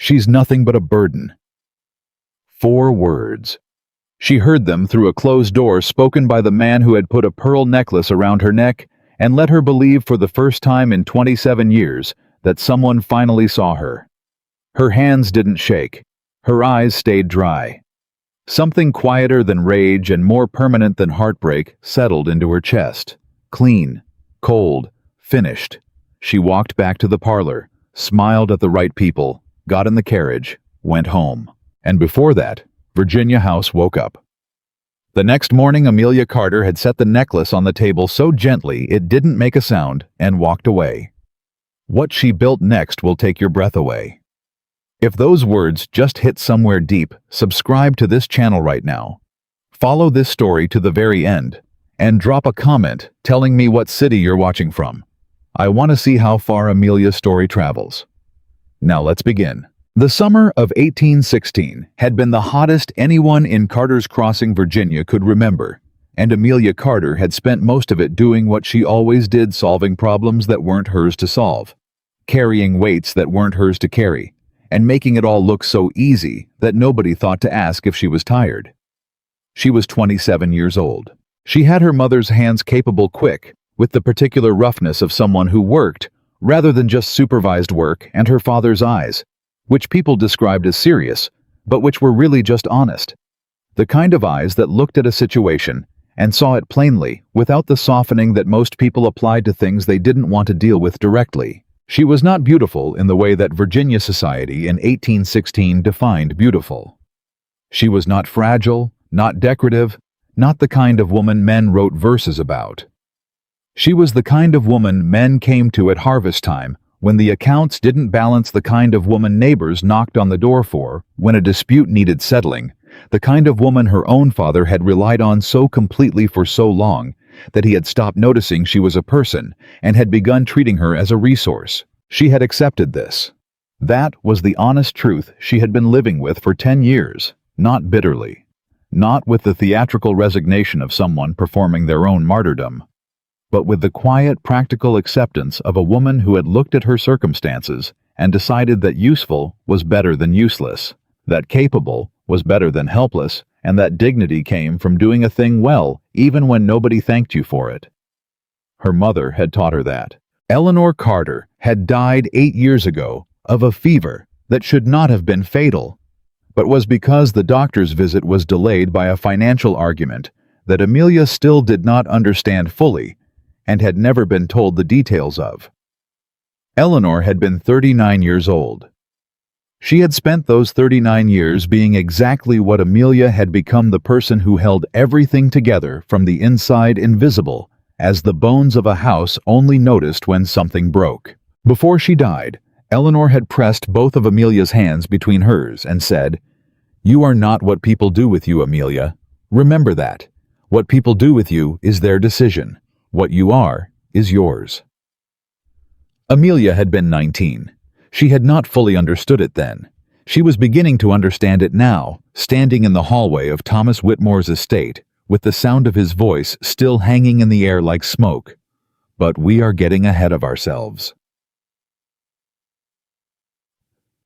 She's nothing but a burden. 4 words. She heard them through a closed door spoken by the man who had put a pearl necklace around her neck and let her believe for the first time in 27 years that someone finally saw her. Her hands didn't shake. Her eyes stayed dry. Something quieter than rage and more permanent than heartbreak settled into her chest. Clean, cold, finished. She walked back to the parlor, smiled at the right people, got in the carriage, went home. And before that, Virginia House woke up. The next morning, Amelia Carter had set the necklace on the table so gently it didn't make a sound and walked away. What she built next will take your breath away. If those words just hit somewhere deep, subscribe to this channel right now. Follow this story to the very end, and drop a comment telling me what city you're watching from. I want to see how far Amelia's story travels. Now let's begin. The summer of 1816 had been the hottest anyone in Carter's Crossing, Virginia could remember, and Amelia Carter had spent most of it doing what she always did, solving problems that weren't hers to solve, carrying weights that weren't hers to carry, and making it all look so easy that nobody thought to ask if she was tired. She was 27 years old. She had her mother's hands capable, quick, with the particular roughness of someone who worked, rather than just supervised work, and her father's eyes, which people described as serious, but which were really just honest. The kind of eyes that looked at a situation and saw it plainly, without the softening that most people applied to things they didn't want to deal with directly. She was not beautiful in the way that Virginia society in 1816 defined beautiful. She was not fragile, not decorative, not the kind of woman men wrote verses about. She was the kind of woman men came to at harvest time, when the accounts didn't balance, the kind of woman neighbors knocked on the door for when a dispute needed settling, the kind of woman her own father had relied on so completely for so long that he had stopped noticing she was a person and had begun treating her as a resource. She had accepted this. That was the honest truth she had been living with for 10 years, not bitterly, not with the theatrical resignation of someone performing their own martyrdom, but with the quiet, practical acceptance of a woman who had looked at her circumstances and decided that useful was better than useless, that capable was better than helpless, and that dignity came from doing a thing well even when nobody thanked you for it. Her mother had taught her that. Eleanor Carter had died 8 years ago of a fever that should not have been fatal, but was because the doctor's visit was delayed by a financial argument that Amelia still did not understand fully and had never been told the details of. Eleanor had been 39 years old. She had spent those 39 years being exactly what Amelia had become, the person who held everything together from the inside, invisible as the bones of a house only noticed when something broke. Before she died, Eleanor had pressed both of Amelia's hands between hers and said, "You are not what people do with you, Amelia. Remember that. What people do with you is their decision. What you are is yours." Amelia had been 19. She had not fully understood it then. She was beginning to understand it now, standing in the hallway of Thomas Whitmore's estate, with the sound of his voice still hanging in the air like smoke. But we are getting ahead of ourselves.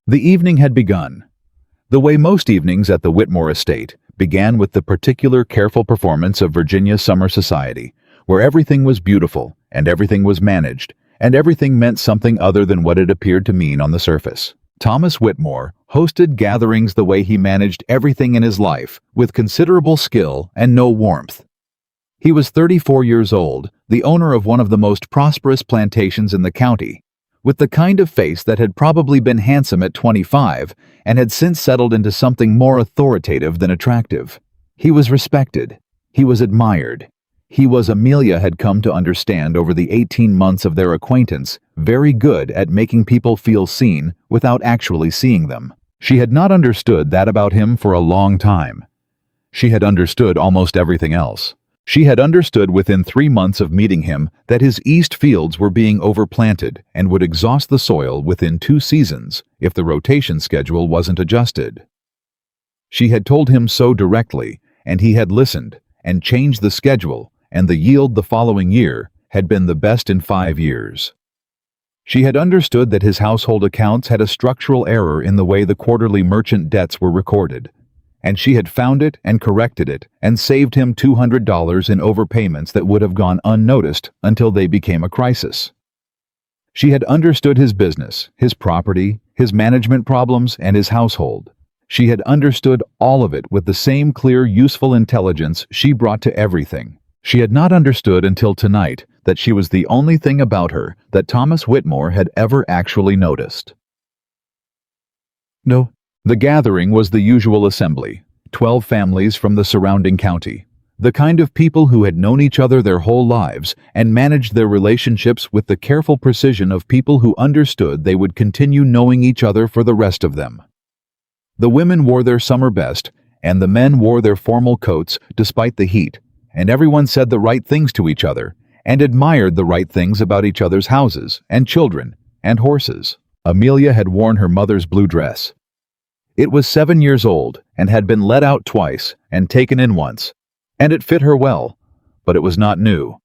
The evening had begun. The way most evenings at the Whitmore estate began, with the particular careful performance of Virginia's summer society, where everything was beautiful, and everything was managed, and everything meant something other than what it appeared to mean on the surface. Thomas Whitmore hosted gatherings the way he managed everything in his life, with considerable skill and no warmth. He was 34 years old, the owner of one of the most prosperous plantations in the county, with the kind of face that had probably been handsome at 25 and had since settled into something more authoritative than attractive. He was respected. He was admired. He was, Amelia had come to understand over the 18 months of their acquaintance, very good at making people feel seen without actually seeing them. She had not understood that about him for a long time. She had understood almost everything else. She had understood within 3 months of meeting him that his east fields were being overplanted and would exhaust the soil within 2 seasons if the rotation schedule wasn't adjusted. She had told him so directly, and he had listened and changed the schedule, and the yield the following year had been the best in 5 years. She had understood that his household accounts had a structural error in the way the quarterly merchant debts were recorded, and she had found it and corrected it and saved him $200 in overpayments that would have gone unnoticed until they became a crisis. She had understood his business, his property, his management problems, and his household. She had understood all of it with the same clear, useful intelligence she brought to everything. She had not understood until tonight that she was the only thing about her that Thomas Whitmore had ever actually noticed. No. The gathering was the usual assembly, 12 families from the surrounding county, the kind of people who had known each other their whole lives and managed their relationships with the careful precision of people who understood they would continue knowing each other for the rest of them. The women wore their summer best, and the men wore their formal coats despite the heat, and everyone said the right things to each other and admired the right things about each other's houses and children and horses. Amelia had worn her mother's blue dress. It was 7 years old and had been let out twice and taken in once, and it fit her well, but it was not new.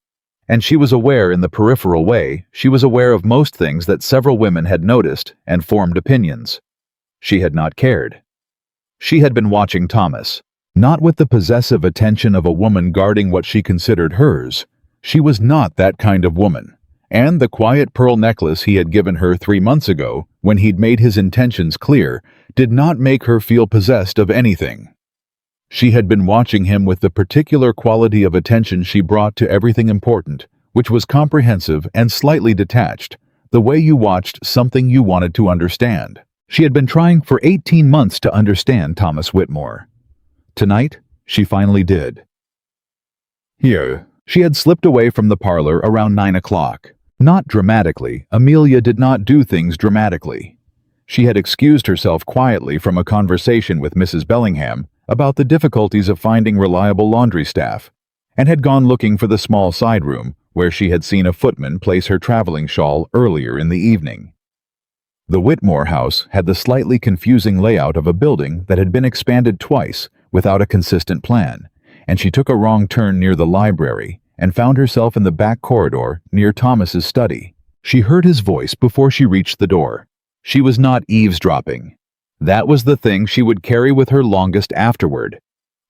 And she was aware in the peripheral way, she was aware of most things that several women had noticed and formed opinions. She had not cared. She had been watching Thomas, not with the possessive attention of a woman guarding what she considered hers. She was not that kind of woman, and the quiet pearl necklace he had given her 3 months ago, when he'd made his intentions clear, did not make her feel possessed of anything. She had been watching him with the particular quality of attention she brought to everything important, which was comprehensive and slightly detached, the way you watched something you wanted to understand. She had been trying for 18 months to understand Thomas Whitmore. Tonight, she finally did. Here, she had slipped away from the parlor around 9 o'clock. Not dramatically. Amelia did not do things dramatically. She had excused herself quietly from a conversation with Mrs. Bellingham about the difficulties of finding reliable laundry staff, and had gone looking for the small side room where she had seen a footman place her traveling shawl earlier in the evening. The Whitmore house had the slightly confusing layout of a building that had been expanded twice without a consistent plan, and she took a wrong turn near the library and found herself in the back corridor near Thomas's study. She heard his voice before she reached the door. She was not eavesdropping. That was the thing she would carry with her longest afterward,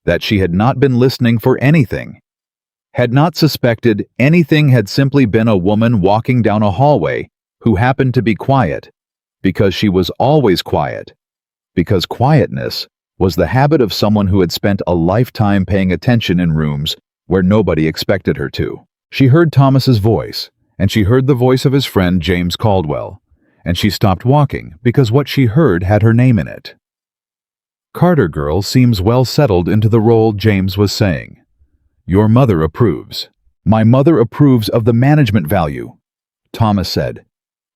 that she had not been listening for anything, had not suspected anything, had simply been a woman walking down a hallway who happened to be quiet, because she was always quiet, because quietness was the habit of someone who had spent a lifetime paying attention in rooms where nobody expected her to. She heard Thomas's voice, and she heard the voice of his friend James Caldwell, and she stopped walking because what she heard had her name in it. Carter girl seems well settled into the role, James was saying. Your mother approves. My mother approves of the management value, Thomas said.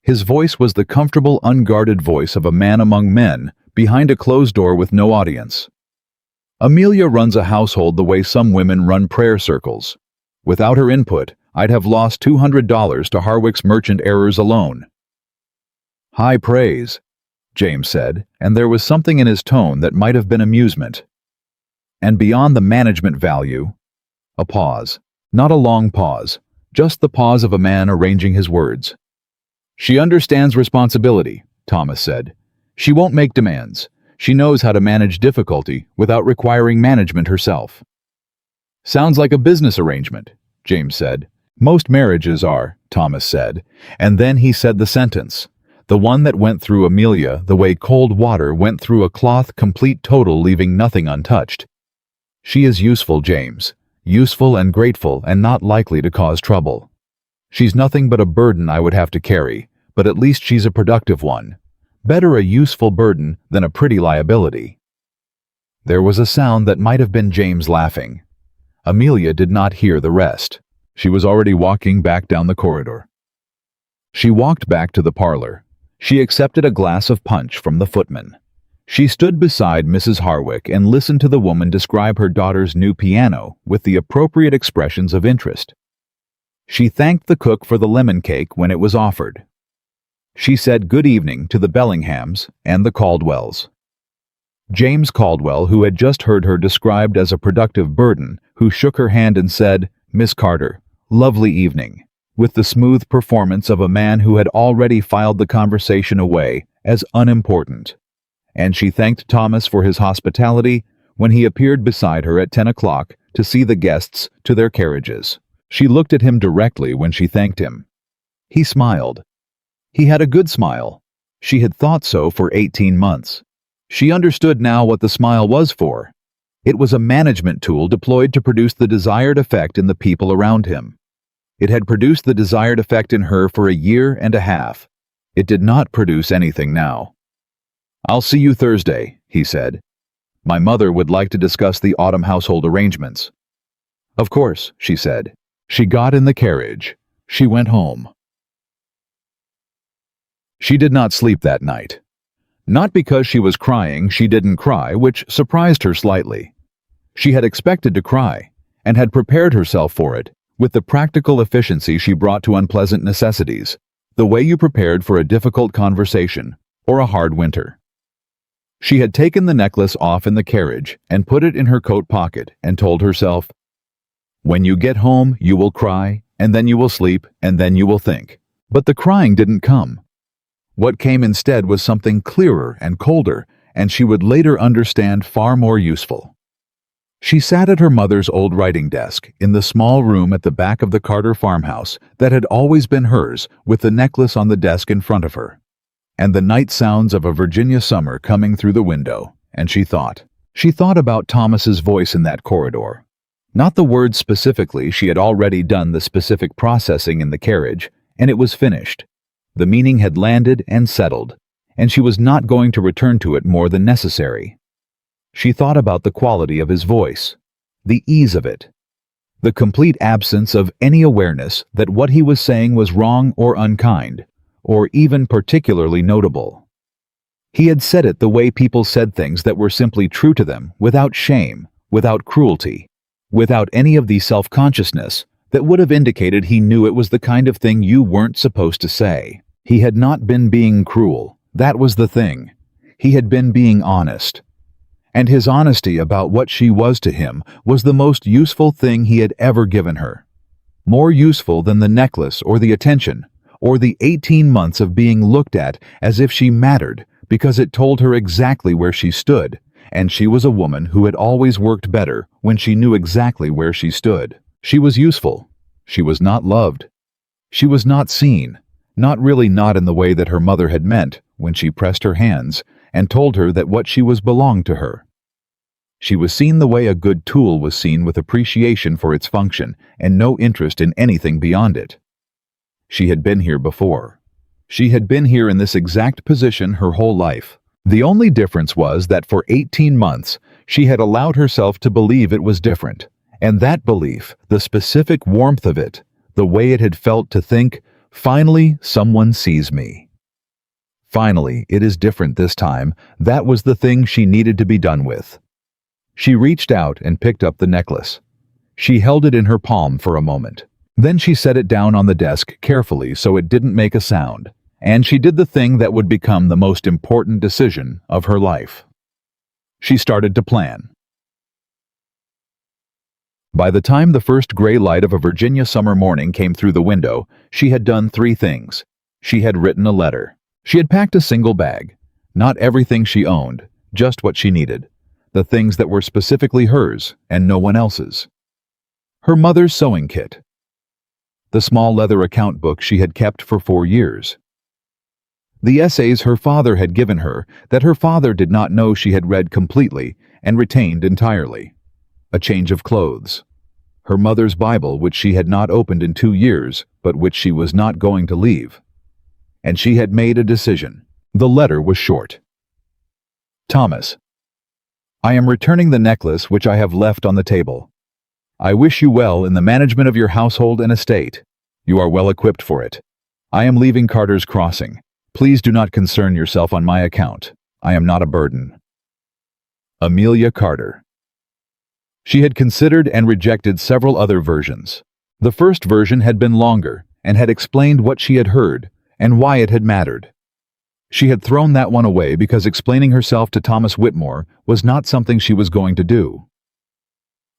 His voice was the comfortable, unguarded voice of a man among men, behind a closed door with no audience. Amelia runs a household the way some women run prayer circles. Without her input, I'd have lost $200 to Harwick's merchant errors alone. High praise, James said, and there was something in his tone that might have been amusement. And beyond the management value, a pause. Not a long pause, just the pause of a man arranging his words. She understands responsibility, Thomas said. She won't make demands. She knows how to manage difficulty without requiring management herself. Sounds like a business arrangement, James said. Most marriages are, Thomas said, and then he said the sentence, the one that went through Amelia the way cold water went through a cloth, complete total, leaving nothing untouched. She is useful, James, useful and grateful and not likely to cause trouble. She's nothing but a burden I would have to carry, but at least she's a productive one. Better a useful burden than a pretty liability. There was a sound that might have been James laughing. Amelia did not hear the rest. She was already walking back down the corridor. She walked back to the parlor. She accepted a glass of punch from the footman. She stood beside Mrs. Harwick and listened to the woman describe her daughter's new piano with the appropriate expressions of interest. She thanked the cook for the lemon cake when it was offered. She said good evening to the Bellinghams and the Caldwells. James Caldwell, who had just heard her described as a productive burden, who shook her hand and said, Miss Carter, lovely evening. with the smooth performance of a man who had already filed the conversation away as unimportant. And she thanked Thomas for his hospitality when he appeared beside her at 10 o'clock to see the guests to their carriages. She looked at him directly when she thanked him. He smiled. He had a good smile. She had thought so for 18 months. She understood now what the smile was for. It was a management tool deployed to produce the desired effect in the people around him. It had produced the desired effect in her for a year and a half. It did not produce anything now. "I'll see you Thursday," he said. "My mother would like to discuss the autumn household arrangements." "Of course," she said. She got in the carriage. She went home. She did not sleep that night. Not because she was crying, she didn't cry, which surprised her slightly. She had expected to cry, and had prepared herself for it, with the practical efficiency she brought to unpleasant necessities, the way you prepared for a difficult conversation or a hard winter. She had taken the necklace off in the carriage and put it in her coat pocket and told herself, "When you get home, you will cry, and then you will sleep, and then you will think." But the crying didn't come. What came instead was something clearer and colder, and she would later understand far more useful. She sat at her mother's old writing desk in the small room at the back of the Carter farmhouse that had always been hers, with the necklace on the desk in front of her, and the night sounds of a Virginia summer coming through the window, and she thought. She thought about Thomas's voice in that corridor. Not the words specifically, she had already done the specific processing in the carriage, and it was finished. The meaning had landed and settled, and she was not going to return to it more than necessary. She thought about the quality of his voice, the ease of it, the complete absence of any awareness that what he was saying was wrong or unkind, or even particularly notable. He had said it the way people said things that were simply true to them, without shame, without cruelty, without any of the self-consciousness that would have indicated he knew it was the kind of thing you weren't supposed to say. He had not been being cruel, that was the thing. He had been being honest. And his honesty about what she was to him was the most useful thing he had ever given her. More useful than the necklace or the attention, or the 18 months of being looked at as if she mattered because it told her exactly where she stood, and she was a woman who had always worked better when she knew exactly where she stood. She was useful. She was not loved. She was not seen, not really, not in the way that her mother had meant when she pressed her hands and told her that what she was belonged to her. She was seen the way a good tool was seen, with appreciation for its function and no interest in anything beyond it. She had been here before. She had been here in this exact position her whole life. The only difference was that for 18 months she had allowed herself to believe it was different. And that belief, the specific warmth of it, the way it had felt to think, "Finally, someone sees me. Finally, it is different this time," that was the thing she needed to be done with. She reached out and picked up the necklace. She held it in her palm for a moment. Then she set it down on the desk carefully so it didn't make a sound, and she did the thing that would become the most important decision of her life. She started to plan. By the time the first gray light of a Virginia summer morning came through the window, she had done 3 things. She had written a letter. She had packed a single bag. Not everything she owned, just what she needed. The things that were specifically hers and no one else's. Her mother's sewing kit. The small leather account book she had kept for 4 years. The essays her father had given her that her father did not know she had read completely and retained entirely. A change of clothes. Her mother's Bible, which she had not opened in 2 years, but which she was not going to leave. And she had made a decision. The letter was short. "Thomas, I am returning the necklace which I have left on the table. I wish you well in the management of your household and estate. You are well equipped for it. I am leaving Carter's Crossing. Please do not concern yourself on my account. I am not a burden. Amelia Carter. She had considered and rejected several other versions. The first version had been longer and had explained what she had heard and why it had mattered. She had thrown that one away because explaining herself to Thomas Whitmore was not something she was going to do.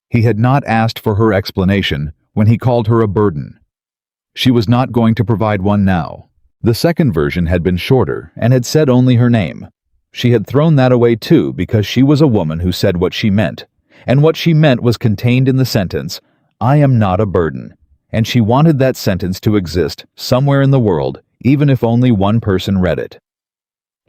He had not asked for her explanation when he called her a burden. She was not going to provide one now. The second version had been shorter and had said only her name. She had thrown that away too because she was a woman who said what she meant, and what she meant was contained in the sentence, "I am not a burden," and she wanted that sentence to exist somewhere in the world, even if only one person read it.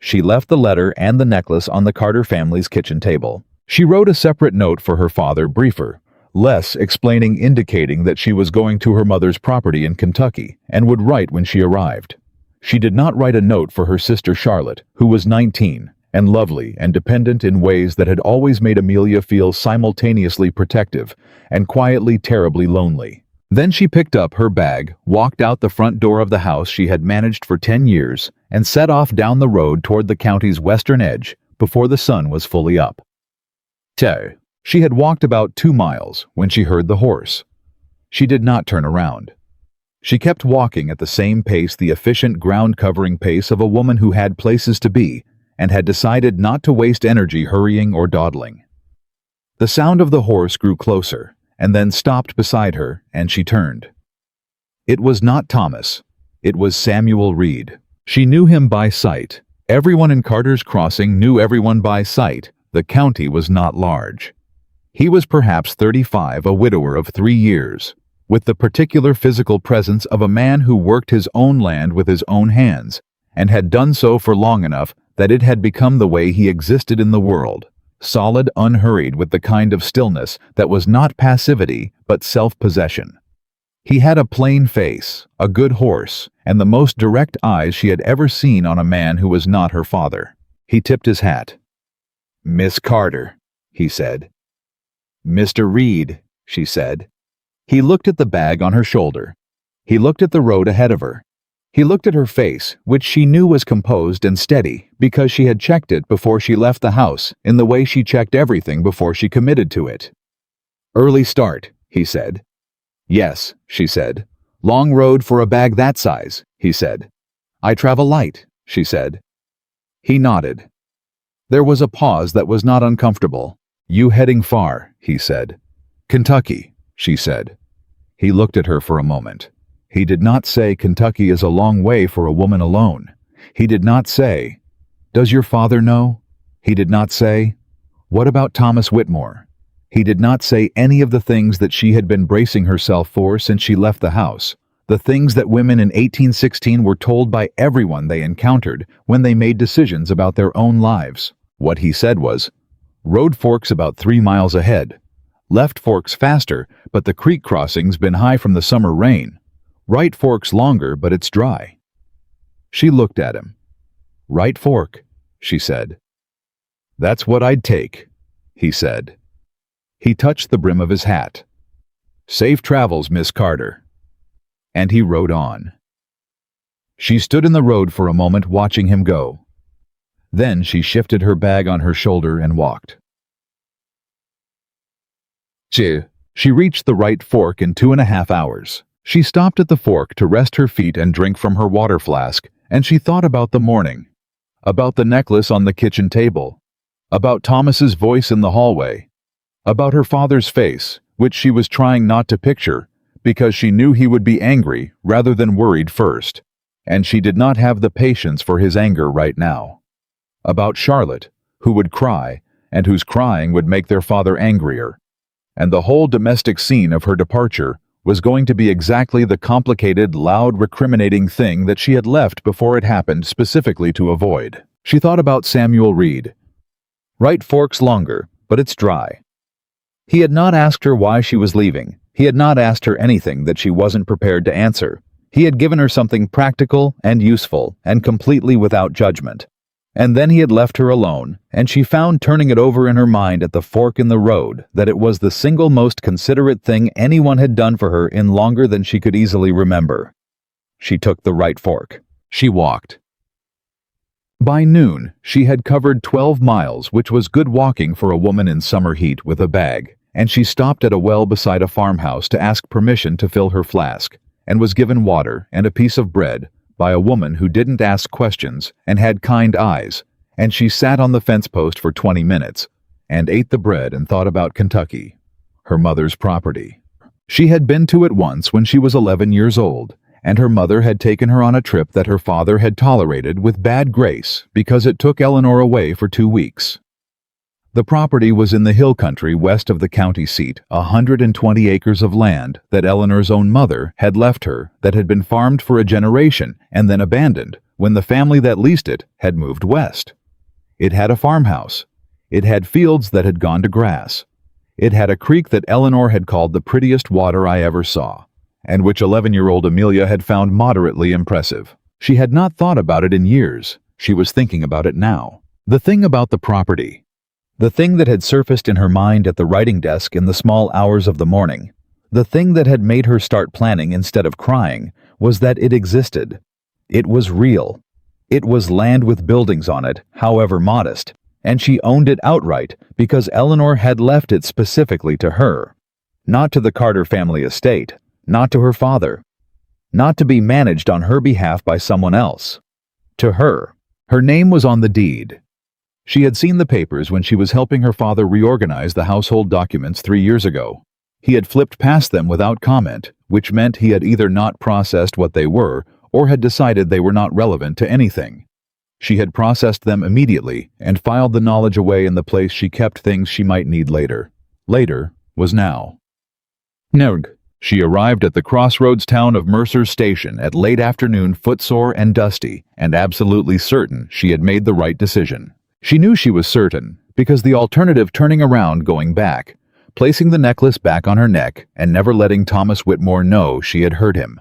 She left the letter and the necklace on the Carter family's kitchen table. She wrote a separate note for her father, briefer, less explaining, indicating that she was going to her mother's property in Kentucky and would write when she arrived. She did not write a note for her sister Charlotte, who was 19, and lovely and dependent in ways that had always made Amelia feel simultaneously protective and quietly terribly lonely. Then she picked up her bag, walked out the front door of the house she had managed for 10 years, and set off down the road toward the county's western edge before the sun was fully up. She had walked about 2 miles when she heard the horse. She did not turn around. She kept walking at the same pace, the efficient ground-covering pace of a woman who had places to be and had decided not to waste energy hurrying or dawdling. The sound of the horse grew closer and then stopped beside her, and she turned. It was not Thomas. It was Samuel Reed. She knew him by sight. Everyone in Carter's Crossing knew everyone by sight. The county was not large. He was perhaps 35, a widower of 3 years, with the particular physical presence of a man who worked his own land with his own hands, and had done so for long enough that it had become the way he existed in the world, solid, unhurried, with the kind of stillness that was not passivity but self-possession. He had a plain face, a good horse, and the most direct eyes she had ever seen on a man who was not her father. He tipped his hat. "Miss Carter," he said. "Mr. Reed," she said. He looked at the bag on her shoulder. He looked at the road ahead of her. He looked at her face, which she knew was composed and steady because she had checked it before she left the house in the way she checked everything before she committed to it. "Early start," he said. "Yes," she said. "Long road for a bag that size," he said. "I travel light," she said. He nodded. There was a pause that was not uncomfortable. "You heading far?" he said. "Kentucky," she said. He looked at her for a moment. He did not say Kentucky is a long way for a woman alone. He did not say, "Does your father know?" He did not say, "What about Thomas Whitmore?" He did not say any of the things that she had been bracing herself for since she left the house, the things that women in 1816 were told by everyone they encountered when they made decisions about their own lives. What he said was, "Road forks about 3 miles ahead. Left forks faster, but the creek crossing's been high from the summer rain. Right fork's longer, but it's dry." She looked at him. "Right fork," she said. "That's what I'd take," he said. He touched the brim of his hat. "Safe travels, Miss Carter." And he rode on. She stood in the road for a moment watching him go. Then she shifted her bag on her shoulder and walked. She reached the right fork in 2.5 hours. She stopped at the fork to rest her feet and drink from her water flask, and she thought about the morning, about the necklace on the kitchen table, about Thomas's voice in the hallway, about her father's face, which she was trying not to picture because she knew he would be angry rather than worried first, and she did not have the patience for his anger right now. About Charlotte, who would cry, and whose crying would make their father angrier. And the whole domestic scene of her departure was going to be exactly the complicated, loud, recriminating thing that she had left before it happened specifically to avoid. She thought about Samuel Reed. Right fork's longer, but it's dry. He had not asked her why she was leaving. He had not asked her anything that she wasn't prepared to answer. He had given her something practical and useful and completely without judgment. And then he had left her alone, and she found, turning it over in her mind at the fork in the road, that it was the single most considerate thing anyone had done for her in longer than she could easily remember. She took the right fork. She walked. By noon, she had covered 12 miles, which was good walking for a woman in summer heat with a bag, and she stopped at a well beside a farmhouse to ask permission to fill her flask, and was given water and a piece of bread by a woman who didn't ask questions and had kind eyes, and she sat on the fence post for 20 minutes and ate the bread and thought about Kentucky, her mother's property. She had been to it once when she was 11 years old, and her mother had taken her on a trip that her father had tolerated with bad grace because it took Eleanor away for 2 weeks. The property was in the hill country west of the county seat, 120 acres of land that Eleanor's own mother had left her that had been farmed for a generation and then abandoned when the family that leased it had moved west. It had a farmhouse. It had fields that had gone to grass. It had a creek that Eleanor had called the prettiest water I ever saw, and which 11-year-old Amelia had found moderately impressive. She had not thought about it in years. She was thinking about it now. The thing about the property, the thing that had surfaced in her mind at the writing desk in the small hours of the morning, the thing that had made her start planning instead of crying, was that it existed. It was real. It was land with buildings on it, however modest, and she owned it outright because Eleanor had left it specifically to her. Not to the Carter family estate, not to her father, not to be managed on her behalf by someone else. To her. Her name was on the deed. She had seen the papers when she was helping her father reorganize the household documents 3 years ago. He had flipped past them without comment, which meant he had either not processed what they were or had decided they were not relevant to anything. She had processed them immediately and filed the knowledge away in the place she kept things she might need later. Later was now. Nerg. She arrived at the crossroads town of Mercer's Station at late afternoon, footsore and dusty, and absolutely certain she had made the right decision. She knew she was certain, because the alternative turning around going back, placing the necklace back on her neck and never letting Thomas Whitmore know she had hurt him,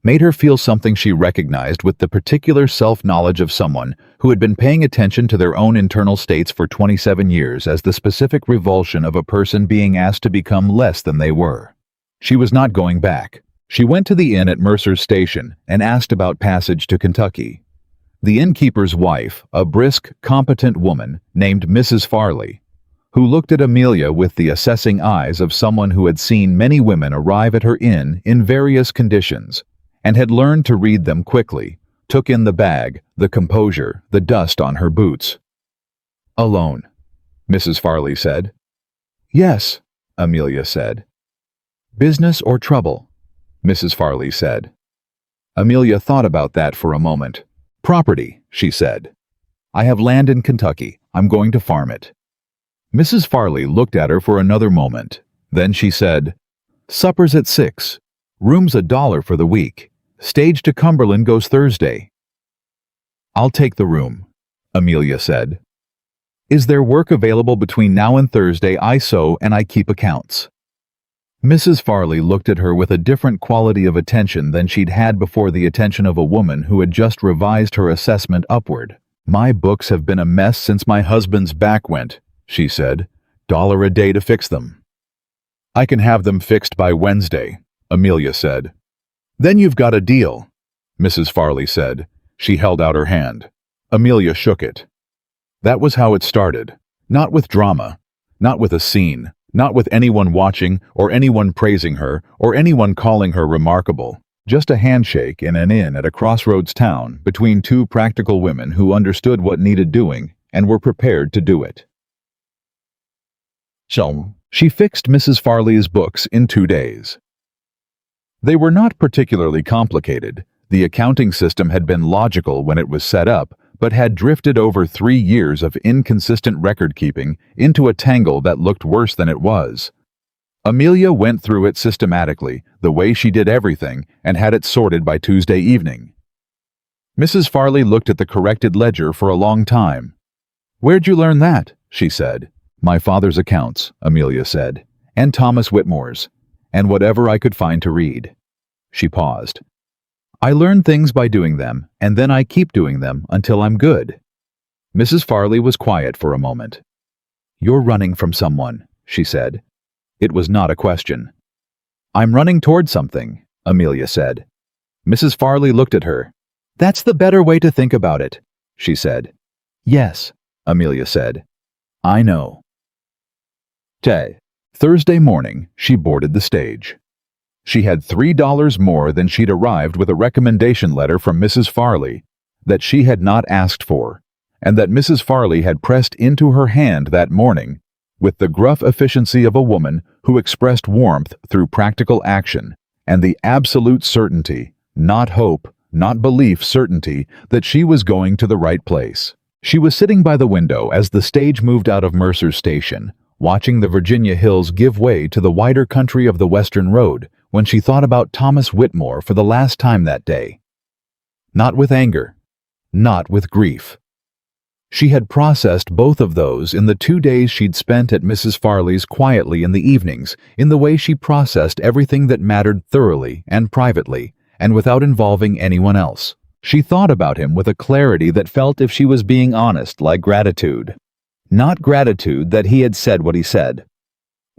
made her feel something she recognized with the particular self-knowledge of someone who had been paying attention to their own internal states for 27 years as the specific revulsion of a person being asked to become less than they were. She was not going back. She went to the inn at Mercer's Station and asked about passage to Kentucky. The innkeeper's wife, a brisk, competent woman named Mrs. Farley, who looked at Amelia with the assessing eyes of someone who had seen many women arrive at her inn in various conditions and had learned to read them quickly, took in the bag, the composure, the dust on her boots. "Alone," Mrs. Farley said. "Yes," Amelia said. "Business or trouble?" Mrs. Farley said. Amelia thought about that for a moment. "Property," she said. "I have land in Kentucky. I'm going to farm it." Mrs. Farley looked at her for another moment. Then she said, "Supper's at 6. Room's $1 for the week. Stage to Cumberland goes Thursday." "I'll take the room," Amelia said. "Is there work available between now and Thursday? I sew and I keep accounts." Mrs. Farley looked at her with a different quality of attention than she'd had before, the attention of a woman who had just revised her assessment upward. "My books have been a mess since my husband's back went," she said. $1 a day to fix them." "I can have them fixed by Wednesday," Amelia said. "Then you've got a deal," Mrs. Farley said. She held out her hand. Amelia shook it. That was how it started. Not with drama. Not with a scene. Not with anyone watching, or anyone praising her, or anyone calling her remarkable. Just a handshake in an inn at a crossroads town between two practical women who understood what needed doing and were prepared to do it. So, she fixed Mrs. Farley's books in 2 days. They were not particularly complicated. The accounting system had been logical when it was set up, but had drifted over 3 years of inconsistent record-keeping into a tangle that looked worse than it was. Amelia went through it systematically, the way she did everything, and had it sorted by Tuesday evening. Mrs. Farley looked at the corrected ledger for a long time. "Where'd you learn that?" she said. "My father's accounts," Amelia said, "and Thomas Whitmore's, and whatever I could find to read." She paused. "I learn things by doing them, and then I keep doing them until I'm good." Mrs. Farley was quiet for a moment. "You're running from someone," she said. It was not a question. "I'm running toward something," Amelia said. Mrs. Farley looked at her. "That's the better way to think about it," she said. "Yes," Amelia said. "I know." Thursday morning, she boarded the stage. She had $3 more than she'd arrived with a recommendation letter from Mrs. Farley that she had not asked for, and that Mrs. Farley had pressed into her hand that morning with the gruff efficiency of a woman who expressed warmth through practical action and the absolute certainty Not hope, not belief, certainty that she was going to the right place. She was sitting by the window as the stage moved out of Mercer's station, watching the Virginia hills give way to the wider country of the Western Road, when she thought about Thomas Whitmore for the last time that day. Not with anger, not with grief. She had processed both of those in the 2 days she'd spent at Mrs. Farley's quietly in the evenings, in the way she processed everything that mattered thoroughly and privately, and without involving anyone else. She thought about him with a clarity that felt, if she was being honest, like gratitude. Not gratitude that he had said what he said.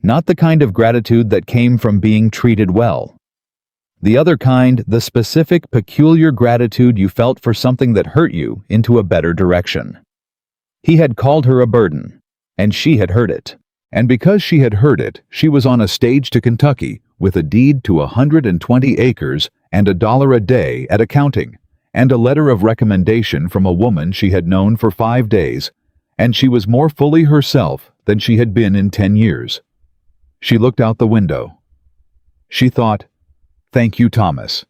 Not the kind of gratitude that came from being treated well. The other kind, the specific, peculiar gratitude you felt for something that hurt you into a better direction. He had called her a burden, and she had heard it. And because she had heard it, she was on a stage to Kentucky with a deed to 120 acres and $1 a day at accounting, and a letter of recommendation from a woman she had known for 5 days, and she was more fully herself than she had been in 10 years. She looked out the window. She thought, "Thank you, Thomas.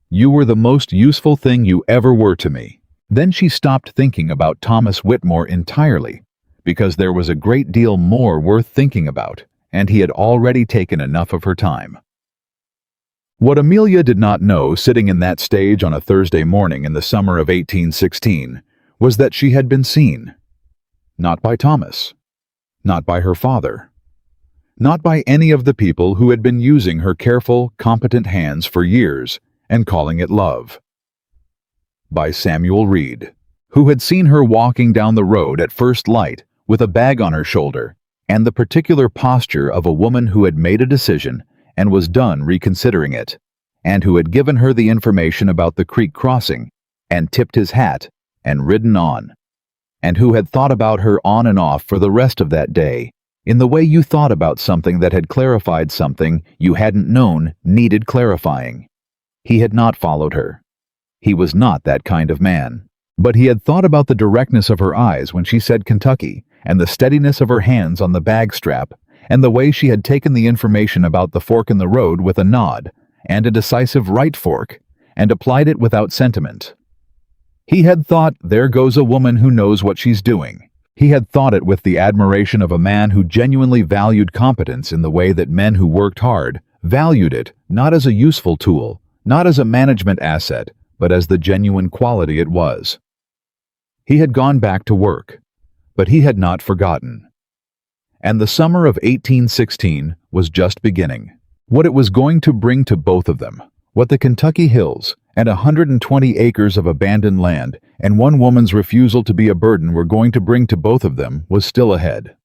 You were the most useful thing you ever were to me." Then she stopped thinking about Thomas Whitmore entirely, because there was a great deal more worth thinking about, and he had already taken enough of her time. What Amelia did not know, sitting in that stage on a Thursday morning in the summer of 1816, was that she had been seen. Not by Thomas. Not by her father. Not by any of the people who had been using her careful, competent hands for years and calling it love. By Samuel Reed, who had seen her walking down the road at first light with a bag on her shoulder and the particular posture of a woman who had made a decision and was done reconsidering it, and who had given her the information about the creek crossing and tipped his hat and ridden on, and who had thought about her on and off for the rest of that day in the way you thought about something that had clarified something you hadn't known needed clarifying. He had not followed her. He was not that kind of man. But he had thought about the directness of her eyes when she said Kentucky, and the steadiness of her hands on the bag strap, and the way she had taken the information about the fork in the road with a nod, and a decisive right fork, and applied it without sentiment. He had thought, there goes a woman who knows what she's doing. He had thought it with the admiration of a man who genuinely valued competence in the way that men who worked hard valued it, not as a useful tool, not as a management asset, but as the genuine quality it was. He had gone back to work, but he had not forgotten. And the summer of 1816 was just beginning. What it was going to bring to both of them, what the Kentucky hills and 120 acres of abandoned land and one woman's refusal to be a burden were going to bring to both of them, was still ahead.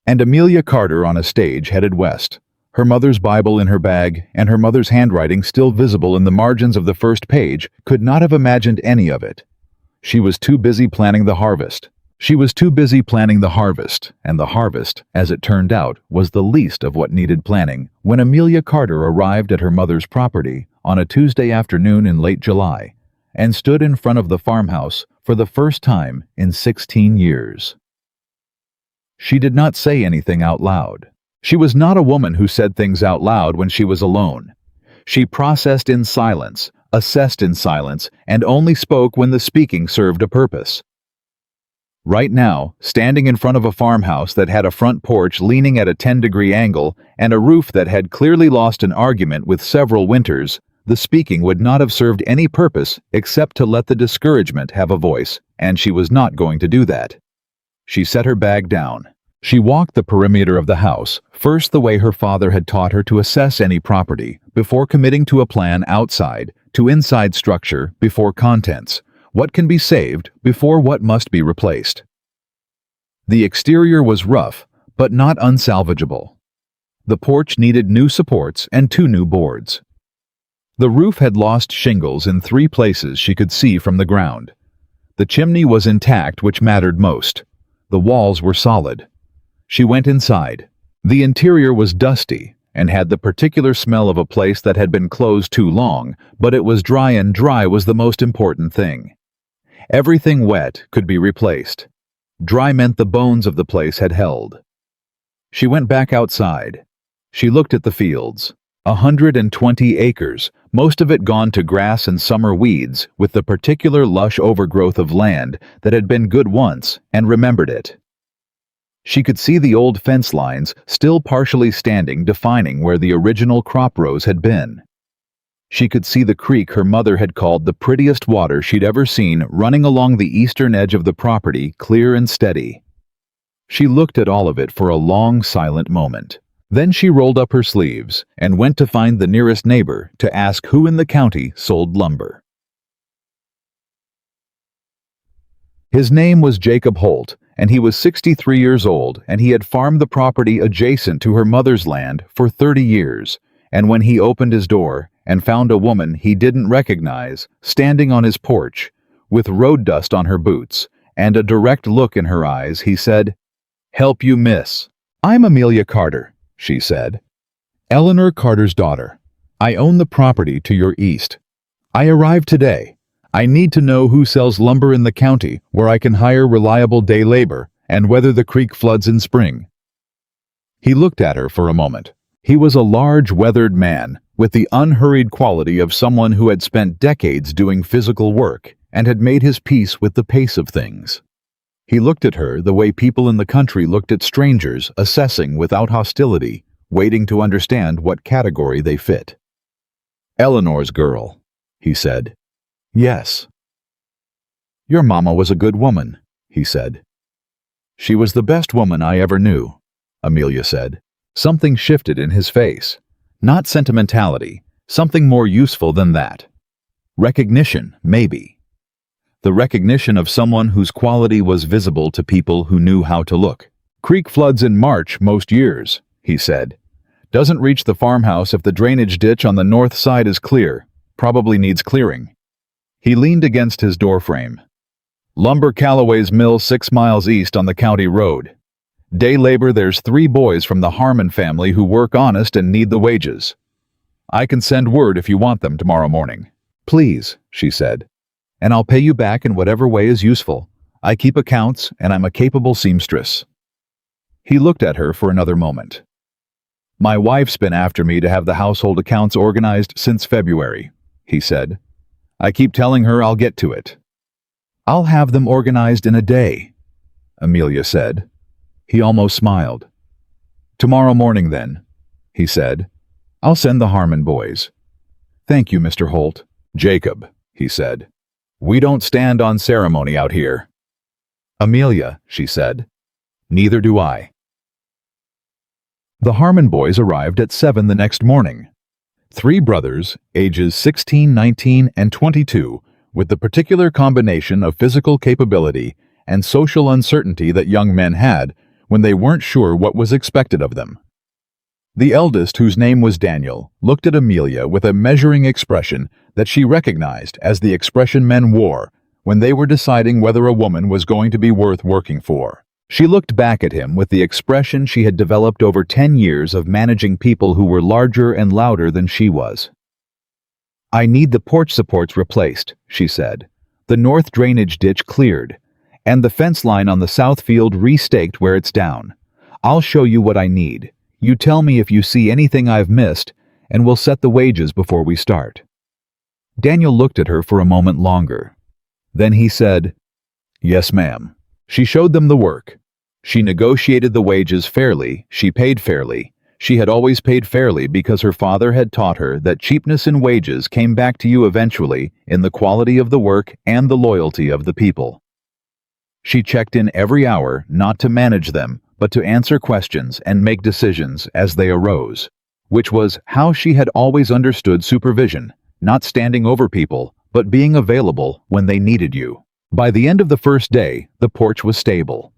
And Amelia Carter on a stage headed west, her mother's Bible in her bag and her mother's handwriting still visible in the margins of the first page, could not have imagined any of it. She was too busy planning the harvest. She was too busy planning the harvest, and the harvest, as it turned out, was the least of what needed planning, when Amelia Carter arrived at her mother's property on a Tuesday afternoon in late July, and stood in front of the farmhouse for the first time in 16 years. She did not say anything out loud. She was not a woman who said things out loud when she was alone. She processed in silence, assessed in silence, and only spoke when the speaking served a purpose. Right now, standing in front of a farmhouse that had a front porch leaning at a 10-degree angle and a roof that had clearly lost an argument with several winters, the speaking would not have served any purpose except to let the discouragement have a voice, and she was not going to do that. She set her bag down. She walked the perimeter of the house, first the way her father had taught her to assess any property, before committing to a plan outside, to inside structure, before contents, what can be saved before what must be replaced. The exterior was rough, but not unsalvageable. The porch needed new supports and 2 new boards. The roof had lost shingles in 3 places she could see from the ground. The chimney was intact, which mattered most. The walls were solid. She went inside. The interior was dusty and had the particular smell of a place that had been closed too long, but it was dry, and dry was the most important thing. Everything wet could be replaced. Dry meant the bones of the place had held. She went back outside. She looked at the fields. 120 acres, most of it gone to grass and summer weeds, with the particular lush overgrowth of land that had been good once and remembered it. She could see the old fence lines still partially standing, defining where the original crop rows had been. She could see the creek her mother had called the prettiest water she'd ever seen running along the eastern edge of the property, clear and steady. She looked at all of it for a long, silent moment. Then she rolled up her sleeves and went to find the nearest neighbor to ask who in the county sold lumber. His name was Jacob Holt, and he was 63 years old, and he had farmed the property adjacent to her mother's land for 30 years, and when he opened his door and found a woman he didn't recognize standing on his porch, with road dust on her boots and a direct look in her eyes, he said, "Help you, miss. I'm Amelia Carter," she said. "Eleanor Carter's daughter. I own the property to your east. I arrived today. I need to know who sells lumber in the county where I can hire reliable day labor and whether the creek floods in spring." He looked at her for a moment. He was a large, weathered man with the unhurried quality of someone who had spent decades doing physical work and had made his peace with the pace of things. He looked at her the way people in the country looked at strangers, assessing without hostility, waiting to understand what category they fit. "Eleanor's girl," he said. "Yes." "Your mama was a good woman," he said. "She was the best woman I ever knew," Amelia said. Something shifted in his face. Not sentimentality, something more useful than that. Recognition, maybe. The recognition of someone whose quality was visible to people who knew how to look. "Creek floods in March most years," he said. "Doesn't reach the farmhouse if the drainage ditch on the north side is clear. Probably needs clearing." He leaned against his doorframe. "Lumber Callaway's mill 6 miles east on the county road. Day labor, there's 3 boys from the Harmon family who work honest and need the wages. I can send word if you want them tomorrow morning." "Please," she said, "and I'll pay you back in whatever way is useful. I keep accounts, and I'm a capable seamstress." He looked at her for another moment. "My wife's been after me to have the household accounts organized since February," he said. "I keep telling her I'll get to it." "I'll have them organized in a day," Amelia said. He almost smiled. "Tomorrow morning, then," he said. "I'll send the Harmon boys." "Thank you, Mr. Holt." "Jacob," he said. "We don't stand on ceremony out here." "Amelia," she said. "Neither do I." The Harmon boys arrived at 7 the next morning. 3 brothers, ages 16, 19, and 22, with the particular combination of physical capability and social uncertainty that young men had when they weren't sure what was expected of them. The eldest, whose name was Daniel, looked at Amelia with a measuring expression that she recognized as the expression men wore when they were deciding whether a woman was going to be worth working for. She looked back at him with the expression she had developed over 10 years of managing people who were larger and louder than she was. "I need the porch supports replaced," she said, "the north drainage ditch cleared, and the fence line on the south field restaked where it's down. I'll show you what I need. You tell me if you see anything I've missed, and we'll set the wages before we start." Daniel looked at her for a moment longer. Then he said, "Yes, ma'am." She showed them the work. She negotiated the wages fairly, she paid fairly. She had always paid fairly because her father had taught her that cheapness in wages came back to you eventually in the quality of the work and the loyalty of the people. She checked in every hour, not to manage them, but to answer questions and make decisions as they arose, which was how she had always understood supervision, not standing over people, but being available when they needed you. By the end of the first day, the porch was stable.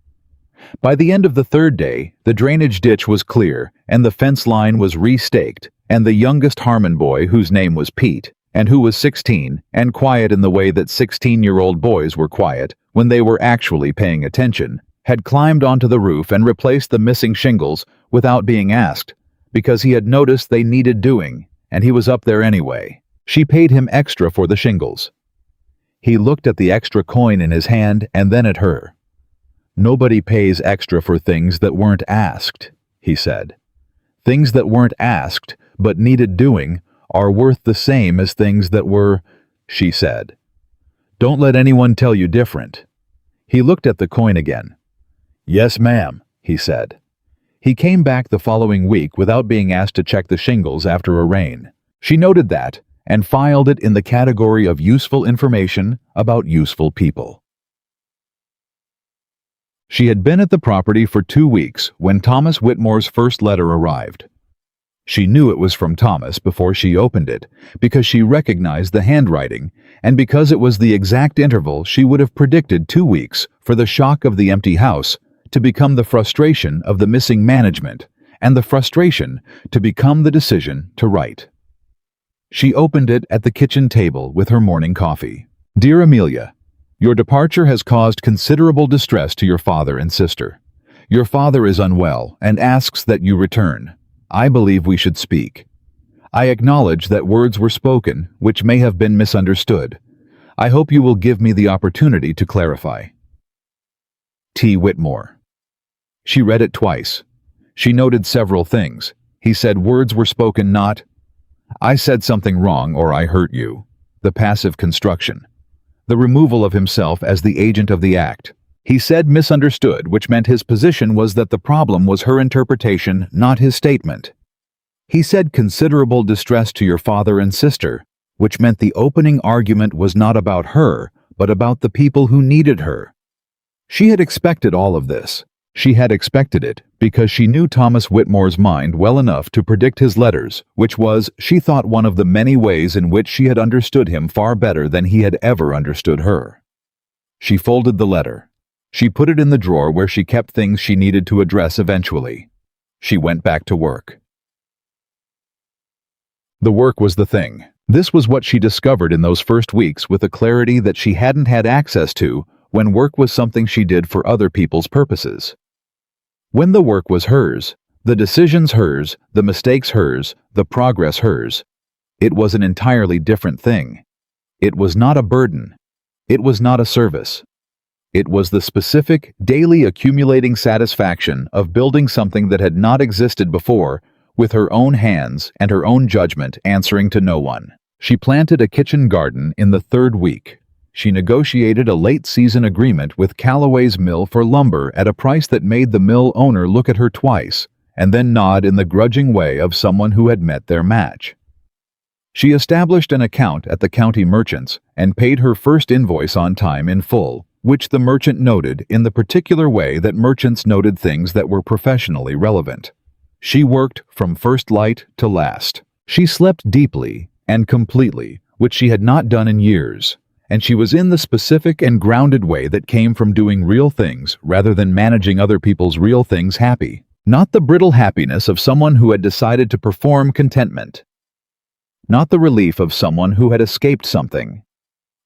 By the end of the third day, the drainage ditch was clear, and the fence line was restaked, and the youngest Harmon boy, whose name was Pete, and who was 16, and quiet in the way that 16-year-old boys were quiet when they were actually paying attention, had climbed onto the roof and replaced the missing shingles without being asked, because he had noticed they needed doing, and he was up there anyway. She paid him extra for the shingles. He looked at the extra coin in his hand and then at her. "Nobody pays extra for things that weren't asked," he said. "Things that weren't asked but needed doing are worth the same as things that were, she said. Don't let anyone tell you different. He looked at the coin again. Yes, ma'am, he said. He came back the following week without being asked to check the shingles after a rain. She noted that and filed it in the category of useful information about useful people. She had been at the property for 2 weeks when Thomas Whitmore's first letter arrived. She knew it was from Thomas before she opened it, because she recognized the handwriting, and because it was the exact interval she would have predicted 2 weeks for the shock of the empty house to become the frustration of the missing management, and the frustration to become the decision to write. She opened it at the kitchen table with her morning coffee. Dear Amelia, your departure has caused considerable distress to your father and sister. Your father is unwell and asks that you return. I believe we should speak. I acknowledge that words were spoken which may have been misunderstood. I hope you will give me the opportunity to clarify. T. Whitmore. She read it twice. She noted several things. He said words were spoken not, I said something wrong or I hurt you. The passive construction. The removal of himself as the agent of the act. He said misunderstood, which meant his position was that the problem was her interpretation, not his statement. He said considerable distress to your father and sister, which meant the opening argument was not about her, but about the people who needed her. She had expected all of this. She had expected it because she knew Thomas Whitmore's mind well enough to predict his letters, which was, she thought, one of the many ways in which she had understood him far better than he had ever understood her. She folded the letter. She put it in the drawer where she kept things she needed to address eventually. She went back to work. The work was the thing. This was what she discovered in those first weeks with a clarity that she hadn't had access to when work was something she did for other people's purposes. When the work was hers, the decisions hers, the mistakes hers, the progress hers, it was an entirely different thing. It was not a burden. It was not a service. It was the specific, daily accumulating satisfaction of building something that had not existed before, with her own hands and her own judgment answering to no one. She planted a kitchen garden in the 3rd week. She negotiated a late-season agreement with Callaway's mill for lumber at a price that made the mill owner look at her twice, and then nod in the grudging way of someone who had met their match. She established an account at the county merchant's and paid her first invoice on time in full, which the merchant noted in the particular way that merchants noted things that were professionally relevant. She worked from first light to last. She slept deeply and completely, which she had not done in years, and she was in the specific and grounded way that came from doing real things rather than managing other people's real things happy, not the brittle happiness of someone who had decided to perform contentment, not the relief of someone who had escaped something.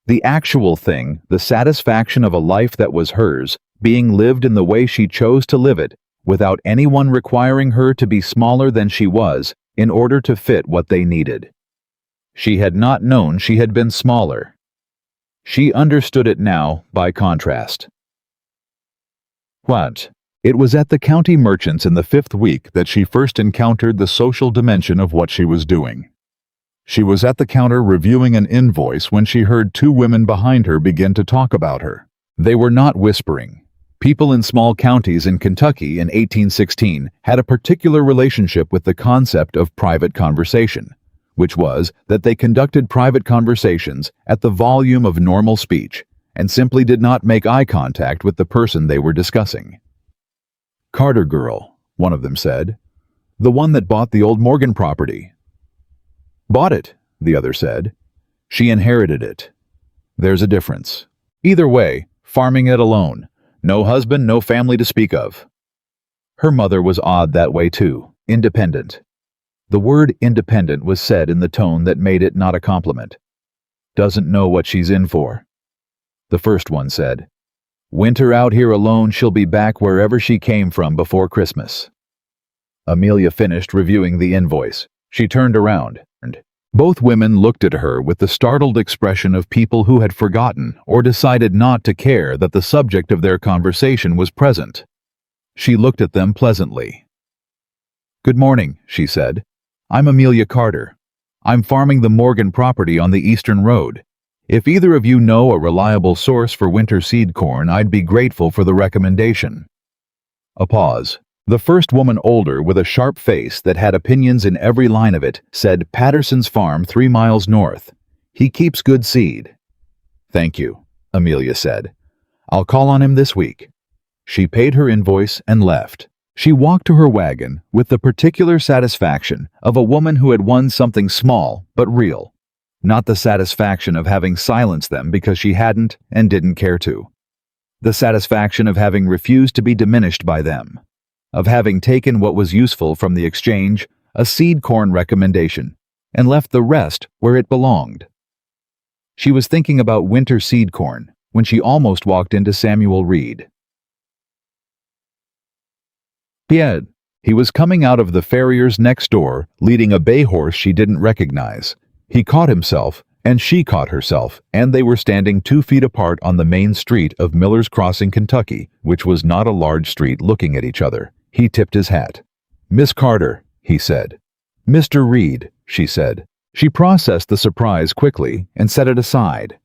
The actual thing, the satisfaction of a life that was hers, being lived in the way she chose to live it, without anyone requiring her to be smaller than she was in order to fit what they needed. She had not known she had been smaller. She understood it now, by contrast. What? It was at the county merchant's in the 5th week that she first encountered the social dimension of what she was doing. She was at the counter reviewing an invoice when she heard 2 women behind her begin to talk about her. They were not whispering. People in small counties in Kentucky in 1816 had a particular relationship with the concept of private conversation, which was that they conducted private conversations at the volume of normal speech and simply did not make eye contact with the person they were discussing. Carter girl, one of them said. The one that bought the old Morgan property. Bought it, the other said. She inherited it. There's a difference. Either way, farming it alone. No husband, no family to speak of. Her mother was odd that way too, independent. The word independent was said in the tone that made it not a compliment. Doesn't know what she's in for. The first one said, Winter out here alone, she'll be back wherever she came from before Christmas. Amelia finished reviewing the invoice. She turned around. Both women looked at her with the startled expression of people who had forgotten or decided not to care that the subject of their conversation was present. She looked at them pleasantly. Good morning, she said. I'm Amelia Carter. I'm farming the Morgan property on the Eastern Road. If either of you know a reliable source for winter seed corn, I'd be grateful for the recommendation." A pause. The first woman, older, with a sharp face that had opinions in every line of it, said, "Patterson's farm 3 miles north. He keeps good seed." "Thank you," Amelia said. "I'll call on him this week." She paid her invoice and left. She walked to her wagon with the particular satisfaction of a woman who had won something small but real, not the satisfaction of having silenced them because she hadn't and didn't care to. The satisfaction of having refused to be diminished by them, of having taken what was useful from the exchange, a seed corn recommendation, and left the rest where it belonged. She was thinking about winter seed corn when she almost walked into Samuel Reed. Pied. He was coming out of the farrier's next door, leading a bay horse she didn't recognize. He caught himself, and she caught herself, and they were standing 2 feet apart on the main street of Miller's Crossing, Kentucky, which was not a large street, looking at each other. He tipped his hat. "Miss Carter," he said. "Mr. Reed," she said. She processed the surprise quickly and set it aside.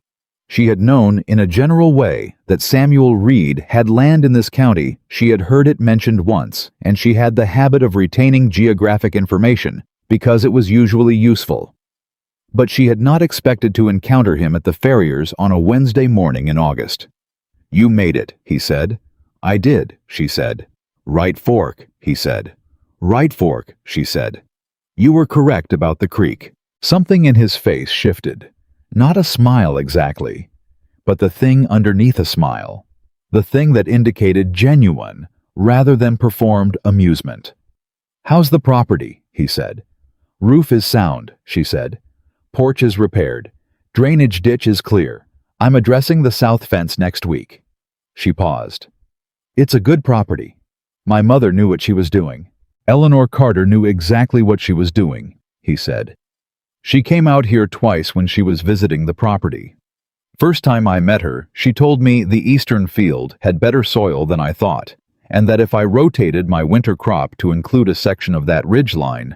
She had known, in a general way, that Samuel Reed had land in this county. She had heard it mentioned once, and she had the habit of retaining geographic information because it was usually useful. But she had not expected to encounter him at the farrier's on a Wednesday morning in August. "You made it," he said. "I did," she said. "Right fork," he said. "Right fork," she said. "You were correct about the creek." Something in his face shifted. Not a smile exactly, but the thing underneath a smile. The thing that indicated genuine, rather than performed amusement. "How's the property?" he said. "Roof is sound," she said. "Porch is repaired. Drainage ditch is clear. I'm addressing the south fence next week." She paused. "It's a good property. My mother knew what she was doing. Eleanor Carter knew exactly what she was doing," he said. "She came out here twice when she was visiting the property. First time I met her, she told me the eastern field had better soil than I thought, and that if I rotated my winter crop to include a section of that ridge line—"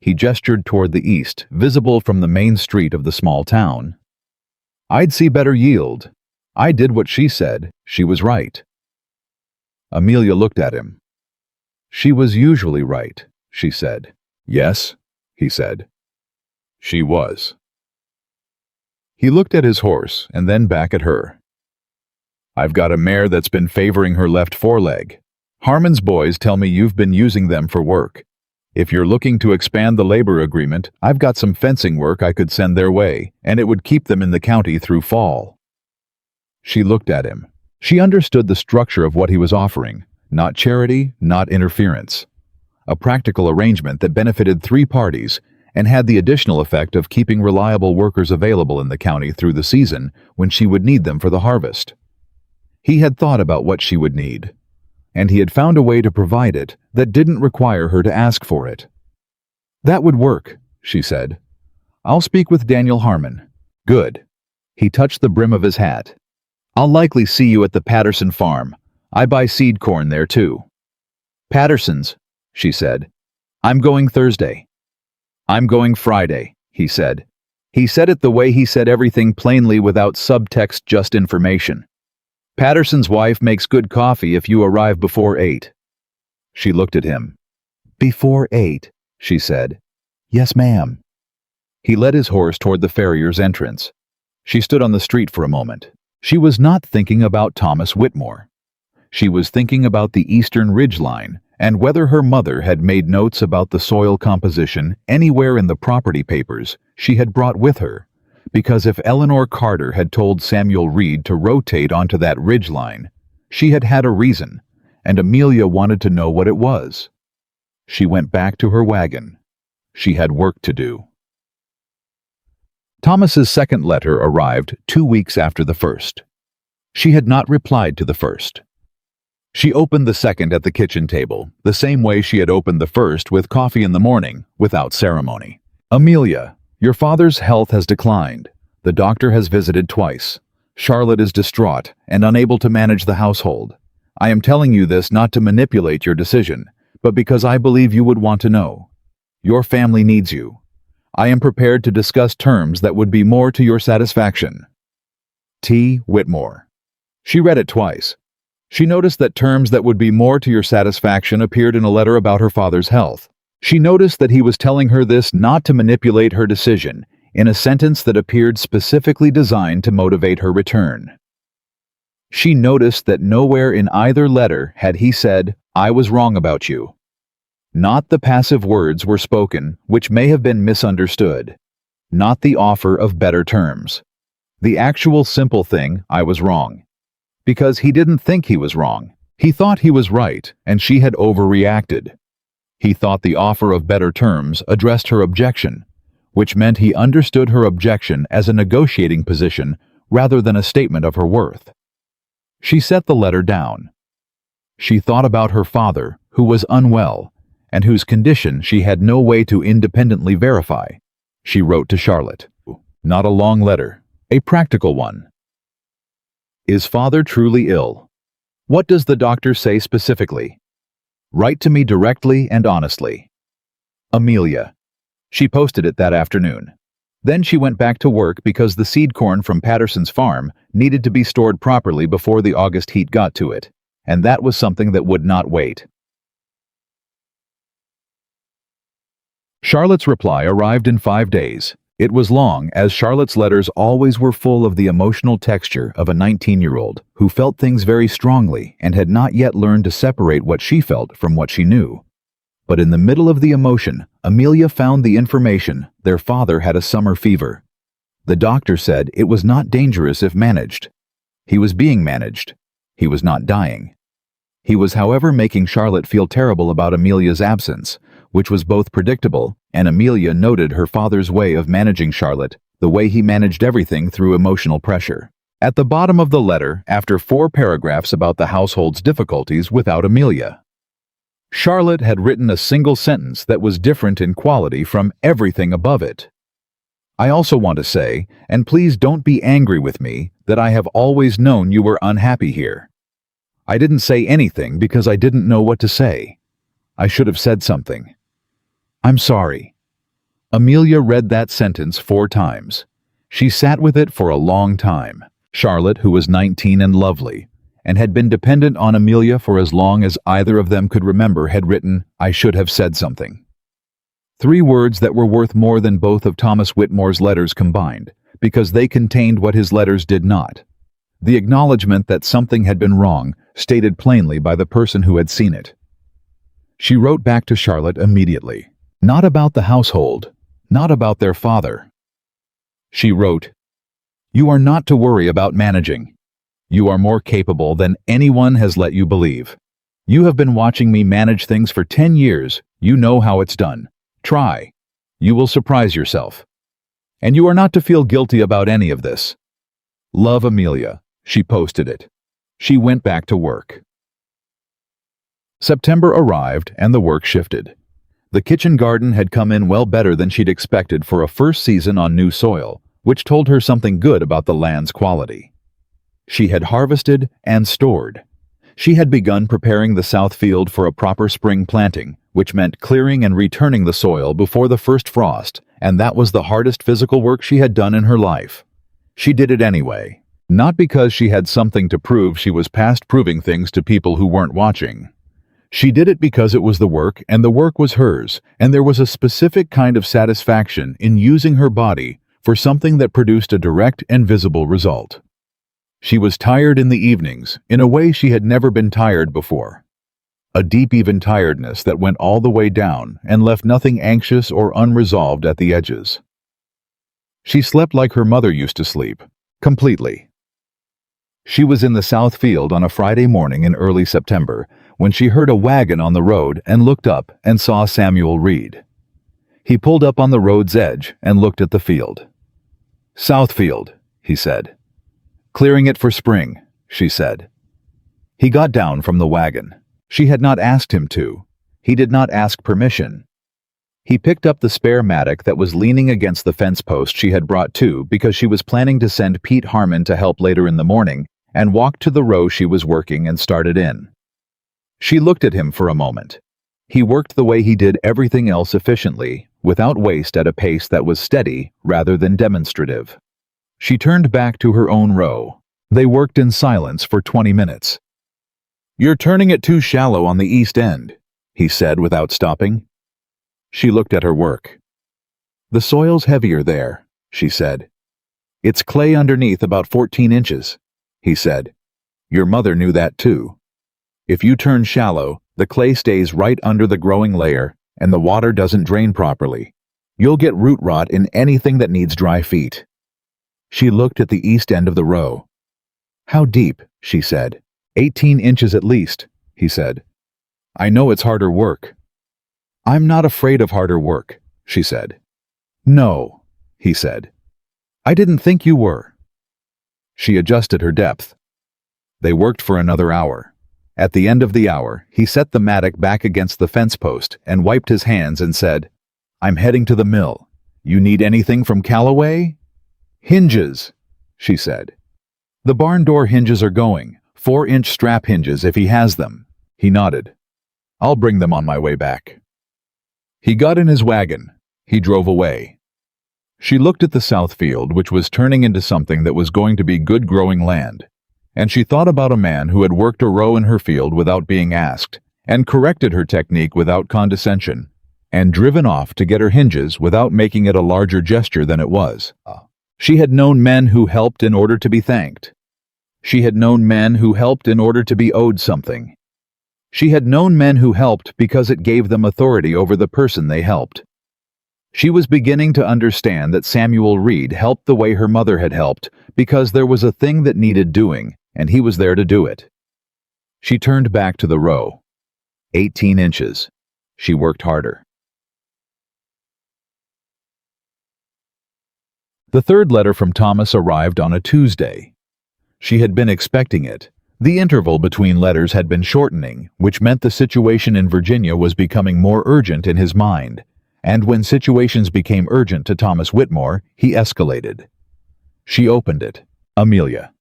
He gestured toward the east, visible from the main street of the small town. "I'd see better yield. I did what she said. She was right." Amelia looked at him. "She was usually right," she said. "Yes," he said. "She was." He looked at his horse and then back at her. "I've got a mare that's been favoring her left foreleg. Harmon's boys tell me you've been using them for work. If you're looking to expand the labor agreement, I've got some fencing work I could send their way, and it would keep them in the county through fall." She looked at him. She understood the structure of what he was offering. Not charity, not interference. A practical arrangement that benefited 3 parties and had the additional effect of keeping reliable workers available in the county through the season when she would need them for the harvest. He had thought about what she would need, and he had found a way to provide it that didn't require her to ask for it. "That would work," she said. "I'll speak with Daniel Harmon." "Good." He touched the brim of his hat. "I'll likely see you at the Patterson farm. I buy seed corn there too." "Patterson's," she said. "I'm going Thursday." "I'm going Friday," he said. He said it the way he said everything, plainly, without subtext, just information. "Patterson's wife makes good coffee if you arrive before 8. She looked at him. "Before 8, she said. "Yes, ma'am." He led his horse toward the farrier's entrance. She stood on the street for a moment. She was not thinking about Thomas Whitmore. She was thinking about the eastern ridgeline and whether her mother had made notes about the soil composition anywhere in the property papers she had brought with her, because if Eleanor Carter had told Samuel Reed to rotate onto that ridgeline, she had had a reason, and Amelia wanted to know what it was. She went back to her wagon. She had work to do. Thomas's second letter arrived 2 weeks after the first. She had not replied to the first. She opened the second at the kitchen table, the same way she had opened the first, with coffee in the morning, without ceremony. "Amelia, your father's health has declined. The doctor has visited twice. Charlotte is distraught and unable to manage the household. I am telling you this not to manipulate your decision, but because I believe you would want to know. Your family needs you. I am prepared to discuss terms that would be more to your satisfaction. T. Whitmore. She read it twice. She noticed that terms that would be more to your satisfaction appeared in a letter about her father's health. She noticed that he was telling her this not to manipulate her decision, in a sentence that appeared specifically designed to motivate her return. She noticed that nowhere in either letter had he said, "I was wrong about you." Not the passive words were spoken, which may have been misunderstood. Not the offer of better terms. The actual simple thing, "I was wrong." Because he didn't think he was wrong. He thought he was right, and she had overreacted. He thought the offer of better terms addressed her objection, which meant he understood her objection as a negotiating position rather than a statement of her worth. She set the letter down. She thought about her father, who was unwell, and whose condition she had no way to independently verify. She wrote to Charlotte. Not a long letter, a practical one. Is father truly ill? What does the doctor say specifically? Write to me directly and honestly. Amelia. She posted it that afternoon. Then she went back to work because the seed corn from Patterson's farm needed to be stored properly before the August heat got to it, and that was something that would not wait. Charlotte's reply arrived in 5 days. It was long, as Charlotte's letters always were full of the emotional texture of a 19-year-old who felt things very strongly and had not yet learned to separate what she felt from what she knew. But in the middle of the emotion, Amelia found the information their father had a summer fever. The doctor said it was not dangerous if managed. He was being managed. He was not dying. He was, however, making Charlotte feel terrible about Amelia's absence, which was both predictable, and Amelia noted her father's way of managing Charlotte, the way he managed everything through emotional pressure. At the bottom of the letter, after 4 paragraphs about the household's difficulties without Amelia, Charlotte had written a single sentence that was different in quality from everything above it. I also want to say, and please don't be angry with me, that I have always known you were unhappy here. I didn't say anything because I didn't know what to say. I should have said something. I'm sorry. Amelia read that sentence 4 times. She sat with it for a long time. Charlotte, who was 19 and lovely, and had been dependent on Amelia for as long as either of them could remember, had written, "I should have said something." 3 words that were worth more than both of Thomas Whitmore's letters combined, because they contained what his letters did not. The acknowledgement that something had been wrong, stated plainly by the person who had seen it. She wrote back to Charlotte immediately. Not about the household, not about their father. She wrote, "You are not to worry about managing. You are more capable than anyone has let you believe. You have been watching me manage things for 10 years. You know how it's done. Try. You will surprise yourself. And you are not to feel guilty about any of this. Love, Amelia." She posted it. She went back to work. September arrived and the work shifted. The kitchen garden had come in well better than she'd expected for a first season on new soil, which told her something good about the land's quality. She had harvested and stored. She had begun preparing the south field for a proper spring planting, which meant clearing and returning the soil before the first frost, and that was the hardest physical work she had done in her life. She did it anyway, not because she had something to prove. She was past proving things to people who weren't watching. She did it because it was the work, and the work was hers, and there was a specific kind of satisfaction in using her body for something that produced a direct and visible result. She was tired in the evenings, in a way she had never been tired before. A deep, even tiredness that went all the way down and left nothing anxious or unresolved at the edges. She slept like her mother used to sleep, completely. She was in the south field on a Friday morning in early September when she heard a wagon on the road and looked up and saw Samuel Reed. He pulled up on the road's edge and looked at the field. "South field," he said. "Clearing it for spring," she said. He got down from the wagon. She had not asked him to. He did not ask permission. He picked up the spare mattock that was leaning against the fence post she had brought to because she was planning to send Pete Harmon to help later in the morning, and walked to the row she was working and started in. She looked at him for a moment. He worked the way he did everything else efficiently, without waste, at a pace that was steady rather than demonstrative. She turned back to her own row. They worked in silence for 20 minutes. "You're turning it too shallow on the east end," he said without stopping. She looked at her work. "The soil's heavier there," she said. "It's clay underneath about 14 inches, he said. "Your mother knew that too. If you turn shallow, the clay stays right under the growing layer and the water doesn't drain properly. You'll get root rot in anything that needs dry feet." She looked at the east end of the row. "How deep?" she said. 18 inches at least, he said. "I know it's harder work." "I'm not afraid of harder work," she said. "No," he said. "I didn't think you were." She adjusted her depth. They worked for another hour. At the end of the hour, he set the mattock back against the fence post and wiped his hands and said, "I'm heading to the mill. You need anything from Callaway?" "Hinges," she said. "The barn door hinges are going, 4-inch strap hinges if he has them." He nodded. "I'll bring them on my way back." He got in his wagon. He drove away. She looked at the south field, which was turning into something that was going to be good growing land. And she thought about a man who had worked a row in her field without being asked, and corrected her technique without condescension, and driven off to get her hinges without making it a larger gesture than it was. She had known men who helped in order to be thanked. She had known men who helped in order to be owed something. She had known men who helped because it gave them authority over the person they helped. She was beginning to understand that Samuel Reed helped the way her mother had helped because there was a thing that needed doing, and he was there to do it. She turned back to the row. 18 inches. She worked harder. The third letter from Thomas arrived on a Tuesday. She had been expecting it. The interval between letters had been shortening, which meant the situation in Virginia was becoming more urgent in his mind. And when situations became urgent to Thomas Whitmore, he escalated. She opened it. "Amelia,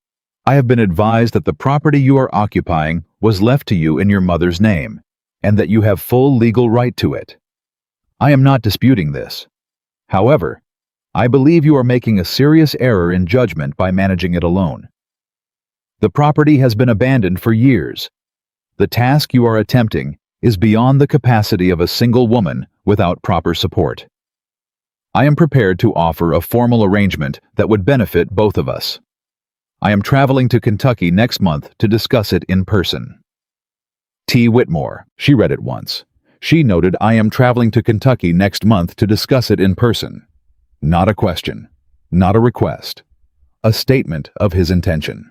I have been advised that the property you are occupying was left to you in your mother's name, and that you have full legal right to it. I am not disputing this. However, I believe you are making a serious error in judgment by managing it alone. The property has been abandoned for years. The task you are attempting is beyond the capacity of a single woman without proper support. I am prepared to offer a formal arrangement that would benefit both of us. I am traveling to Kentucky next month to discuss it in person. T. Whitmore." She read it once. She noted, "I am traveling to Kentucky next month to discuss it in person." Not a question, not a request, a statement of his intention.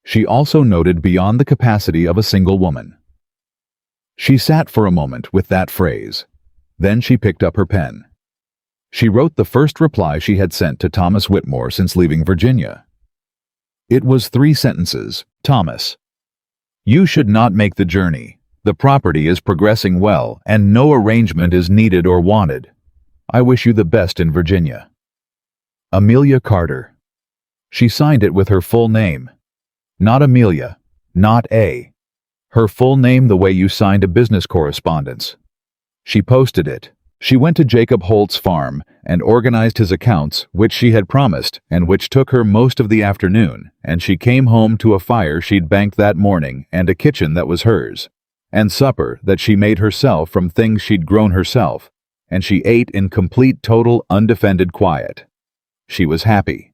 She also noted beyond the capacity of a single woman. She sat for a moment with that phrase. Then she picked up her pen. She wrote the first reply she had sent to Thomas Whitmore since leaving Virginia. It was 3 sentences. "Thomas, you should not make the journey. The property is progressing well, and no arrangement is needed or wanted. I wish you the best in Virginia. Amelia Carter." She signed it with her full name. Not Amelia, not A. Her full name, the way you signed a business correspondence. She posted it. She went to Jacob Holt's farm and organized his accounts, which she had promised, and which took her most of the afternoon, and she came home to a fire she'd banked that morning and a kitchen that was hers, and supper that she made herself from things she'd grown herself, and she ate in complete, total, undefended quiet. She was happy.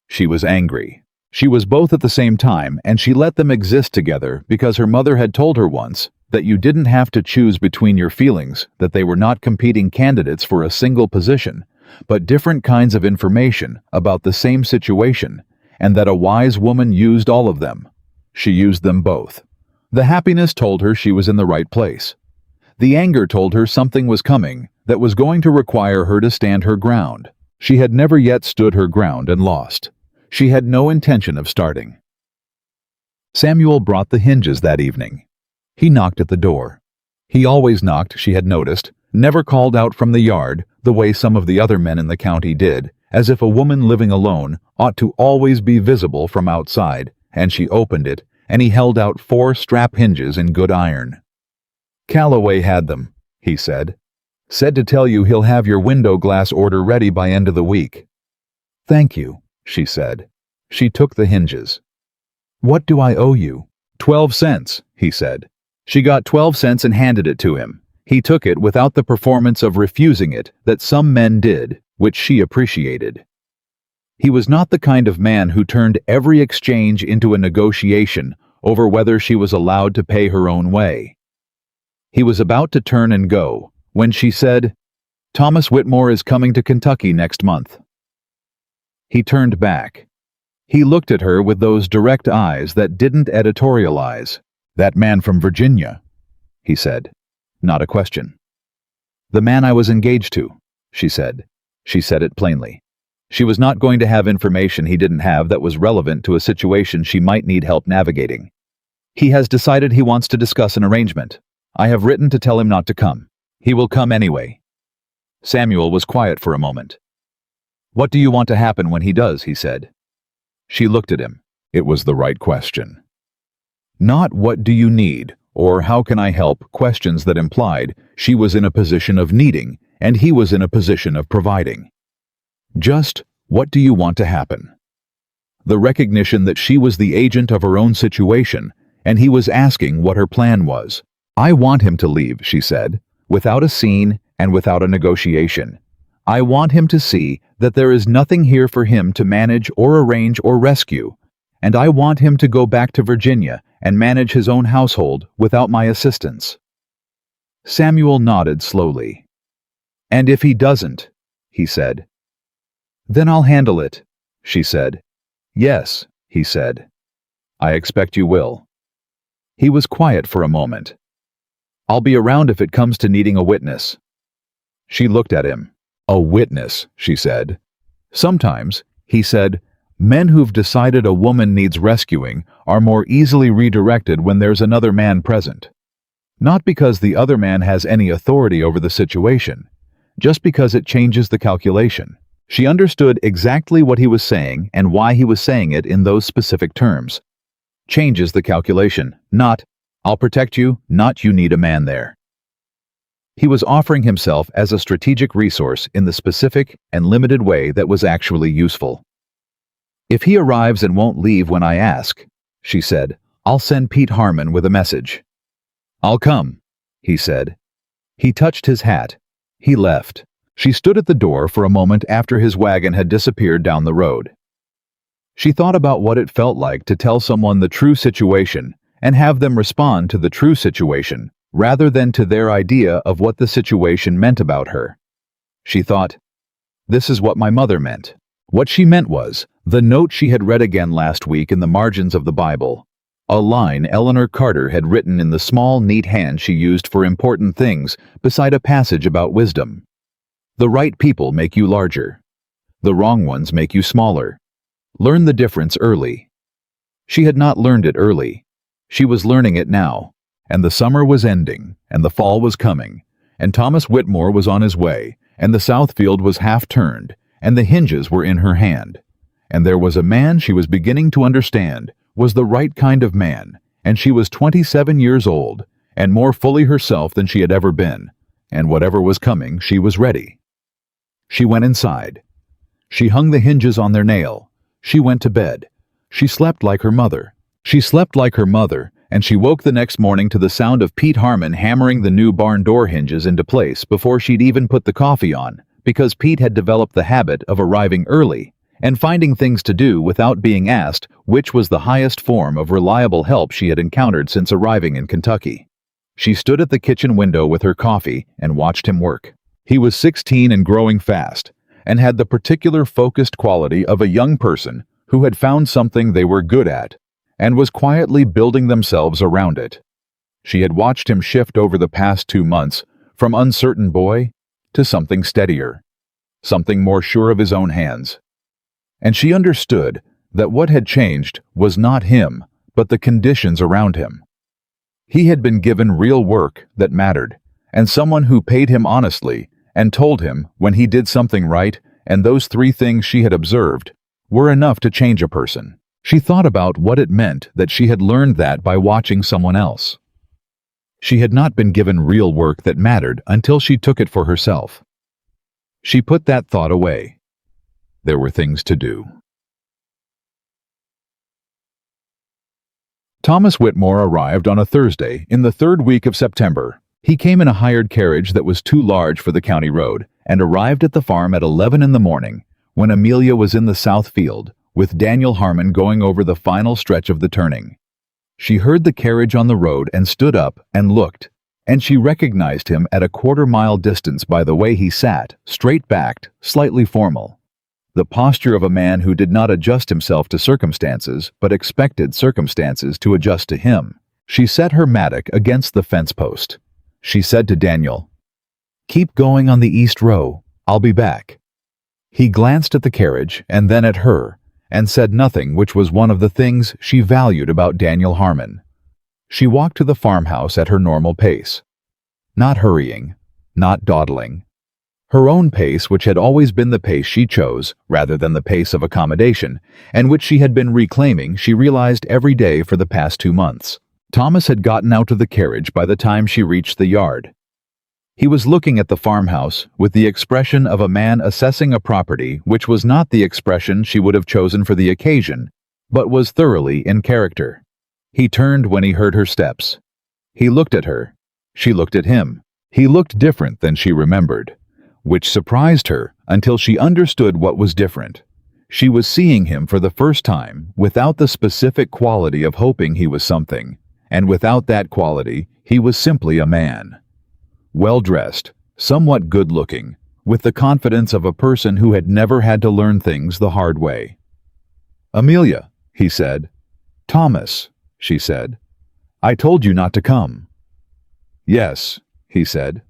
She was angry. She was both at the same time, and she let them exist together because her mother had told her once that you didn't have to choose between your feelings, that they were not competing candidates for a single position, but different kinds of information about the same situation, and that a wise woman used all of them. She used them both. The happiness told her she was in the right place. The anger told her something was coming that was going to require her to stand her ground. She had never yet stood her ground and lost. She had no intention of starting. Samuel brought the hinges that evening. He knocked at the door. He always knocked, she had noticed, never called out from the yard the way some of the other men in the county did, as if a woman living alone ought to always be visible from outside, and she opened it, and he held out 4 strap hinges in good iron. "Callaway had them," he said. Said to tell you he'll have your window glass order ready by end of the week." "Thank you," she said. She took the hinges. "What do I owe you?" 12 cents, he said. She got 12 cents and handed it to him. He took it without the performance of refusing it that some men did, which she appreciated. He was not the kind of man who turned every exchange into a negotiation over whether she was allowed to pay her own way. He was about to turn and go when she said, "Thomas Whitmore is coming to Kentucky next month." He turned back. He looked at her with those direct eyes that didn't editorialize. "That man from Virginia," he said, not a question. "The man I was engaged to," she said. She said it plainly. She was not going to have information he didn't have that was relevant to a situation she might need help navigating. "He has decided he wants to discuss an arrangement. I have written to tell him not to come. He will come anyway." Samuel was quiet for a moment. "What do you want to happen when he does?" he said. She looked at him. It was the right question. Not "what do you need?" or "how can I help?" questions that implied she was in a position of needing and he was in a position of providing. Just, "what do you want to happen?" The recognition that she was the agent of her own situation and he was asking what her plan was. "I want him to leave," she said, without a scene and without a negotiation. "I want him to see that there is nothing here for him to manage or arrange or rescue, and I want him to go back to Virginia and manage his own household without my assistance." Samuel nodded slowly. "And if he doesn't?" he said. "Then I'll handle it," she said. "Yes," he said. "I expect you will." He was quiet for a moment. "I'll be around if it comes to needing a witness." She looked at him. "A witness," she said. "Sometimes," he said, "men who've decided a woman needs rescuing are more easily redirected when there's another man present. Not because the other man has any authority over the situation, just because it changes the calculation." She understood exactly what he was saying and why he was saying it in those specific terms. Changes the calculation, not, "I'll protect you," not, "you need a man there." He was offering himself as a strategic resource in the specific and limited way that was actually useful. "If he arrives and won't leave when I ask," she said, "I'll send Pete Harmon with a message." "I'll come," he said. He touched his hat. He left. She stood at the door for a moment after his wagon had disappeared down the road. She thought about what it felt like to tell someone the true situation and have them respond to the true situation rather than to their idea of what the situation meant about her. She thought, "This is what my mother meant." What she meant was the note she had read again last week in the margins of the Bible, a line Amelia Carter had written in the small, neat hand she used for important things beside a passage about wisdom. "The right people make you larger. The wrong ones make you smaller. Learn the difference early." She had not learned it early. She was learning it now, and the summer was ending, and the fall was coming, and Thomas Whitmore was on his way, and the south field was half turned, and the hinges were in her hand. And there was a man she was beginning to understand was the right kind of man, and she was 27 years old, and more fully herself than she had ever been, and whatever was coming, she was ready. She went inside. She hung the hinges on their nail. She went to bed. She slept like her mother. She slept like her mother, and she woke the next morning to the sound of Pete Harmon hammering the new barn door hinges into place before she'd even put the coffee on, because Pete had developed the habit of arriving early and finding things to do without being asked, which was the highest form of reliable help she had encountered since arriving in Kentucky. She stood at the kitchen window with her coffee and watched him work. He was 16 and growing fast, and had the particular focused quality of a young person who had found something they were good at and was quietly building themselves around it. She had watched him shift over the past 2 months from uncertain boy to something steadier, something more sure of his own hands. And she understood that what had changed was not him, but the conditions around him. He had been given real work that mattered, and someone who paid him honestly and told him when he did something right, and those 3 things she had observed were enough to change a person. She thought about what it meant that she had learned that by watching someone else. She had not been given real work that mattered until she took it for herself. She put that thought away. There were things to do. Thomas Whitmore arrived on a Thursday in the third week of September. He came in a hired carriage that was too large for the county road and arrived at the farm at 11 in the morning when Amelia was in the south field with Daniel Harmon going over the final stretch of the turning. She heard the carriage on the road and stood up and looked, and she recognized him at a quarter-mile distance by the way he sat, straight-backed, slightly formal. The posture of a man who did not adjust himself to circumstances, but expected circumstances to adjust to him. She set her mattock against the fence post. She said to Daniel, "Keep going on the east row. I'll be back." He glanced at the carriage and then at her, and said nothing, which was one of the things she valued about Daniel Harmon. She walked to the farmhouse at her normal pace. Not hurrying, not dawdling. Her own pace, which had always been the pace she chose, rather than the pace of accommodation, and which she had been reclaiming, she realized every day for the past 2 months. Thomas had gotten out of the carriage by the time she reached the yard. He was looking at the farmhouse with the expression of a man assessing a property which was not the expression she would have chosen for the occasion, but was thoroughly in character. He turned when he heard her steps. He looked at her. She looked at him. He looked different than she remembered, which surprised her until she understood what was different. She was seeing him for the first time without the specific quality of hoping he was something, and without that quality, he was simply a man. Well-dressed, somewhat good-looking, with the confidence of a person who had never had to learn things the hard way. "Amelia," he said. "Thomas," she said. "I told you not to come." "Yes," he said.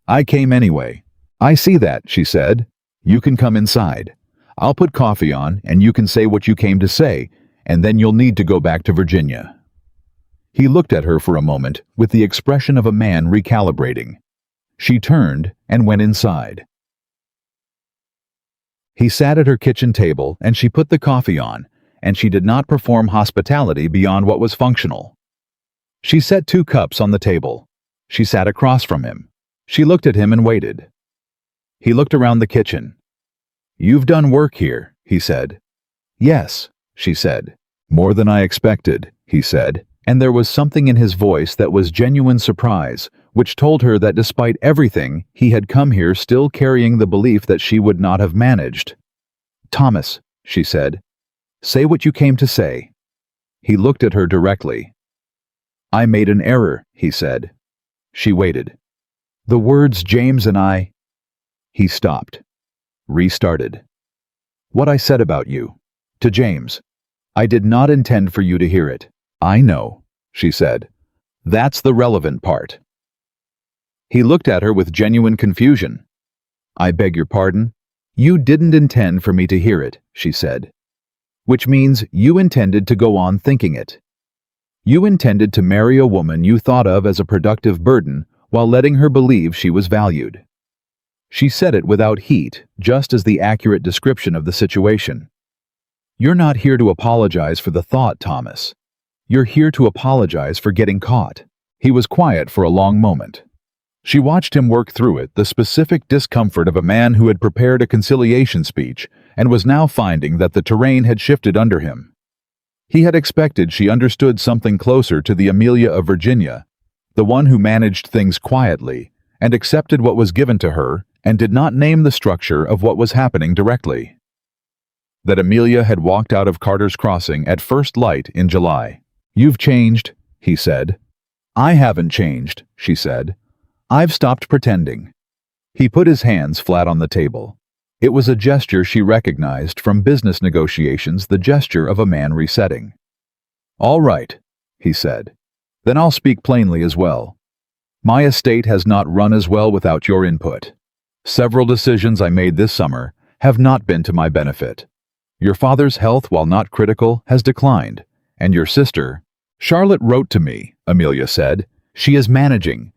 "I came anyway." "I see that," she said. "You can come inside. I'll put coffee on, and you can say what you came to say, and then you'll need to go back to Virginia." He looked at her for a moment with the expression of a man recalibrating. She turned and went inside. He sat at her kitchen table, and she put the coffee on, and she did not perform hospitality beyond what was functional. She set 2 cups on the table. She sat across from him. She looked at him and waited. He looked around the kitchen. "You've done work here," he said. "Yes," she said. "More than I expected," he said, and there was something in his voice that was genuine surprise, which told her that despite everything, he had come here still carrying the belief that she would not have managed. "Thomas," she said, "say what you came to say." He looked at her directly. "I made an error," he said. She waited. "The words James and I—" He stopped. Restarted. "What I said about you. To James. I did not intend for you to hear it." "I know," she said. "That's the relevant part." He looked at her with genuine confusion. "I beg your pardon? You didn't intend for me to hear it," she said. "Which means you intended to go on thinking it. You intended to marry a woman you thought of as a productive burden while letting her believe she was valued." She said it without heat, just as the accurate description of the situation. "You're not here to apologize for the thought, Thomas. You're here to apologize for getting caught." He was quiet for a long moment. She watched him work through it, the specific discomfort of a man who had prepared a conciliation speech and was now finding that the terrain had shifted under him. He had expected she understood something closer to the Amelia of Virginia, the one who managed things quietly and accepted what was given to her and did not name the structure of what was happening directly. That Amelia had walked out of Carter's Crossing at first light in July. "You've changed," he said. "I haven't changed," she said. "I've stopped pretending." He put his hands flat on the table. It was a gesture she recognized from business negotiations, the gesture of a man resetting. "All right," he said. "Then I'll speak plainly as well. My estate has not run as well without your input. Several decisions I made this summer have not been to my benefit. Your father's health, while not critical, has declined, and your sister—" "Charlotte wrote to me," Amelia said. She is managing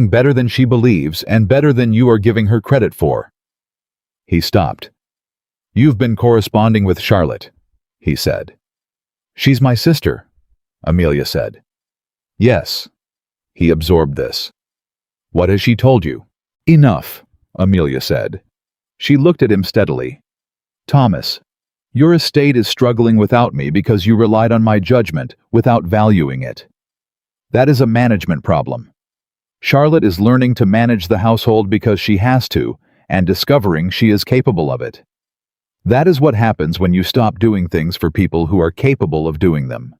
better than she believes and better than you are giving her credit for." He stopped. "You've been corresponding with Charlotte," he said. "She's my sister," Amelia said. "Yes." He absorbed this. What has she told you? Enough, Amelia said. She looked at him steadily. Thomas, your estate is struggling without me because you relied on my judgment without valuing it. That is a management problem. Charlotte is learning to manage the household because she has to, and discovering she is capable of it. That is what happens when you stop doing things for people who are capable of doing them.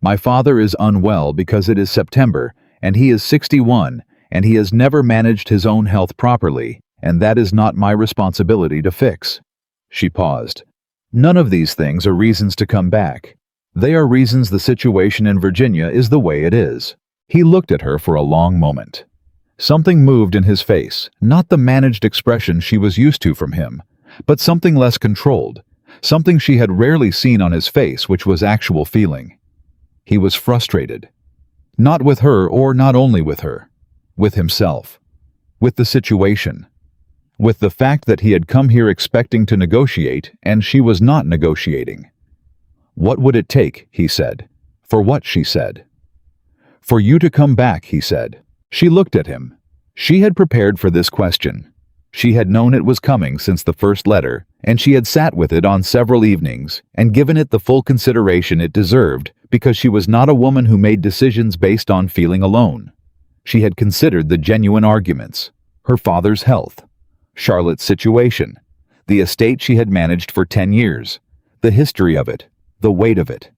My father is unwell because it is September, and he is 61, and he has never managed his own health properly, and that is not my responsibility to fix. She paused. None of these things are reasons to come back. They are reasons the situation in Virginia is the way it is. He looked at her for a long moment. Something moved in his face, not the managed expression she was used to from him, but something less controlled, something she had rarely seen on his face, which was actual feeling. He was frustrated. Not with her, or not only with her. With himself. With the situation. With the fact that he had come here expecting to negotiate, and she was not negotiating. What would it take, he said. For what, she said. For you to come back, he said. She looked at him. She had prepared for this question. She had known it was coming since the first letter, and she had sat with it on several evenings and given it the full consideration it deserved because she was not a woman who made decisions based on feeling alone. She had considered the genuine arguments, her father's health, Charlotte's situation, the estate she had managed for 10 years, the history of it, the weight of it.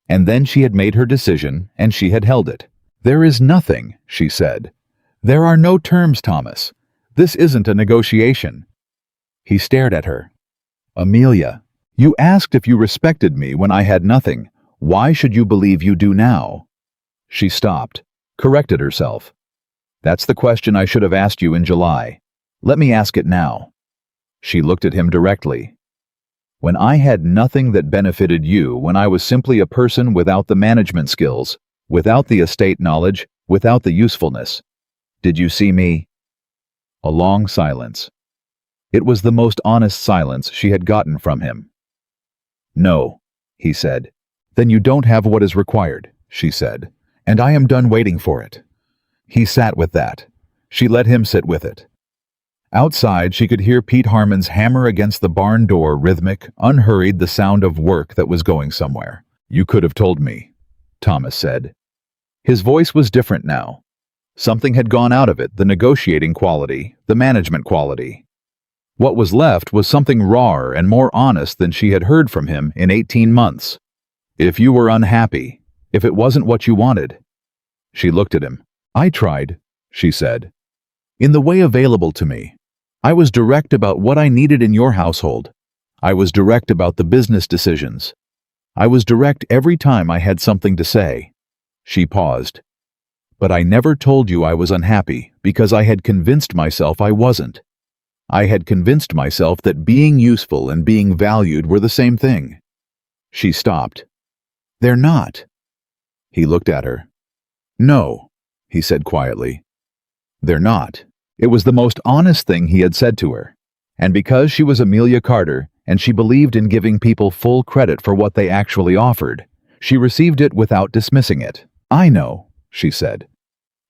And then she had made her decision, and she had held it. There is nothing, she said. There are no terms, Thomas. This isn't a negotiation. He stared at her. Amelia, you asked if you respected me when I had nothing. Why should you believe you do now? She stopped, corrected herself. That's the question I should have asked you in July. Let me ask it now. She looked at him directly. When I had nothing that benefited you, when I was simply a person without the management skills, without the estate knowledge, without the usefulness, did you see me? A long silence. It was the most honest silence she had gotten from him. No, he said. Then you don't have what is required, she said, and I am done waiting for it. He sat with that. She let him sit with it. Outside, she could hear Pete Harmon's hammer against the barn door, rhythmic, unhurried, the sound of work that was going somewhere. You could have told me, Thomas said. His voice was different now. Something had gone out of it, the negotiating quality, the management quality. What was left was something rawer and more honest than she had heard from him in 18 months. If you were unhappy, if it wasn't what you wanted. She looked at him. I tried, she said. In the way available to me. I was direct about what I needed in your household. I was direct about the business decisions. I was direct every time I had something to say. She paused. But I never told you I was unhappy because I had convinced myself I wasn't. I had convinced myself that being useful and being valued were the same thing. She stopped. They're not. He looked at her. No, he said quietly. They're not. It was the most honest thing he had said to her. And because she was Amelia Carter, and she believed in giving people full credit for what they actually offered, she received it without dismissing it. I know, she said.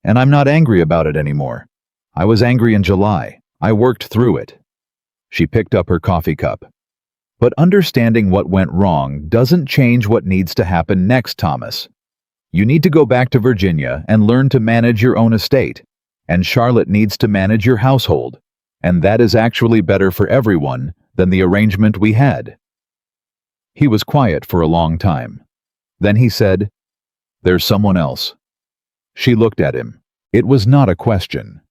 And I'm not angry about it anymore. I was angry in July. I worked through it. She picked up her coffee cup. But understanding what went wrong doesn't change what needs to happen next, Thomas. You need to go back to Virginia and learn to manage your own estate. And Charlotte needs to manage your household, and that is actually better for everyone than the arrangement we had. He was quiet for a long time. Then he said, There's someone else. She looked at him. It was not a question.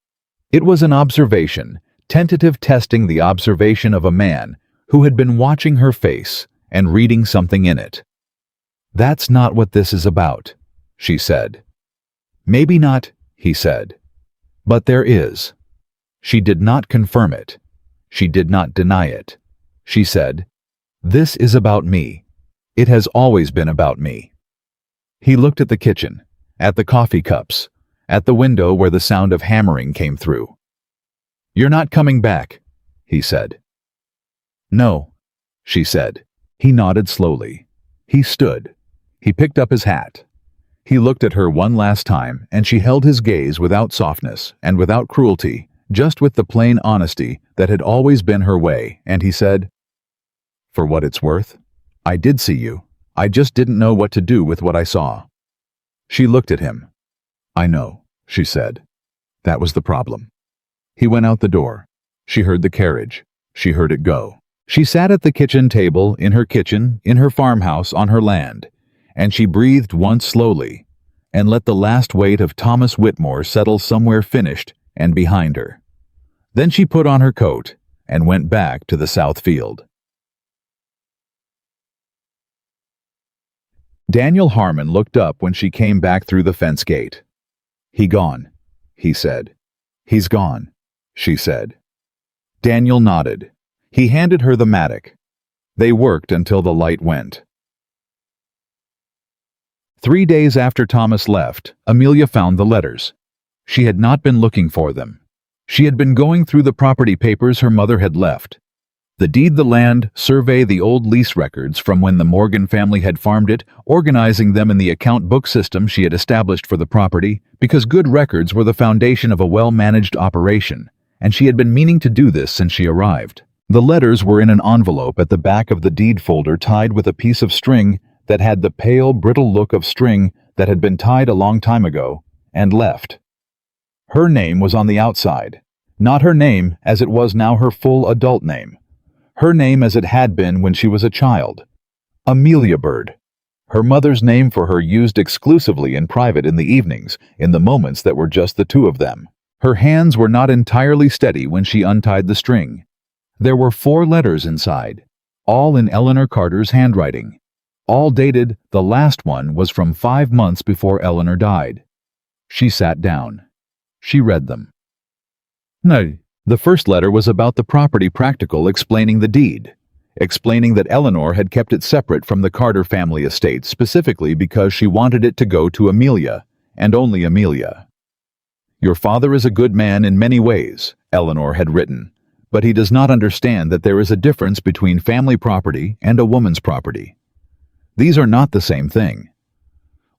It was an observation, tentative testing the observation of a man who had been watching her face and reading something in it. That's not what this is about, she said. Maybe not, he said. But there is. She did not confirm it. She did not deny it. She said, This is about me. It has always been about me. He looked at the kitchen, at the coffee cups, at the window where the sound of hammering came through. You're not coming back, he said. No, she said. He nodded slowly. He stood. He picked up his hat. He looked at her one last time, and she held his gaze without softness and without cruelty, just with the plain honesty that had always been her way, and he said, "For what it's worth, I did see you. I just didn't know what to do with what I saw." She looked at him. "I know," she said. That was the problem. He went out the door. She heard the carriage. She heard it go. She sat at the kitchen table, in her kitchen, in her farmhouse, on her land, and she breathed once slowly, and let the last weight of Thomas Whitmore settle somewhere finished and behind her. Then she put on her coat and went back to the south field. Daniel Harmon looked up when she came back through the fence gate. "He gone," he said. "He's gone," she said. Daniel nodded. He handed her the mattock. They worked until the light went. 3 days after Thomas left, Amelia found the letters. She had not been looking for them. She had been going through the property papers her mother had left. The deed, the land, survey, the old lease records from when the Morgan family had farmed it, organizing them in the account book system she had established for the property, because good records were the foundation of a well-managed operation, and she had been meaning to do this since she arrived. The letters were in an envelope at the back of the deed folder, tied with a piece of string that had the pale, brittle look of string that had been tied a long time ago and left. Her name was on the outside. Not her name as it was now, her full adult name. Her name as it had been when she was a child. Amelia Bird. Her mother's name for her, used exclusively in private in the evenings, in the moments that were just the two of them. Her hands were not entirely steady when she untied the string. There were 4 letters inside, all in Eleanor Carter's handwriting. All dated. The last one was from 5 months before Eleanor died. She sat down. She read them. No. The first letter was about the property, practical, explaining the deed, explaining that Eleanor had kept it separate from the Carter family estate specifically because she wanted it to go to Amelia, and only Amelia. "Your father is a good man in many ways," Eleanor had written, "but he does not understand that there is a difference between family property and a woman's property. These are not the same thing.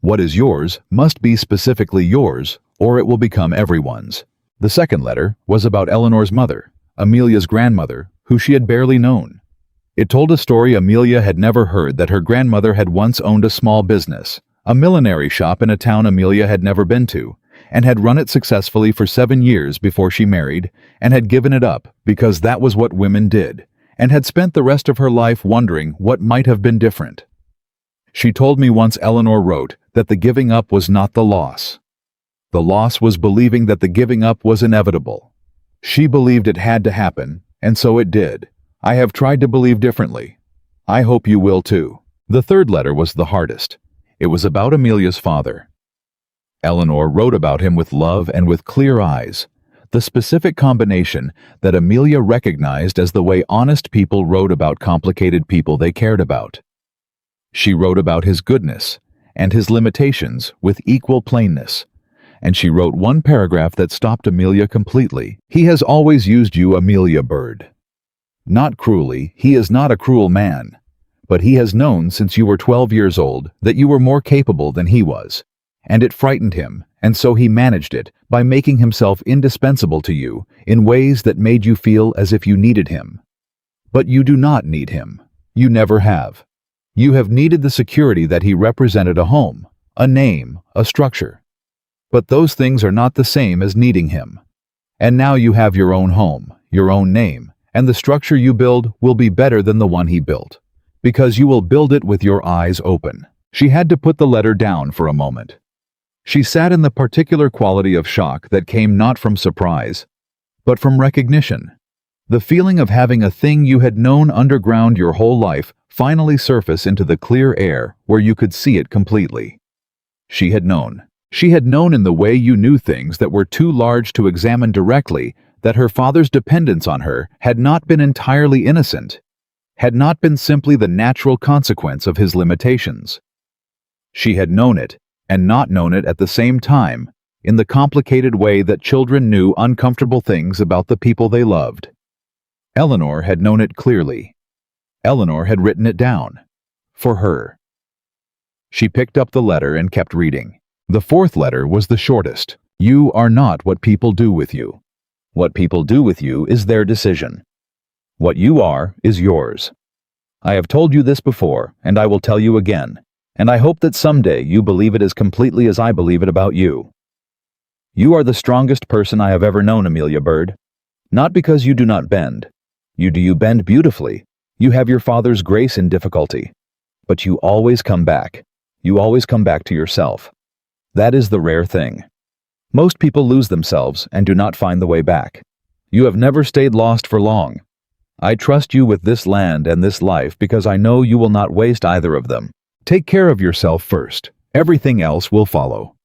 What is yours must be specifically yours, or it will become everyone's." The second letter was about Eleanor's mother, Amelia's grandmother, who she had barely known. It told a story Amelia had never heard, that her grandmother had once owned a small business, a millinery shop in a town Amelia had never been to, and had run it successfully for 7 years before she married, and had given it up because that was what women did, and had spent the rest of her life wondering what might have been different. She told me once, Eleanor wrote, that the giving up was not the loss. The loss was believing that the giving up was inevitable. She believed it had to happen, and so it did. I have tried to believe differently. I hope you will too. The third letter was the hardest. It was about Amelia's father. Eleanor wrote about him with love and with clear eyes, the specific combination that Amelia recognized as the way honest people wrote about complicated people they cared about. She wrote about his goodness and his limitations with equal plainness, and she wrote one paragraph that stopped Amelia completely. "He has always used you, Amelia Bird. Not cruelly, he is not a cruel man, but he has known since you were 12 years old that you were more capable than he was, and it frightened him, and so he managed it by making himself indispensable to you in ways that made you feel as if you needed him. But you do not need him. You never have. You have needed the security that he represented, a home, a name, a structure. But those things are not the same as needing him. And now you have your own home, your own name, and the structure you build will be better than the one he built, because you will build it with your eyes open." She had to put the letter down for a moment. She sat in the particular quality of shock that came not from surprise, but from recognition. The feeling of having a thing you had known underground your whole life finally surface into the clear air where you could see it completely. She had known. She had known in the way you knew things that were too large to examine directly that her father's dependence on her had not been entirely innocent, had not been simply the natural consequence of his limitations. She had known it, and not known it at the same time, in the complicated way that children knew uncomfortable things about the people they loved. Eleanor had known it clearly. Eleanor had written it down. For her. She picked up the letter and kept reading. The fourth letter was the shortest. You are not what people do with you. What people do with you is their decision. What you are is yours. I have told you this before, and I will tell you again, and I hope that someday you believe it as completely as I believe it about you. You are the strongest person I have ever known, Amelia Bird. Not because you do not bend. You bend beautifully. You have your father's grace in difficulty. But you always come back. You always come back to yourself. That is the rare thing. Most people lose themselves and do not find the way back. You have never stayed lost for long. I trust you with this land and this life because I know you will not waste either of them. Take care of yourself first. Everything else will follow.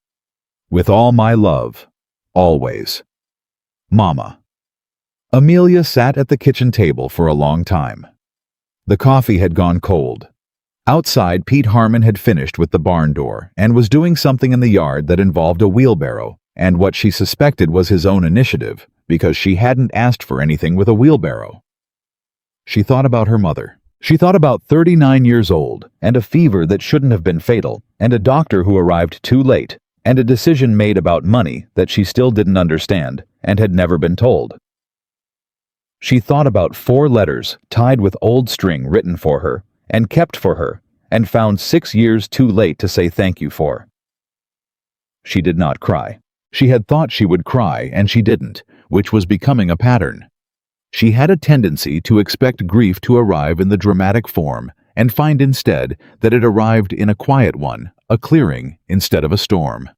With all my love, always. Mama. Amelia sat at the kitchen table for a long time. The coffee had gone cold. Outside, Pete Harmon had finished with the barn door and was doing something in the yard that involved a wheelbarrow, and what she suspected was his own initiative, because she hadn't asked for anything with a wheelbarrow. She thought about her mother. She thought about 39 years old, and a fever that shouldn't have been fatal, and a doctor who arrived too late, and a decision made about money that she still didn't understand and had never been told. She thought about 4 letters tied with old string written for her and kept for her and found 6 years too late to say thank you for. She did not cry. She had thought she would cry and she didn't, which was becoming a pattern. She had a tendency to expect grief to arrive in the dramatic form and find instead that it arrived in a quiet one, a clearing instead of a storm.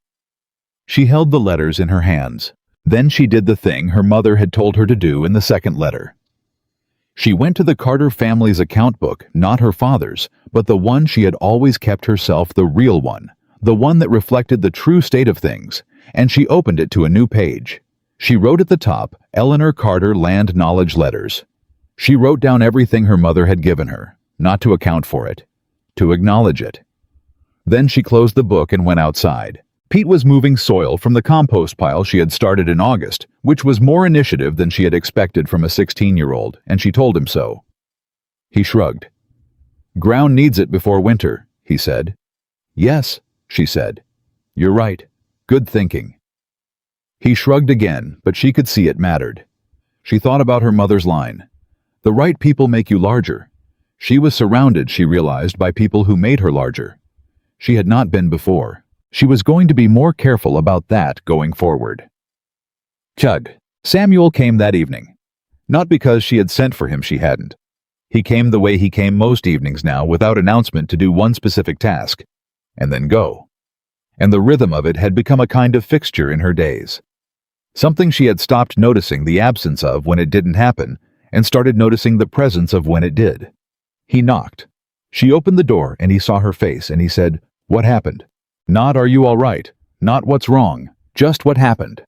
She held the letters in her hands. Then she did the thing her mother had told her to do in the second letter. She went to the Carter family's account book, not her father's, but the one she had always kept herself, the real one, the one that reflected the true state of things, and she opened it to a new page. She wrote at the top, Eleanor Carter Land Knowledge Letters. She wrote down everything her mother had given her, not to account for it, to acknowledge it. Then she closed the book and went outside. Pete was moving soil from the compost pile she had started in August, which was more initiative than she had expected from a 16-year-old, and she told him so. He shrugged. Ground needs it before winter, he said. Yes, she said. You're right. Good thinking. He shrugged again, but she could see it mattered. She thought about her mother's line. The right people make you larger. She was surrounded, she realized, by people who made her larger. She had not been before. She was going to be more careful about that going forward. Chug. Samuel came that evening. Not because she had sent for him, she hadn't. He came the way he came most evenings now, without announcement, to do one specific task, and then go. And the rhythm of it had become a kind of fixture in her days. Something she had stopped noticing the absence of when it didn't happen, and started noticing the presence of when it did. He knocked. She opened the door and he saw her face and he said, "What happened?" Not "Are you all right?" Not "What's wrong?" Just "What happened?"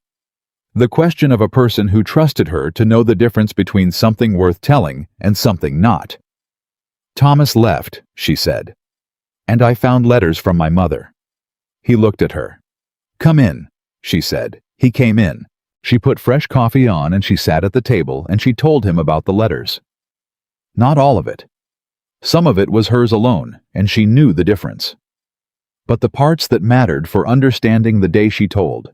The question of a person who trusted her to know the difference between something worth telling and something not. Thomas left, she said. And I found letters from my mother. He looked at her. Come in, she said. He came in. She put fresh coffee on and she sat at the table and she told him about the letters. Not all of it. Some of it was hers alone, and she knew the difference. But the parts that mattered for understanding the day she told.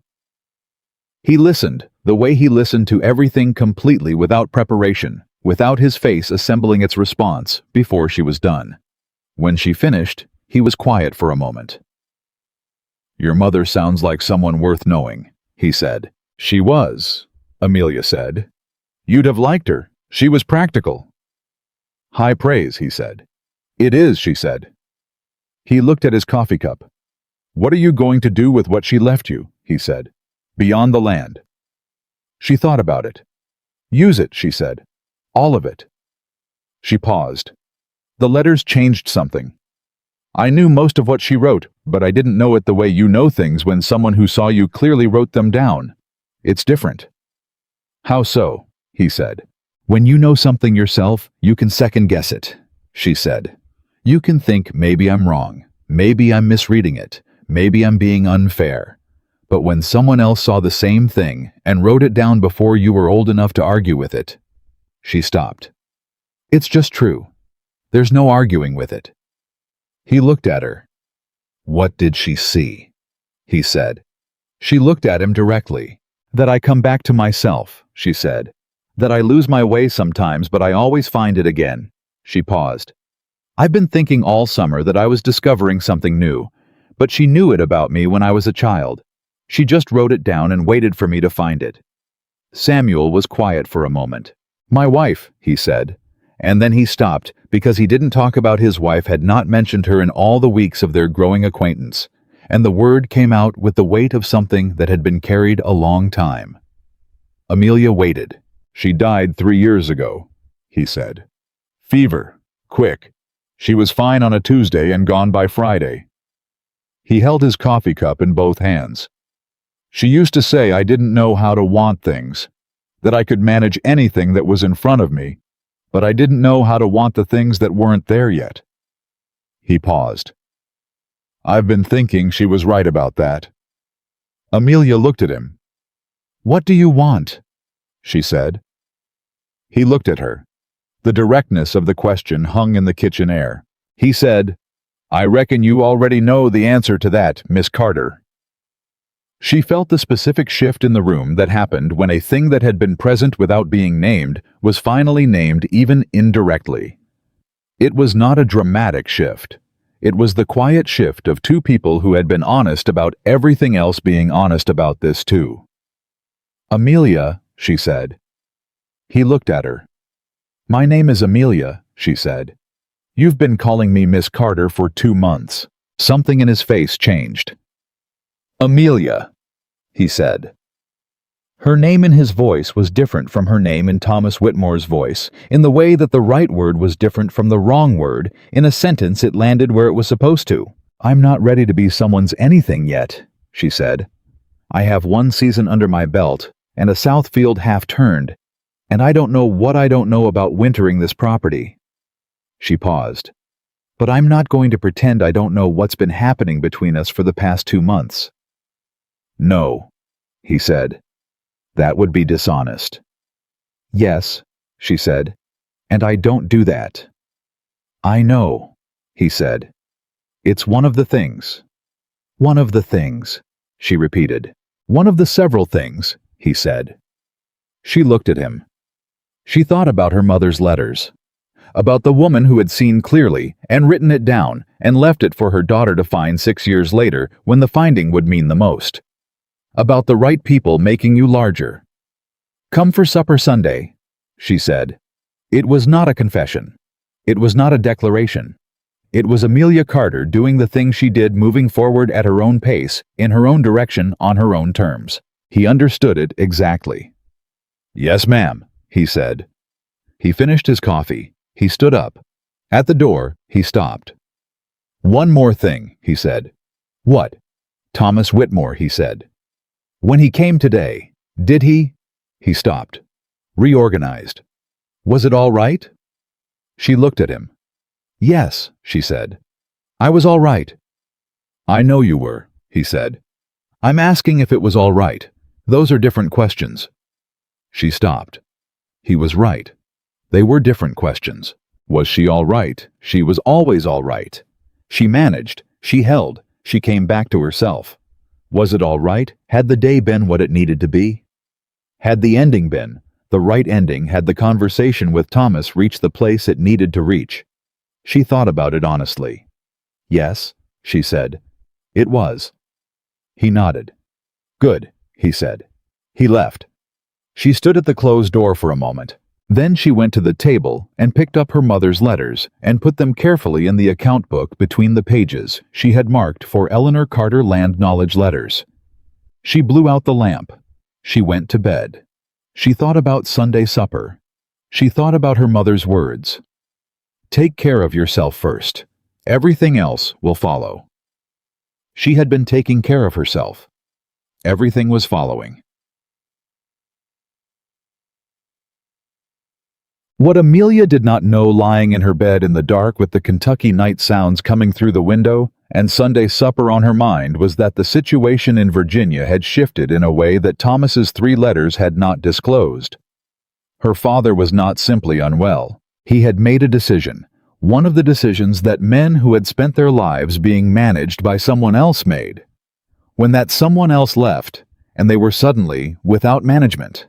He listened, the way he listened to everything completely without preparation, without his face assembling its response before she was done. When she finished, he was quiet for a moment. Your mother sounds like someone worth knowing, he said. She was, Amelia said. You'd have liked her. She was practical. High praise, he said. It is, she said. He looked at his coffee cup. What are you going to do with what she left you, he said. Beyond the land. She thought about it. Use it, she said. All of it. She paused. The letters changed something. I knew most of what she wrote, but I didn't know it the way you know things when someone who saw you clearly wrote them down. It's different. How so? He said. When you know something yourself, you can second guess it, she said. You can think maybe I'm wrong, maybe I'm misreading it, maybe I'm being unfair. But when someone else saw the same thing and wrote it down before you were old enough to argue with it, she stopped. It's just true. There's no arguing with it. He looked at her. What did she see? He said. She looked at him directly. That I come back to myself, she said. That I lose my way sometimes, but I always find it again. She paused. I've been thinking all summer that I was discovering something new, but she knew it about me when I was a child. She just wrote it down and waited for me to find it. Samuel was quiet for a moment. My wife, he said, and then he stopped because he didn't talk about his wife, had not mentioned her in all the weeks of their growing acquaintance, and the word came out with the weight of something that had been carried a long time. Amelia waited. She died 3 years ago, he said. Fever. Quick. She was fine on a Tuesday and gone by Friday. He held his coffee cup in both hands. She used to say I didn't know how to want things, that I could manage anything that was in front of me, but I didn't know how to want the things that weren't there yet. He paused. I've been thinking she was right about that. Amelia looked at him. What do you want? She said. He looked at her. The directness of the question hung in the kitchen air. He said, I reckon you already know the answer to that, Miss Carter. She felt the specific shift in the room that happened when a thing that had been present without being named was finally named even indirectly. It was not a dramatic shift. It was the quiet shift of two people who had been honest about everything else being honest about this too. Amelia, she said. He looked at her. My name is Amelia, she said. You've been calling me Miss Carter for 2 months. Something in his face changed. Amelia, he said. Her name in his voice was different from her name in Thomas Whitmore's voice, in the way that the right word was different from the wrong word. In a sentence it landed where it was supposed to. I'm not ready to be someone's anything yet, she said. I have 1 season under my belt, and a south field half turned, and I don't know what I don't know about wintering this property. She paused. But I'm not going to pretend I don't know what's been happening between us for the past 2 months. No, he said. That would be dishonest. Yes, she said, and I don't do that. I know, he said. It's one of the things. One of the things, she repeated. One of the several things, he said. She looked at him. She thought about her mother's letters, about the woman who had seen clearly and written it down and left it for her daughter to find 6 years later when the finding would mean the most. About the right people making you larger. Come for supper Sunday, she said. It was not a confession. It was not a declaration. It was Amelia Carter doing the thing she did, moving forward at her own pace, in her own direction, on her own terms. He understood it exactly. Yes, ma'am, he said. He finished his coffee. He stood up. At the door, he stopped. One more thing, he said. What? Thomas Whitmore, he said. When he came today, did he? He stopped. Reorganized. Was it all right? She looked at him. Yes, she said. I was all right. I know you were, he said. I'm asking if it was all right. Those are different questions. She stopped. He was right. They were different questions. Was she all right? She was always all right. She managed. She held. She came back to herself. Was it all right? Had the day been what it needed to be? Had the ending been the right ending? Had the conversation with Thomas reached the place it needed to reach? She thought about it honestly. Yes, she said. It was. He nodded. Good, he said. He left. She stood at the closed door for a moment. Then she went to the table and picked up her mother's letters and put them carefully in the account book between the pages she had marked for Eleanor Carter Land Knowledge Letters. She blew out the lamp. She went to bed. She thought about Sunday supper. She thought about her mother's words. Take care of yourself first. Everything else will follow. She had been taking care of herself. Everything was following. What Amelia did not know, lying in her bed in the dark with the Kentucky night sounds coming through the window and Sunday supper on her mind, was that the situation in Virginia had shifted in a way that Thomas's 3 letters had not disclosed. Her father was not simply unwell. He had made a decision, One of the decisions that men who had spent their lives being managed by someone else made. When that someone else left, and they were suddenly without management.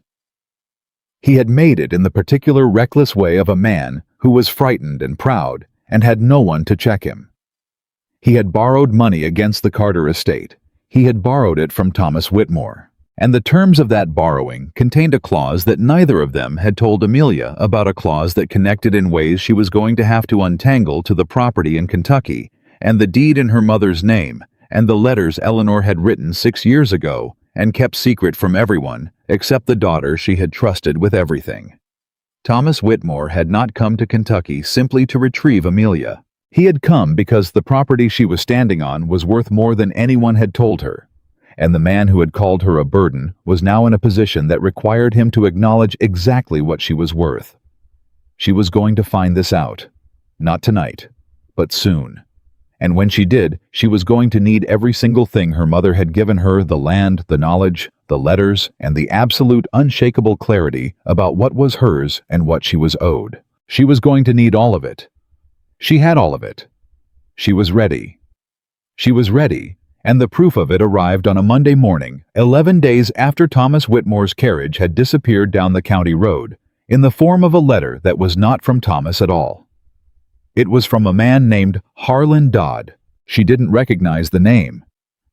He had made it in the particular reckless way of a man who was frightened and proud and had no one to check him. He had borrowed money against the Carter estate. He had borrowed it from Thomas Whitmore. And the terms of that borrowing contained a clause that neither of them had told Amelia about, a clause that connected in ways she was going to have to untangle to the property in Kentucky, and the deed in her mother's name, and the letters Eleanor had written 6 years ago and kept secret from everyone except the daughter she had trusted with everything. Thomas Whitmore had not come to Kentucky simply to retrieve Amelia. He had come because the property she was standing on was worth more than anyone had told her. And the man who had called her a burden was now in a position that required him to acknowledge exactly what she was worth. She was going to find this out. Not tonight, but soon. And when she did, she was going to need every single thing her mother had given her: the land, the knowledge, the letters, and the absolute unshakable clarity about what was hers and what she was owed. She was going to need all of it. She had all of it. She was ready. She was ready. And the proof of it arrived on a Monday morning, 11 days after Thomas Whitmore's carriage had disappeared down the county road, in the form of a letter that was not from Thomas at all. It was from a man named Harlan Dodd. She didn't recognize the name.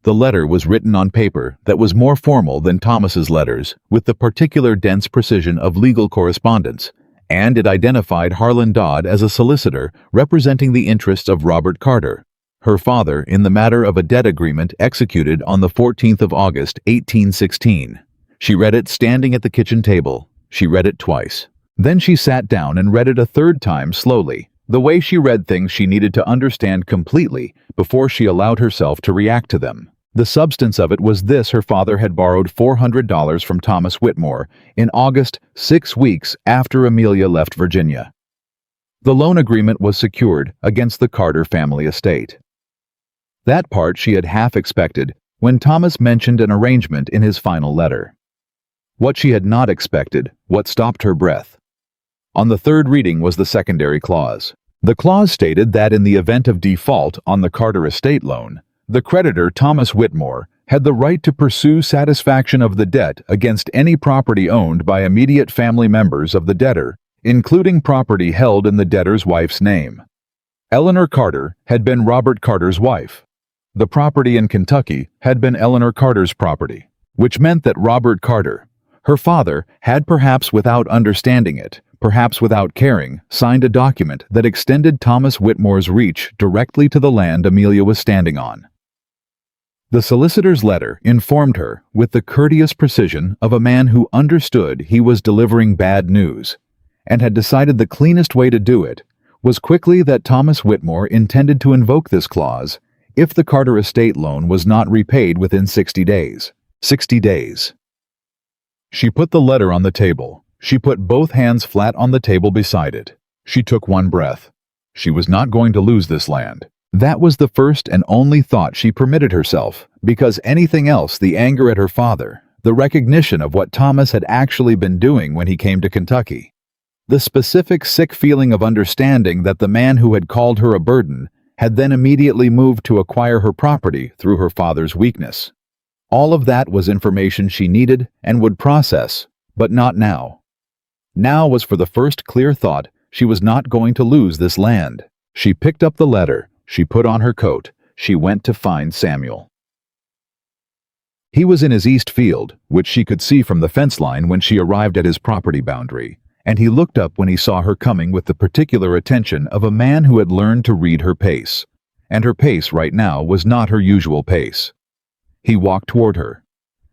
The letter was written on paper that was more formal than Thomas's letters, with the particular dense precision of legal correspondence, and it identified Harlan Dodd as a solicitor representing the interests of Robert Carter, her father, in the matter of a debt agreement executed on the 14th of August, 1816. She read it standing at the kitchen table. She read it twice. Then she sat down and read it a third time slowly, the way she read things she needed to understand completely before she allowed herself to react to them. The substance of it was this: her father had borrowed $400 from Thomas Whitmore in August, 6 weeks after Amelia left Virginia. The loan agreement was secured against the Carter family estate. That part she had half expected when Thomas mentioned an arrangement in his final letter. What she had not expected, what stopped her breath, on the third reading, was the secondary clause. The clause stated that in the event of default on the Carter estate loan, the creditor, Thomas Whitmore, had the right to pursue satisfaction of the debt against any property owned by immediate family members of the debtor, including property held in the debtor's wife's name. Eleanor Carter had been Robert Carter's wife. The property in Kentucky had been Eleanor Carter's property, which meant that Robert Carter, her father, had, perhaps without understanding it, perhaps without caring, signed a document that extended Thomas Whitmore's reach directly to the land Amelia was standing on. The solicitor's letter informed her with the courteous precision of a man who understood he was delivering bad news, and had decided the cleanest way to do it was quickly that Thomas Whitmore intended to invoke this clause if the Carter estate loan was not repaid within 60 days. 60 days. She put the letter on the table. She put both hands flat on the table beside it. She took one breath. She was not going to lose this land. That was the first and only thought she permitted herself, because anything else, the anger at her father, the recognition of what Thomas had actually been doing when he came to Kentucky, the specific sick feeling of understanding that the man who had called her a burden had then immediately moved to acquire her property through her father's weakness. All of that was information she needed and would process, but not now. Now was for the first clear thought she was not going to lose this land. She picked up the letter, she put on her coat, she went to find Samuel. He was in his east field, which she could see from the fence line when she arrived at his property boundary, and he looked up when he saw her coming with the particular attention of a man who had learned to read her pace. And her pace right now was not her usual pace. He walked toward her.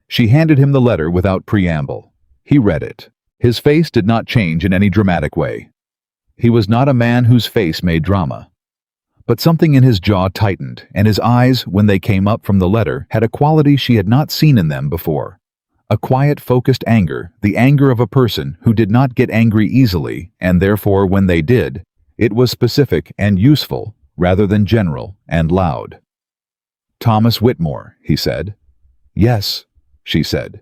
She handed him the letter without preamble. He read it. His face did not change in any dramatic way. He was not a man whose face made drama. But something in his jaw tightened, and his eyes, when they came up from the letter, had a quality she had not seen in them before. A quiet, focused anger, the anger of a person who did not get angry easily, and therefore, when they did, it was specific and useful, rather than general and loud. "Thomas Whitmore," he said. "Yes," she said.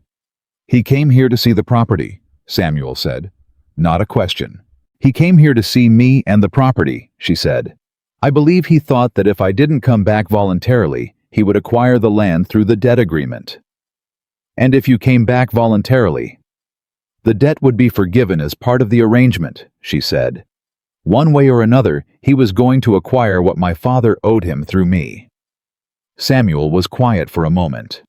"He came here to see the property," Samuel said. Not a question. He came here to see me and the property, she said. I believe he thought that if I didn't come back voluntarily, he would acquire the land through the debt agreement. And if you came back voluntarily, the debt would be forgiven as part of the arrangement, she said. One way or another, he was going to acquire what my father owed him through me. Samuel was quiet for a moment.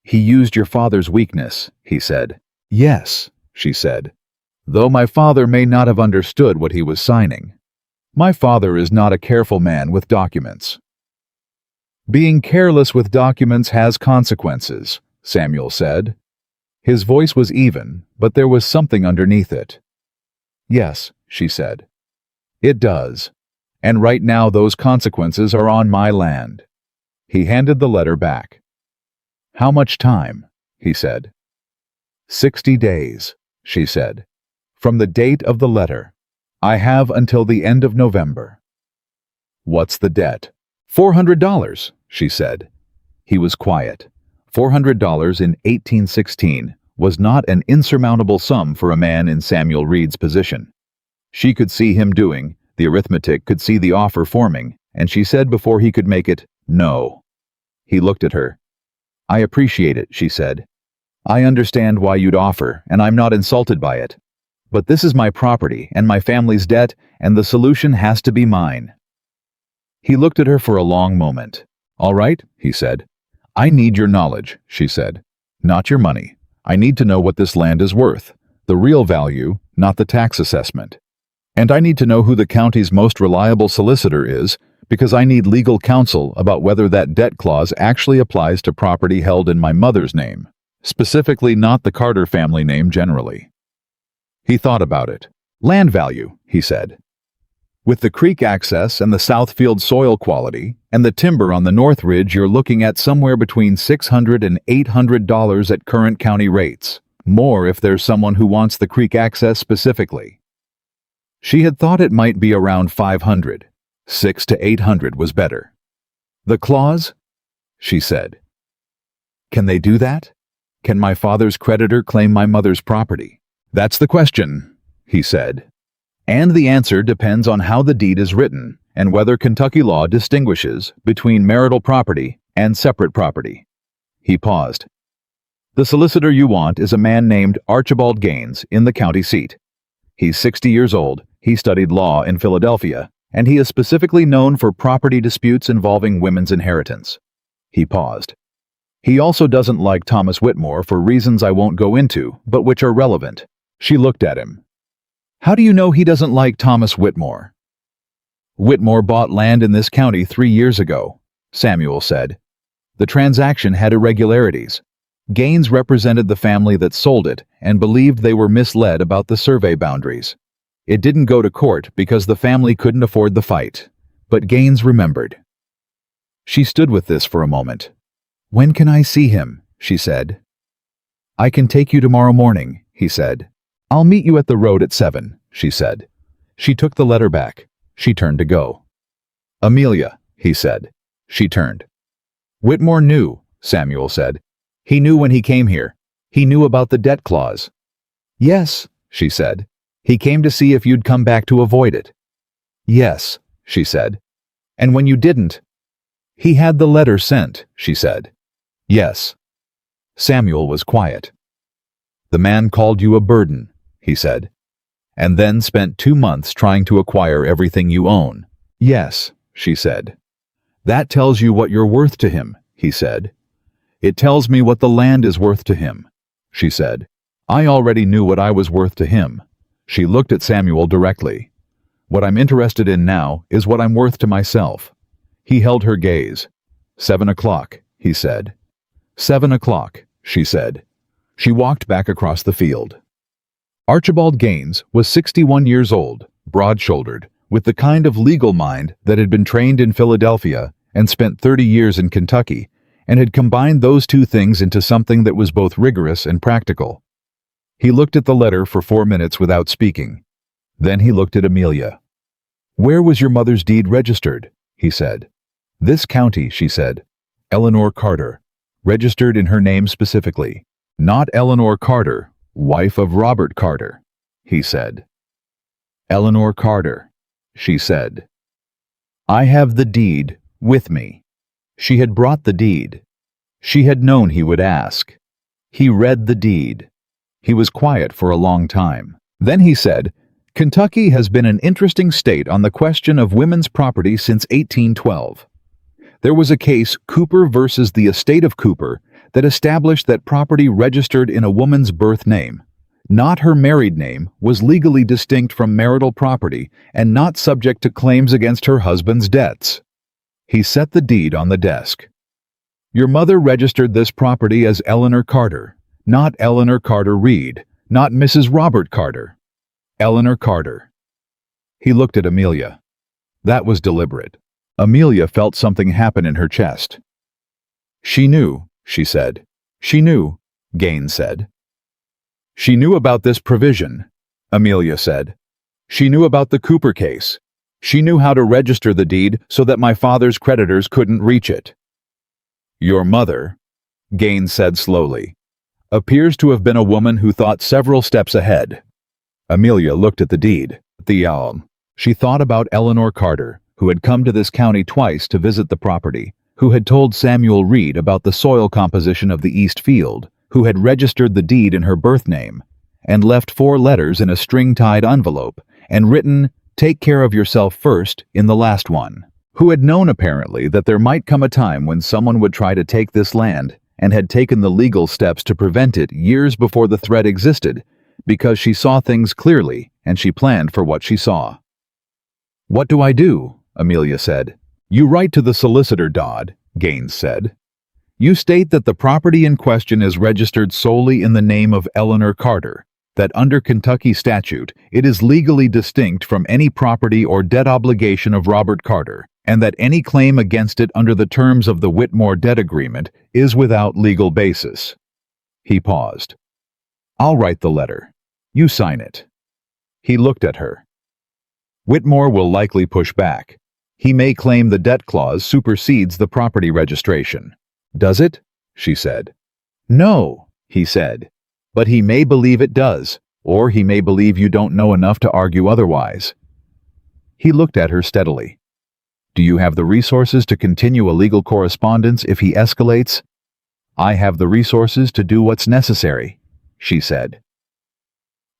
He used your father's weakness, he said. Yes, she said. Though my father may not have understood what he was signing. My father is not a careful man with documents. Being careless with documents has consequences, Samuel said. His voice was even, but there was something underneath it. Yes, she said. It does. And right now those consequences are on my land. He handed the letter back. How much time? He said. 60 days, she said. From the date of the letter. I have until the end of November. What's the debt? $400, she said. He was quiet. $400 in 1816 was not an insurmountable sum for a man in Samuel Reed's position. She could see him doing, the arithmetic could see the offer forming, and she said before he could make it, no. He looked at her. I appreciate it, she said. I understand why you'd offer, and I'm not insulted by it. But this is my property and my family's debt, and the solution has to be mine. He looked at her for a long moment. All right, he said. I need your knowledge, she said. Not your money. I need to know what this land is worth. The real value, not the tax assessment. And I need to know who the county's most reliable solicitor is, because I need legal counsel about whether that debt clause actually applies to property held in my mother's name, specifically not the Carter family name generally. He thought about it. Land value, he said. With the creek access and the Southfield soil quality and the timber on the North Ridge, you're looking at somewhere between $600 and $800 at current county rates, more if there's someone who wants the creek access specifically. She had thought it might be around $500. $600 to $800 was better. The clause? She said. Can they do that? Can my father's creditor claim my mother's property? That's the question, he said. And the answer depends on how the deed is written and whether Kentucky law distinguishes between marital property and separate property. He paused. The solicitor you want is a man named Archibald Gaines in the county seat. He's 60 years old, he studied law in Philadelphia, and he is specifically known for property disputes involving women's inheritance. He paused. He also doesn't like Thomas Whitmore for reasons I won't go into, but which are relevant. She looked at him. How do you know he doesn't like Thomas Whitmore? Whitmore bought land in this county 3 years ago, Samuel said. The transaction had irregularities. Gaines represented the family that sold it and believed they were misled about the survey boundaries. It didn't go to court because the family couldn't afford the fight, but Gaines remembered. She stood with this for a moment. When can I see him? She said. I can take you tomorrow morning, he said. I'll meet you at the road at 7, she said. She took the letter back. She turned to go. Amelia, he said. She turned. Whitmore knew, Samuel said. He knew when he came here. He knew about the debt clause. Yes, she said. He came to see if you'd come back to avoid it. Yes, she said. And when you didn't? He had the letter sent, she said. Yes. Samuel was quiet. The man called you a burden, he said, and then spent 2 months trying to acquire everything you own. Yes, she said. That tells you what you're worth to him, he said. It tells me what the land is worth to him, she said. I already knew what I was worth to him. She looked at Samuel directly. What I'm interested in now is what I'm worth to myself. He held her gaze. 7 o'clock, he said. 7 o'clock, she said. She walked back across the field. Archibald Gaines was 61 years old, broad-shouldered, with the kind of legal mind that had been trained in Philadelphia and spent 30 years in Kentucky, and had combined those two things into something that was both rigorous and practical. He looked at the letter for 4 minutes without speaking. Then he looked at Amelia. Where was your mother's deed registered? He said. This county, she said. Eleanor Carter. Registered in her name specifically. Not Eleanor Carter, wife of Robert Carter, he said. Eleanor Carter, she said. I have the deed with me. She had brought the deed. She had known he would ask. He read the deed. He was quiet for a long time. Then he said, Kentucky has been an interesting state on the question of women's property since 1812. There was a case, Cooper versus the estate of Cooper, that established that property registered in a woman's birth name, not her married name, was legally distinct from marital property and not subject to claims against her husband's debts. He set the deed on the desk. Your mother registered this property as Eleanor Carter, not Eleanor Carter Reed, not Mrs. Robert Carter. Eleanor Carter. He looked at Amelia. That was deliberate. Amelia felt something happen in her chest. She knew, she said. She knew, Gaines said. She knew about this provision, Amelia said. She knew about the Cooper case. She knew how to register the deed so that my father's creditors couldn't reach it. Your mother, Gaines said slowly, appears to have been a woman who thought several steps ahead. Amelia looked at the deed. She thought about Eleanor Carter, who had come to this county twice to visit the property, who had told Samuel Reed about the soil composition of the East Field, who had registered the deed in her birth name, and left 4 letters in a string-tied envelope, and written, "Take care of yourself first," in the last one, who had known apparently that there might come a time when someone would try to take this land, and had taken the legal steps to prevent it years before the threat existed, because she saw things clearly, and she planned for what she saw. What do I do? Amelia said. You write to the solicitor, Dodd, Gaines said. You state that the property in question is registered solely in the name of Eleanor Carter, that under Kentucky statute it is legally distinct from any property or debt obligation of Robert Carter, and that any claim against it under the terms of the Whitmore debt agreement is without legal basis. He paused. I'll write the letter. You sign it. He looked at her. Whitmore will likely push back. He may claim the debt clause supersedes the property registration. Does it? She said. No, he said. But he may believe it does, or he may believe you don't know enough to argue otherwise. He looked at her steadily. Do you have the resources to continue a legal correspondence if he escalates? I have the resources to do what's necessary, she said.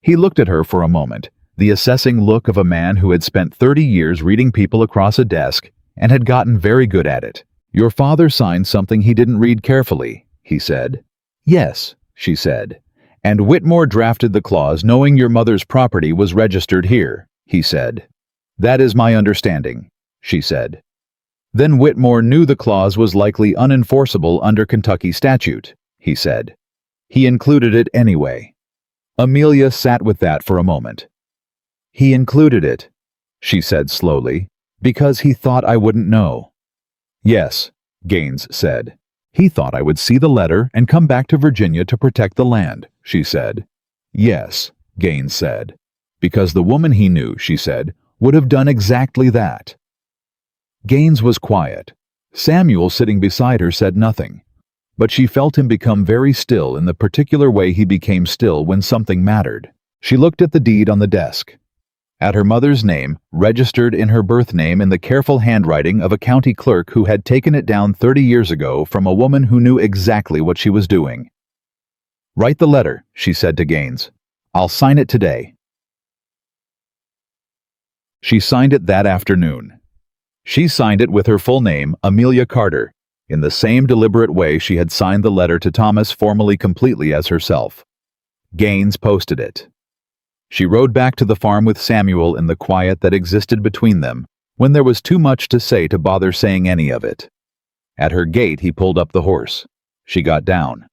He looked at her for a moment, the assessing look of a man who had spent 30 years reading people across a desk and had gotten very good at it. Your father signed something he didn't read carefully, he said. Yes, she said. And Whitmore drafted the clause knowing your mother's property was registered here, he said. That is my understanding, she said. Then Whitmore knew the clause was likely unenforceable under Kentucky statute, he said. He included it anyway. Amelia sat with that for a moment. He included it, she said slowly, because he thought I wouldn't know. Yes, Gaines said. He thought I would see the letter and come back to Virginia to protect the land, she said. Yes, Gaines said. Because the woman he knew, she said, would have done exactly that. Gaines was quiet. Samuel sitting beside her said nothing. But she felt him become very still in the particular way he became still when something mattered. She looked at the deed on the desk. At her mother's name, registered in her birth name in the careful handwriting of a county clerk who had taken it down 30 years ago from a woman who knew exactly what she was doing. Write the letter, she said to Gaines. I'll sign it today. She signed it that afternoon. She signed it with her full name, Amelia Carter, in the same deliberate way she had signed the letter to Thomas formally completely as herself. Gaines posted it. She rode back to the farm with Samuel in the quiet that existed between them, when there was too much to say to bother saying any of it. At her gate he pulled up the horse. She got down.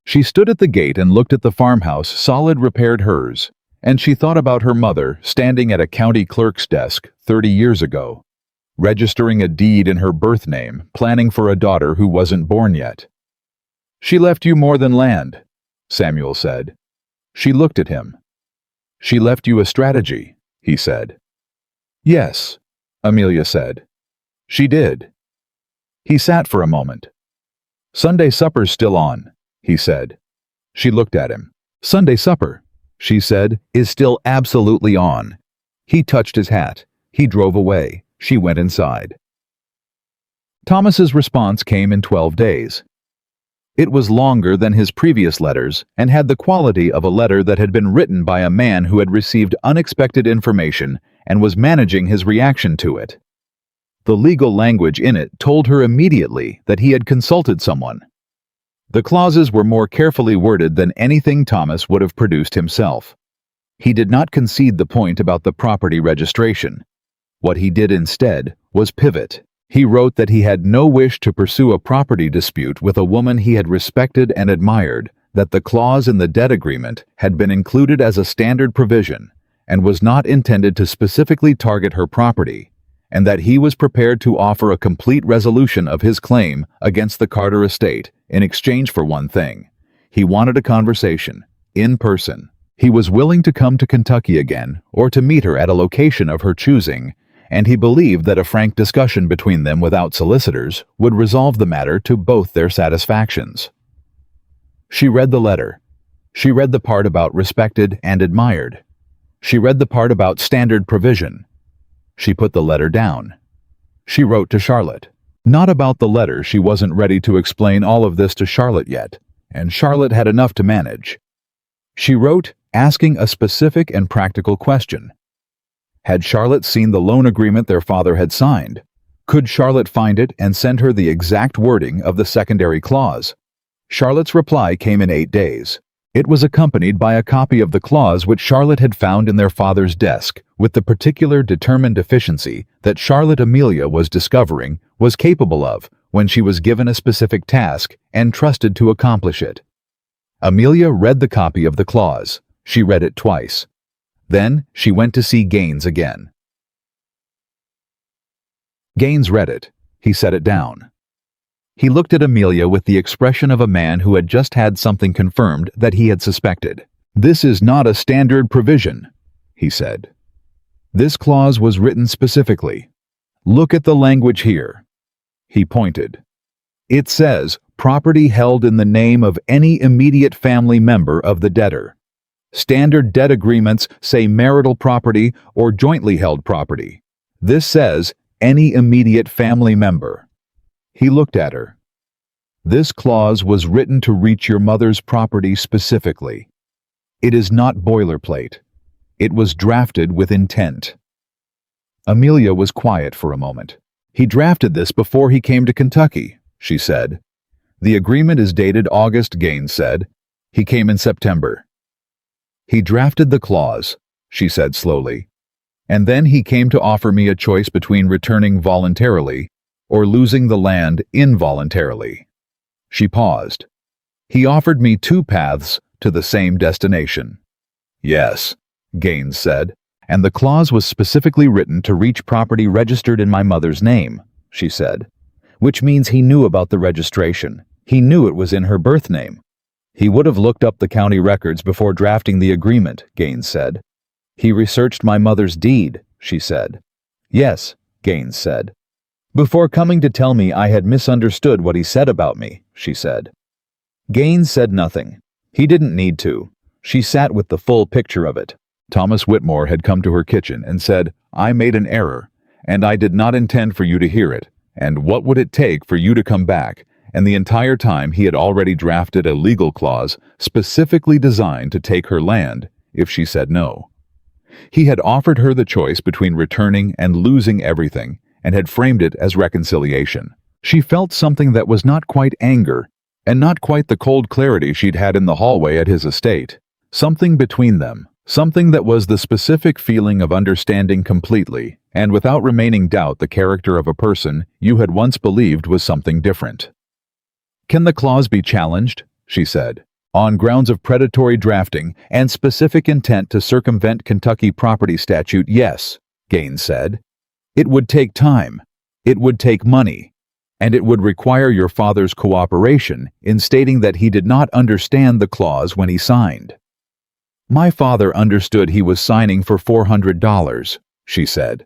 She stood at the gate and looked at the farmhouse solid repaired hers, and she thought about her mother standing at a county clerk's desk 30 years ago, registering a deed in her birth name, planning for a daughter who wasn't born yet. She left you more than land, Samuel said. She looked at him. She left you a strategy, he said. Yes, Amelia said. She did. He sat for a moment. Sunday supper's still on, he said. She looked at him. Sunday supper, she said, is still absolutely on. He touched his hat. He drove away. She went inside. Thomas's response came in 12 days. It was longer than his previous letters and had the quality of a letter that had been written by a man who had received unexpected information and was managing his reaction to it. The legal language in it told her immediately that he had consulted someone. The clauses were more carefully worded than anything Thomas would have produced himself. He did not concede the point about the property registration. What he did instead was pivot. He wrote that he had no wish to pursue a property dispute with a woman he had respected and admired, that the clause in the debt agreement had been included as a standard provision and was not intended to specifically target her property, and that he was prepared to offer a complete resolution of his claim against the Carter estate in exchange for one thing. He wanted a conversation, in person. He was willing to come to Kentucky again or to meet her at a location of her choosing, and he believed that a frank discussion between them without solicitors would resolve the matter to both their satisfactions. She read the letter. She read the part about respected and admired. She read the part about standard provision. She put the letter down. She wrote to Charlotte. Not about the letter. She wasn't ready to explain all of this to Charlotte yet, and Charlotte had enough to manage. She wrote, asking a specific and practical question. Had Charlotte seen the loan agreement their father had signed? Could Charlotte find it and send her the exact wording of the secondary clause? Charlotte's reply came in 8 days. It was accompanied by a copy of the clause which Charlotte had found in their father's desk, with the particular determined efficiency that Charlotte Amelia was discovering was capable of when she was given a specific task and trusted to accomplish it. Amelia read the copy of the clause. She read it twice. Then she went to see Gaines again. Gaines read it. He set it down. He looked at Amelia with the expression of a man who had just had something confirmed that he had suspected. "This is not a standard provision," he said. "This clause was written specifically. Look at the language here." He pointed. "It says, property held in the name of any immediate family member of the debtor. Standard debt agreements say marital property or jointly held property. This says any immediate family member." He looked at her. "This clause was written to reach your mother's property specifically. It is not boilerplate. It was drafted with intent." Amelia was quiet for a moment. "He drafted this before he came to Kentucky," she said. "The agreement is dated August," Gaines said. "He came in September." "He drafted the clause," she said slowly, "and then he came to offer me a choice between returning voluntarily or losing the land involuntarily." She paused. "He offered me 2 paths to the same destination." "Yes," Gaines said, "and the clause was specifically written to reach property registered in my mother's name," she said, "which means he knew about the registration. He knew it was in her birth name." "He would have looked up the county records before drafting the agreement," Gaines said. "He researched my mother's deed," she said. "Yes," Gaines said. "Before coming to tell me I had misunderstood what he said about me," she said. Gaines said nothing. He didn't need to. She sat with the full picture of it. Thomas Whitmore had come to her kitchen and said, "I made an error, and I did not intend for you to hear it, and what would it take for you to come back?" And the entire time he had already drafted a legal clause specifically designed to take her land if she said no. He had offered her the choice between returning and losing everything, and had framed it as reconciliation. She felt something that was not quite anger, and not quite the cold clarity she'd had in the hallway at his estate. Something between them, something that was the specific feeling of understanding completely, and without remaining doubt the character of a person you had once believed was something different. "Can the clause be challenged?" she said. "On grounds of predatory drafting and specific intent to circumvent Kentucky property statute, yes," Gaines said. "It would take time. It would take money. And it would require your father's cooperation in stating that he did not understand the clause when he signed." "My father understood he was signing for $400, she said.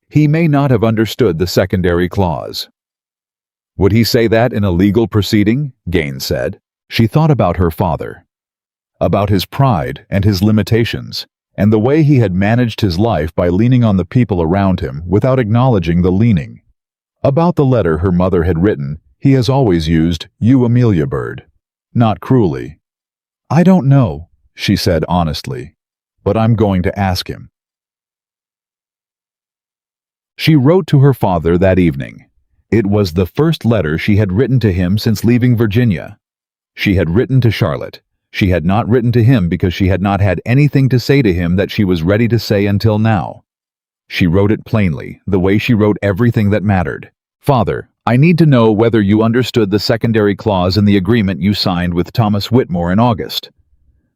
"He may not have understood the secondary clause." "Would he say that in a legal proceeding?" Gaines said. She thought about her father, about his pride and his limitations, and the way he had managed his life by leaning on the people around him without acknowledging the leaning. About the letter her mother had written, he has always used, "You Amelia Bird," not cruelly. "I don't know," she said honestly, "but I'm going to ask him." She wrote to her father that evening. It was the first letter she had written to him since leaving Virginia. She had written to Charlotte. She had not written to him because she had not had anything to say to him that she was ready to say until now. She wrote it plainly, the way she wrote everything that mattered. "Father, I need to know whether you understood the secondary clause in the agreement you signed with Thomas Whitmore in August.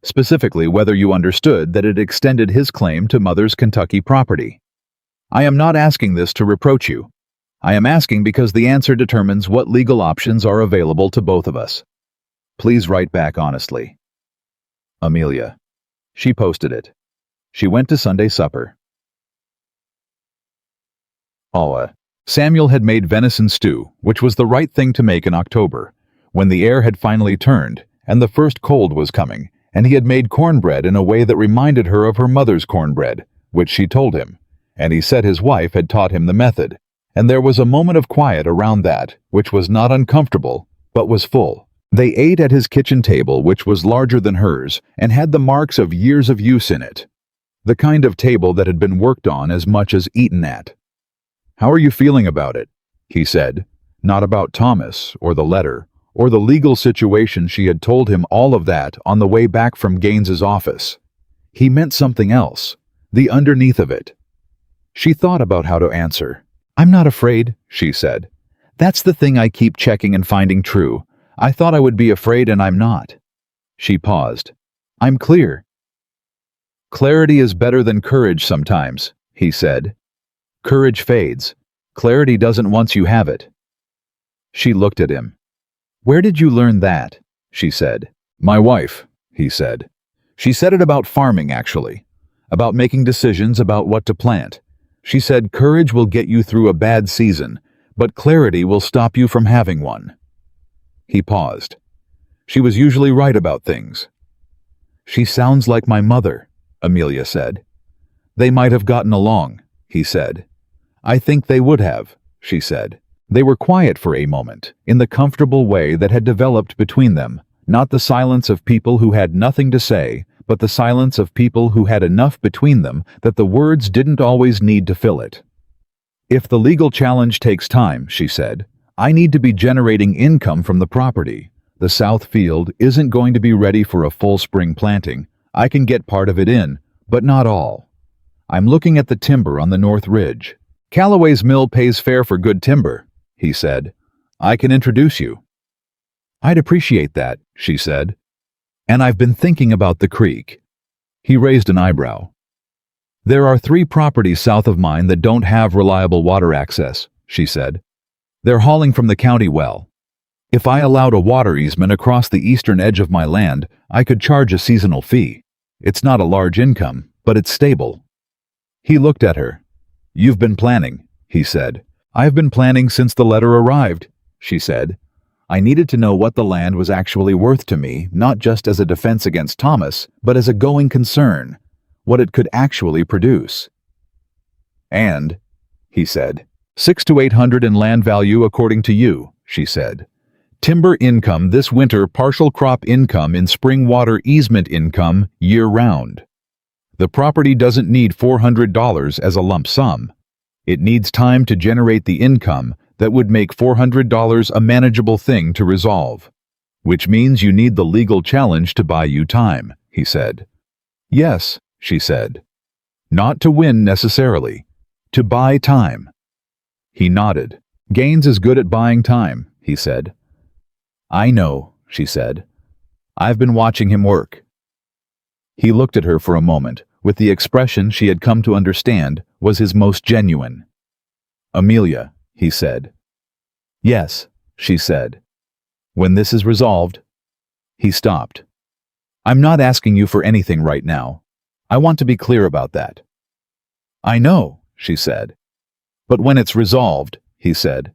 Specifically, whether you understood that it extended his claim to Mother's Kentucky property. I am not asking this to reproach you. I am asking because the answer determines what legal options are available to both of us. Please write back honestly. Amelia." She posted it. She went to Sunday supper. Samuel had made venison stew, which was the right thing to make in October, when the air had finally turned, and the first cold was coming, and he had made cornbread in a way that reminded her of her mother's cornbread, which she told him, and he said his wife had taught him the method, and there was a moment of quiet around that, which was not uncomfortable, but was full. They ate at his kitchen table, which was larger than hers, and had the marks of years of use in it. The kind of table that had been worked on as much as eaten at. "How are you feeling about it?" he said, not about Thomas, or the letter, or the legal situation. She had told him all of that on the way back from Gaines's office. He meant something else, the underneath of it. She thought about how to answer. "I'm not afraid," she said. "That's the thing I keep checking and finding true. I thought I would be afraid and I'm not." She paused. "I'm clear." "Clarity is better than courage sometimes," he said. "Courage fades. Clarity doesn't once you have it." She looked at him. "Where did you learn that?" she said. "My wife," he said. "She said it about farming, actually. About making decisions about what to plant. She said courage will get you through a bad season, but clarity will stop you from having one." He paused. "She was usually right about things." "She sounds like my mother," Amelia said. "They might have gotten along," he said. "I think they would have," she said. They were quiet for a moment, in the comfortable way that had developed between them, not the silence of people who had nothing to say, but the silence of people who had enough between them that the words didn't always need to fill it. "If the legal challenge takes time," she said, "I need to be generating income from the property. The south field isn't going to be ready for a full spring planting. I can get part of it in, but not all. I'm looking at the timber on the North Ridge. Callaway's mill pays fair for good timber," he said. "I can introduce you." "I'd appreciate that," she said. "And I've been thinking about the creek." He raised an eyebrow. "There are 3 properties south of mine that don't have reliable water access," she said. "They're hauling from the county well. If I allowed a water easement across the eastern edge of my land, I could charge a seasonal fee. It's not a large income, but it's stable." He looked at her. "You've been planning," he said. "I've been planning since the letter arrived," she said. "I needed to know what the land was actually worth to me, not just as a defense against Thomas, but as a going concern, what it could actually produce." "And," he said, 600 to 800 in land value according to you," she said. "Timber income this winter, partial crop income in spring, water easement income year-round. The property doesn't need $400 as a lump sum. It needs time to generate the income that would make $400 a manageable thing to resolve. Which means you need the legal challenge to buy you time," he said. "Yes," she said. "Not to win necessarily. To buy time." He nodded. "Gaines is good at buying time," he said. "I know," she said. "I've been watching him work." He looked at her for a moment, with the expression she had come to understand was his most genuine. "Amelia," he said. "Yes," she said. "When this is resolved—" He stopped. "I'm not asking you for anything right now. I want to be clear about that." "I know," she said. "But when it's resolved," he said,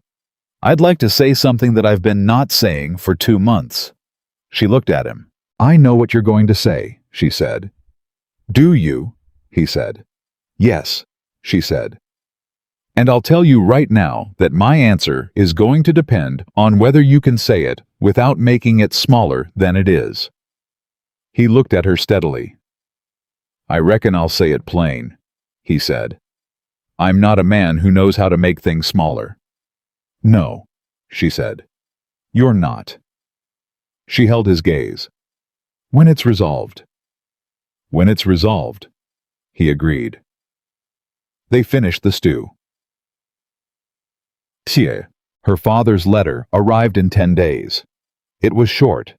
"I'd like to say something that I've been not saying for 2 months." She looked at him. "I know what you're going to say," she said. "Do you?" he said. Yes, she said. And I'll tell you right now that my answer is going to depend on whether you can say it without making it smaller than it is. He looked at her steadily. I reckon I'll say it plain, he said. I'm not a man who knows how to make things smaller. No, she said. You're not. She held his gaze. When it's resolved. When it's resolved, he agreed. They finished the stew. Her father's letter arrived in 10 days. It was short,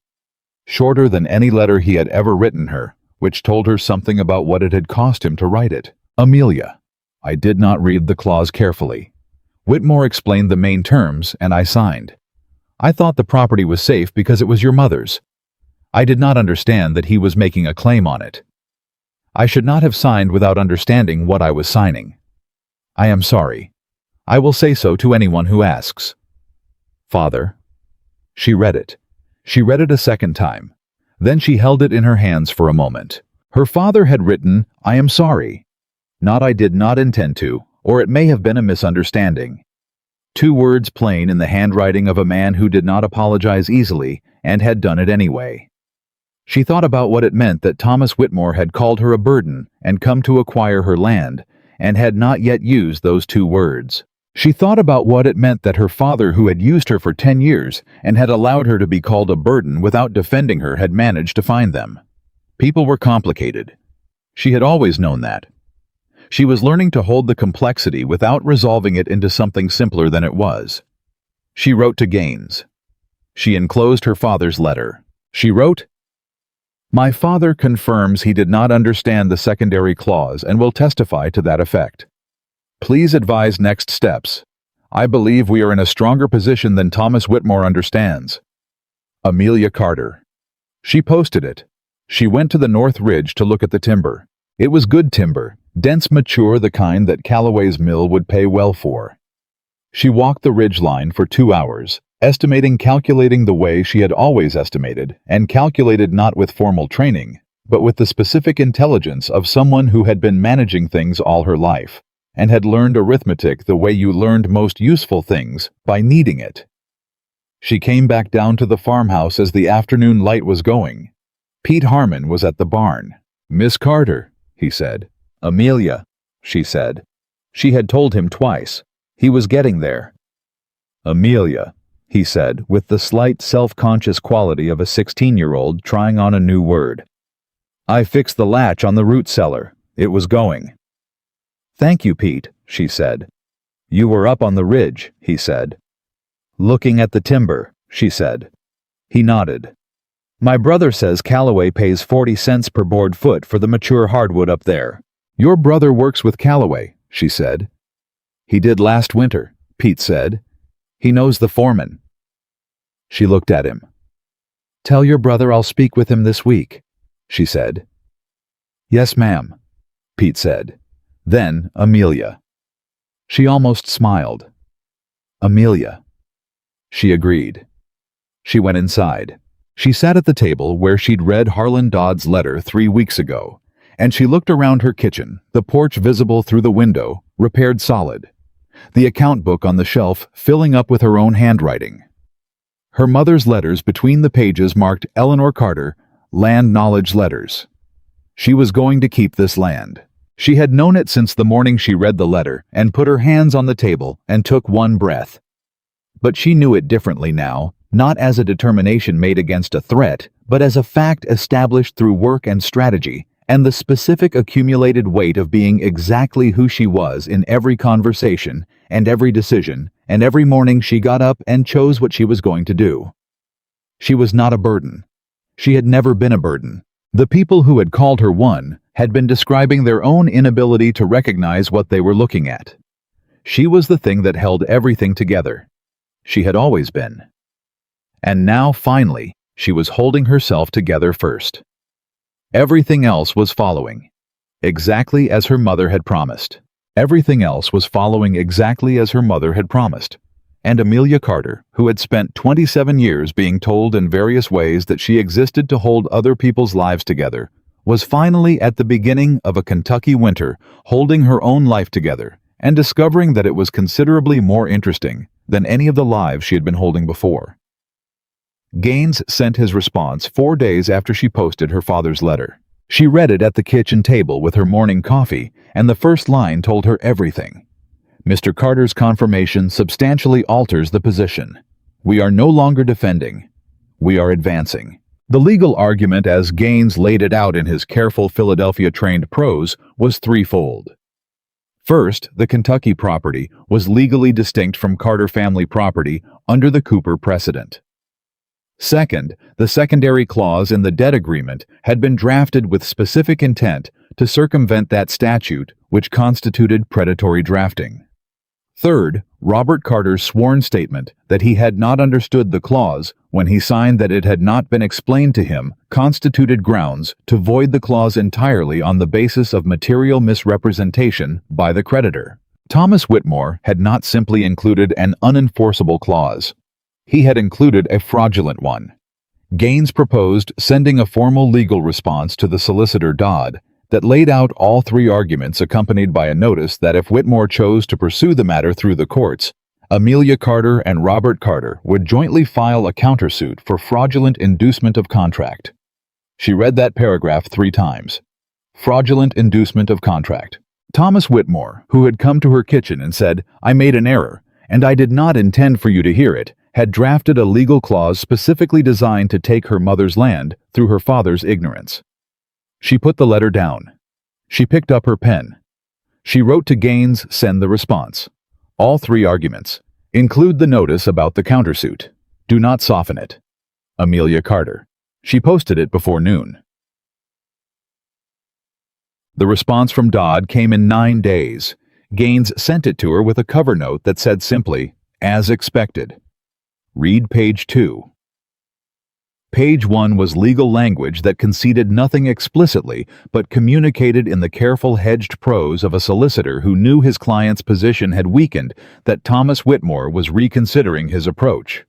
shorter than any letter he had ever written her, which told her something about what it had cost him to write it. Amelia. I did not read the clause carefully. Whitmore explained the main terms, and I signed. I thought the property was safe because it was your mother's. I did not understand that he was making a claim on it. I should not have signed without understanding what I was signing. I am sorry. I will say so to anyone who asks. Father. She read it. She read it a second time. Then she held it in her hands for a moment. Her father had written, I am sorry. Not I did not intend to, or it may have been a misunderstanding. 2 words plain in the handwriting of a man who did not apologize easily and had done it anyway. She thought about what it meant that Thomas Whitmore had called her a burden and come to acquire her land, and had not yet used those 2 words. She thought about what it meant that her father, who had used her for 10 years and had allowed her to be called a burden without defending her, had managed to find them. People were complicated. She had always known that. She was learning to hold the complexity without resolving it into something simpler than it was. She wrote to Gaines. She enclosed her father's letter. She wrote, My father confirms he did not understand the secondary clause and will testify to that effect. Please advise next steps. I believe we are in a stronger position than Thomas Whitmore understands. Amelia Carter. She posted it. She went to the North Ridge to look at the timber. It was good timber, dense, mature, the kind that Callaway's mill would pay well for. She walked the ridge line for 2 hours, calculating the way she had always estimated, and calculated not with formal training, but with the specific intelligence of someone who had been managing things all her life, and had learned arithmetic the way you learned most useful things, by needing it. She came back down to the farmhouse as the afternoon light was going. Pete Harmon was at the barn. Miss Carter, he said. Amelia, she said. She had told him twice. He was getting there. Amelia, he said, with the slight self-conscious quality of a 16-year-old trying on a new word. I fixed the latch on the root cellar. It was going. Thank you, Pete, she said. You were up on the ridge, he said. Looking at the timber, she said. He nodded. My brother says Callaway pays 40 cents per board foot for the mature hardwood up there. Your brother works with Callaway, she said. He did last winter, Pete said. He knows the foreman. She looked at him. Tell your brother I'll speak with him this week, she said. Yes, ma'am, Pete said. Then, Amelia. She almost smiled. Amelia. She agreed. She went inside. She sat at the table where she'd read Harlan Dodd's letter 3 weeks ago, and she looked around her kitchen, the porch visible through the window, repaired solid, the account book on the shelf filling up with her own handwriting. Her mother's letters between the pages marked Eleanor Carter, Land Knowledge Letters. She was going to keep this land. She had known it since the morning she read the letter and put her hands on the table and took one breath. But she knew it differently now, not as a determination made against a threat, but as a fact established through work and strategy, and the specific accumulated weight of being exactly who she was in every conversation and every decision, and every morning she got up and chose what she was going to do. She was not a burden. She had never been a burden. The people who had called her one had been describing their own inability to recognize what they were looking at. She was the thing that held everything together. She had always been. And now, finally, she was holding herself together first. Everything else was following, exactly as her mother had promised. Everything else was following exactly as her mother had promised. And Amelia Carter, who had spent 27 years being told in various ways that she existed to hold other people's lives together, was finally at the beginning of a Kentucky winter, holding her own life together and discovering that it was considerably more interesting than any of the lives she had been holding before. Gaines sent his response 4 days after she posted her father's letter. She read it at the kitchen table with her morning coffee, and the first line told her everything. Mr. Carter's confirmation substantially alters the position. We are no longer defending. We are advancing. The legal argument, as Gaines laid it out in his careful Philadelphia-trained prose, was threefold. First, the Kentucky property was legally distinct from Carter family property under the Cooper precedent. Second, the secondary clause in the debt agreement had been drafted with specific intent to circumvent that statute, which constituted predatory drafting. Third, Robert Carter's sworn statement that he had not understood the clause when he signed that it had not been explained to him constituted grounds to void the clause entirely on the basis of material misrepresentation by the creditor. Thomas Whitmore had not simply included an unenforceable clause. He had included a fraudulent one. Gaines proposed sending a formal legal response to the solicitor Dodd that laid out all three arguments, accompanied by a notice that if Whitmore chose to pursue the matter through the courts, Amelia Carter and Robert Carter would jointly file a countersuit for fraudulent inducement of contract. She read that paragraph 3 times. Fraudulent inducement of contract. Thomas Whitmore, who had come to her kitchen and said, "I made an error, and I did not intend for you to hear it," had drafted a legal clause specifically designed to take her mother's land through her father's ignorance. She put the letter down. She picked up her pen. She wrote to Gaines, "Send the response. All three arguments. Include the notice about the countersuit. Do not soften it. Amelia Carter." She posted it before noon. The response from Dodd came in 9 days. Gaines sent it to her with a cover note that said simply, "As expected." Read page 2. Page 1 was legal language that conceded nothing explicitly, but communicated in the careful hedged prose of a solicitor who knew his client's position had weakened, that Thomas Whitmore was reconsidering his approach.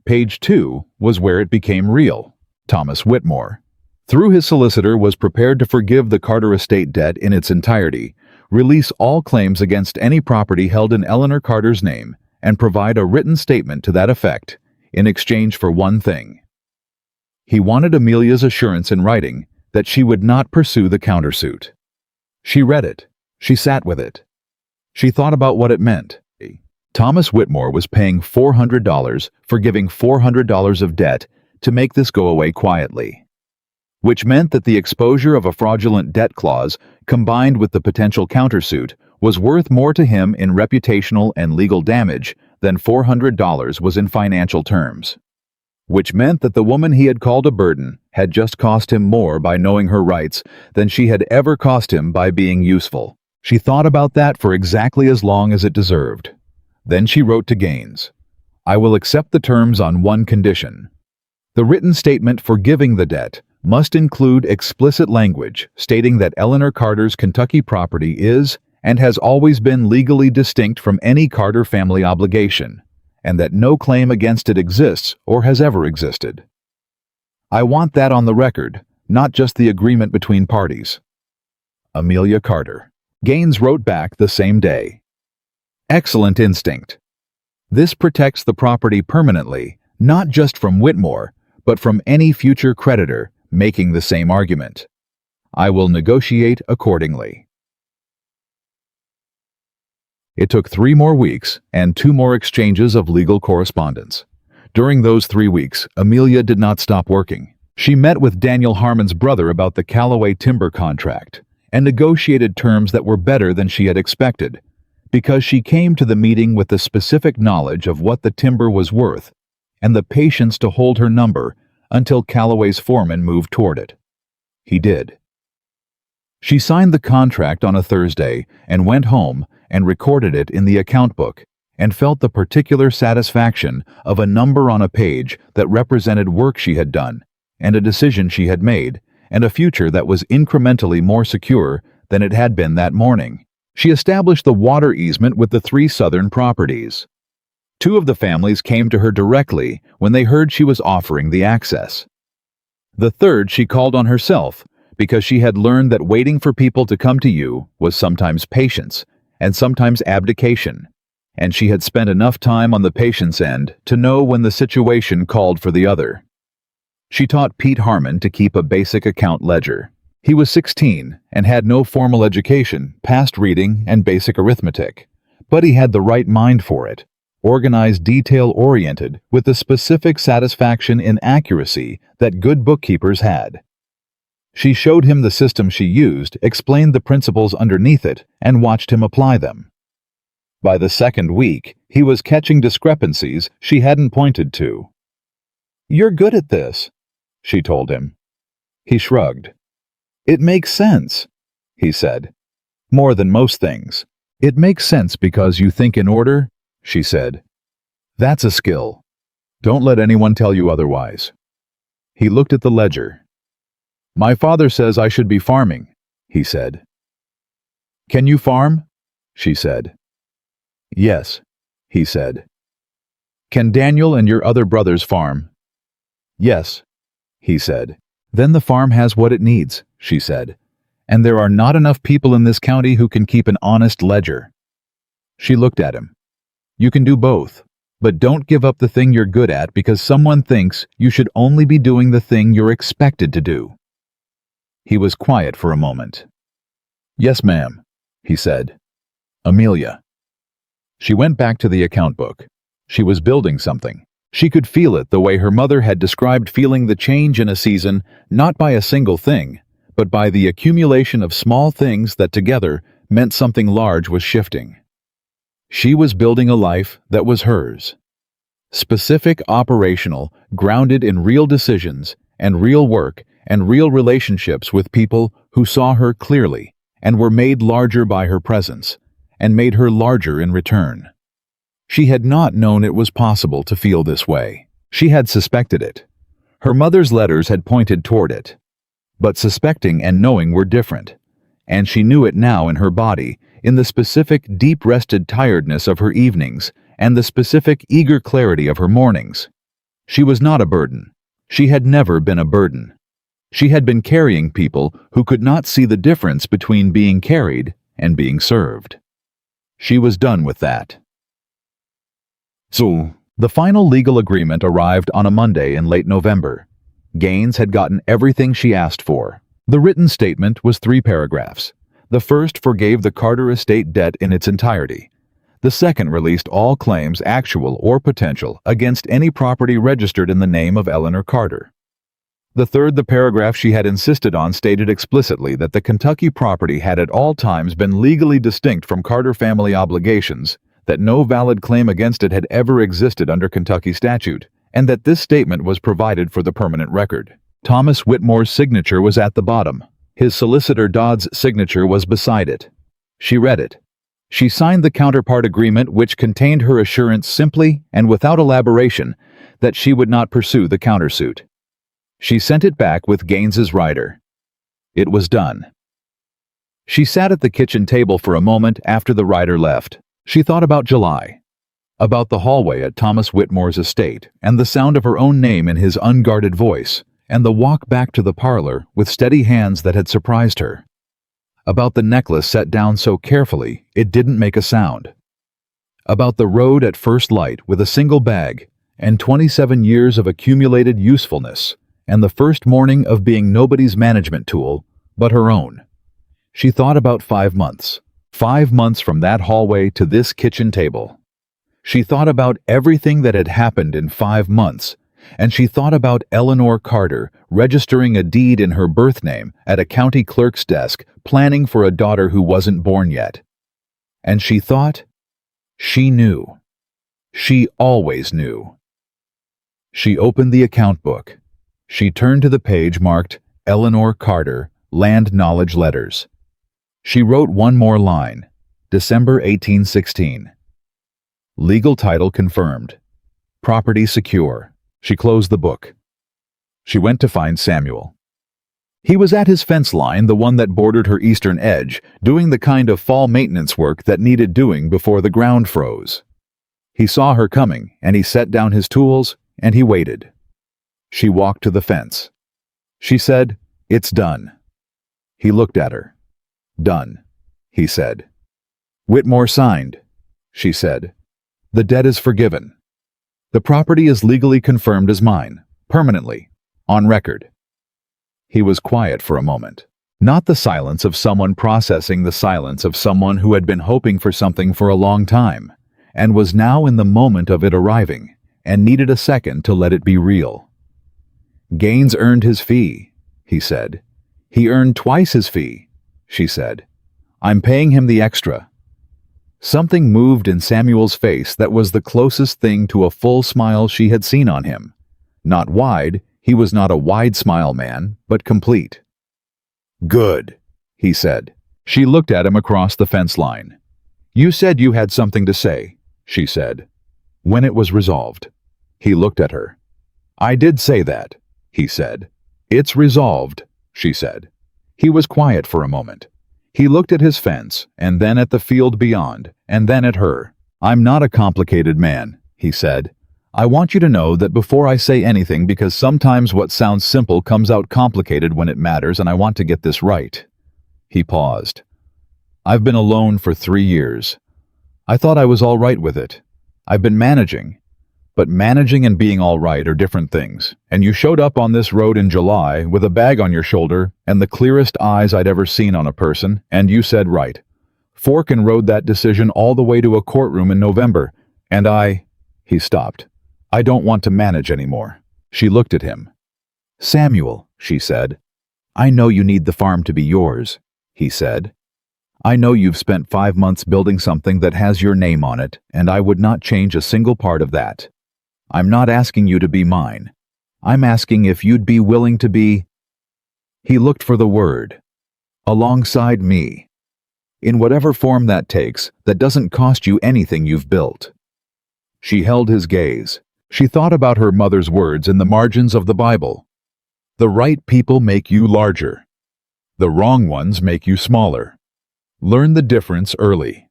Page 2 was where it became real. Thomas Whitmore, through his solicitor, was prepared to forgive the Carter estate debt in its entirety, release all claims against any property held in Eleanor Carter's name, and provide a written statement to that effect in exchange for one thing. He wanted Amelia's assurance in writing that she would not pursue the countersuit. She read it. She sat with it. She thought about what it meant. Thomas Whitmore was paying $400, forgiving $400 of debt to make this go away quietly, which meant that the exposure of a fraudulent debt clause, combined with the potential countersuit, was worth more to him in reputational and legal damage than $400 was in financial terms. Which meant that the woman he had called a burden had just cost him more by knowing her rights than she had ever cost him by being useful. She thought about that for exactly as long as it deserved. Then she wrote to Gaines, "I will accept the terms on one condition. The written statement forgiving the debt must include explicit language stating that Eleanor Carter's Kentucky property is and has always been legally distinct from any Carter family obligation, and that no claim against it exists or has ever existed. I want that on the record, not just the agreement between parties. Amelia Carter." Gaines wrote back the same day. Excellent instinct. This protects the property permanently, not just from Whitmore, but from any future creditor making the same argument. I will negotiate accordingly. It took 3 more weeks and 2 more exchanges of legal correspondence. During those 3 weeks, Amelia did not stop working. She met with Daniel Harmon's brother about the Callaway timber contract and negotiated terms that were better than she had expected, because she came to the meeting with the specific knowledge of what the timber was worth and the patience to hold her number until Callaway's foreman moved toward it. He did. She signed the contract on a Thursday and went home and recorded it in the account book, and felt the particular satisfaction of a number on a page that represented work she had done, and a decision she had made, and a future that was incrementally more secure than it had been that morning. She established the water easement with the 3 southern properties. 2 of the families came to her directly when they heard she was offering the access. The third she called on herself because she had learned that waiting for people to come to you was sometimes patience and sometimes abdication, and she had spent enough time on the patience end to know when the situation called for the other. She taught Pete Harmon to keep a basic account ledger. He was 16 and had no formal education past reading and basic arithmetic, but he had the right mind for it, organized, detail-oriented, with the specific satisfaction in accuracy that good bookkeepers had. She showed him the system she used, explained the principles underneath it, and watched him apply them. By the second week, he was catching discrepancies she hadn't pointed to. "You're good at this," she told him. He shrugged. "It makes sense," he said. "More than most things. It makes sense because you think in order," she said. "That's a skill. Don't let anyone tell you otherwise." He looked at the ledger. "My father says I should be farming," he said. "Can you farm?" she said. "Yes," he said. "Can Daniel and your other brothers farm?" "Yes," he said. "Then the farm has what it needs," she said. "And there are not enough people in this county who can keep an honest ledger." She looked at him. "You can do both, but don't give up the thing you're good at because someone thinks you should only be doing the thing you're expected to do." He was quiet for a moment. "Yes, ma'am," he said. "Amelia." She went back to the account book. She was building something. She could feel it the way her mother had described feeling the change in a season, not by a single thing, but by the accumulation of small things that together meant something large was shifting. She was building a life that was hers. Specific, operational, grounded in real decisions and real work and real relationships with people who saw her clearly and were made larger by her presence and made her larger in return. She had not known it was possible to feel this way. She had suspected it. Her mother's letters had pointed toward it. But suspecting and knowing were different, and she knew it now in her body, in the specific deep-rested tiredness of her evenings and the specific eager clarity of her mornings. She was not a burden. She had never been a burden. She had been carrying people who could not see the difference between being carried and being served. She was done with that. So, the final legal agreement arrived on a Monday in late November. Gaines had gotten everything she asked for. The written statement was 3 paragraphs. The first forgave the Carter estate debt in its entirety. The second released all claims, actual or potential, against any property registered in the name of Eleanor Carter. The third, the paragraph she had insisted on, stated explicitly that the Kentucky property had at all times been legally distinct from Carter family obligations, that no valid claim against it had ever existed under Kentucky statute, and that this statement was provided for the permanent record. Thomas Whitmore's signature was at the bottom. His solicitor Dodd's signature was beside it. She read it. She signed the counterpart agreement, which contained her assurance simply and without elaboration that she would not pursue the countersuit. She sent it back with Gaines's rider. It was done. She sat at the kitchen table for a moment after the rider left. She thought about July, about the hallway at Thomas Whitmore's estate, and the sound of her own name in his unguarded voice, and the walk back to the parlor with steady hands that had surprised her. About the necklace set down so carefully it didn't make a sound. About the road at first light with a single bag and 27 years of accumulated usefulness, and the first morning of being nobody's management tool but her own. She thought about 5 months. 5 months from that hallway to this kitchen table. She thought about everything that had happened in 5 months, and she thought about Eleanor Carter registering a deed in her birth name at a county clerk's desk, planning for a daughter who wasn't born yet. And she thought, she knew. She always knew. She opened the account book. She turned to the page marked Eleanor Carter, Land Knowledge Letters. She wrote one more line, December 1816. Legal title confirmed. Property secure. She closed the book. She went to find Samuel. He was at his fence line, the one that bordered her eastern edge, doing the kind of fall maintenance work that needed doing before the ground froze. He saw her coming, and he set down his tools, and he waited. She walked to the fence. She said, "It's done." He looked at her. "Done," he said. "Whitmore signed," she said. "The debt is forgiven. The property is legally confirmed as mine, permanently, on record." He was quiet for a moment. Not the silence of someone processing the silence of someone who had been hoping for something for a long time, and was now in the moment of it arriving, and needed a second to let it be real. "Gaines earned his fee," he said. "He earned twice his fee," she said. "I'm paying him the extra." Something moved in Samuel's face that was the closest thing to a full smile she had seen on him. Not wide, he was not a wide smile man, but complete. "Good," he said. She looked at him across the fence line. "You said you had something to say," she said. "When it was resolved." He looked at her. "I did say that," he said. "It's resolved," she said. He was quiet for a moment. He looked at his fence, and then at the field beyond, and then at her. "I'm not a complicated man," he said. "I want you to know that before I say anything, because sometimes what sounds simple comes out complicated when it matters, and I want to get this right." He paused. "I've been alone for 3 years. I thought I was all right with it. I've been managing. But managing and being all right are different things, and you showed up on this road in July with a bag on your shoulder and the clearest eyes I'd ever seen on a person, and you said right. Fork and rode that decision all the way to a courtroom in November, and He stopped. "I don't want to manage anymore." She looked at him. "Samuel," she said. "I know you need the farm to be yours," he said. "I know you've spent 5 months building something that has your name on it, and I would not change a single part of that. I'm not asking you to be mine. I'm asking if you'd be willing to be—" He looked for the word. "Alongside me. In whatever form that takes, that doesn't cost you anything you've built." She held his gaze. She thought about her mother's words in the margins of the Bible. "The right people make you larger. The wrong ones make you smaller. Learn the difference early."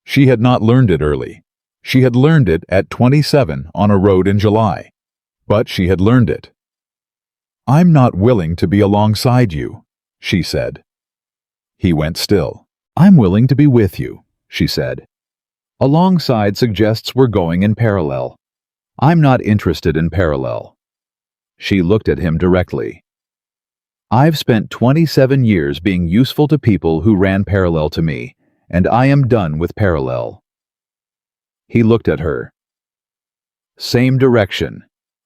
She had not learned it early. She had learned it at 27 on a road in July. But she had learned it. "I'm not willing to be alongside you," she said. He went still. "I'm willing to be with you," she said. "Alongside suggests we're going in parallel. I'm not interested in parallel." She looked at him directly. "I've spent 27 years being useful to people who ran parallel to me, and I am done with parallel." He looked at her. "Same direction,"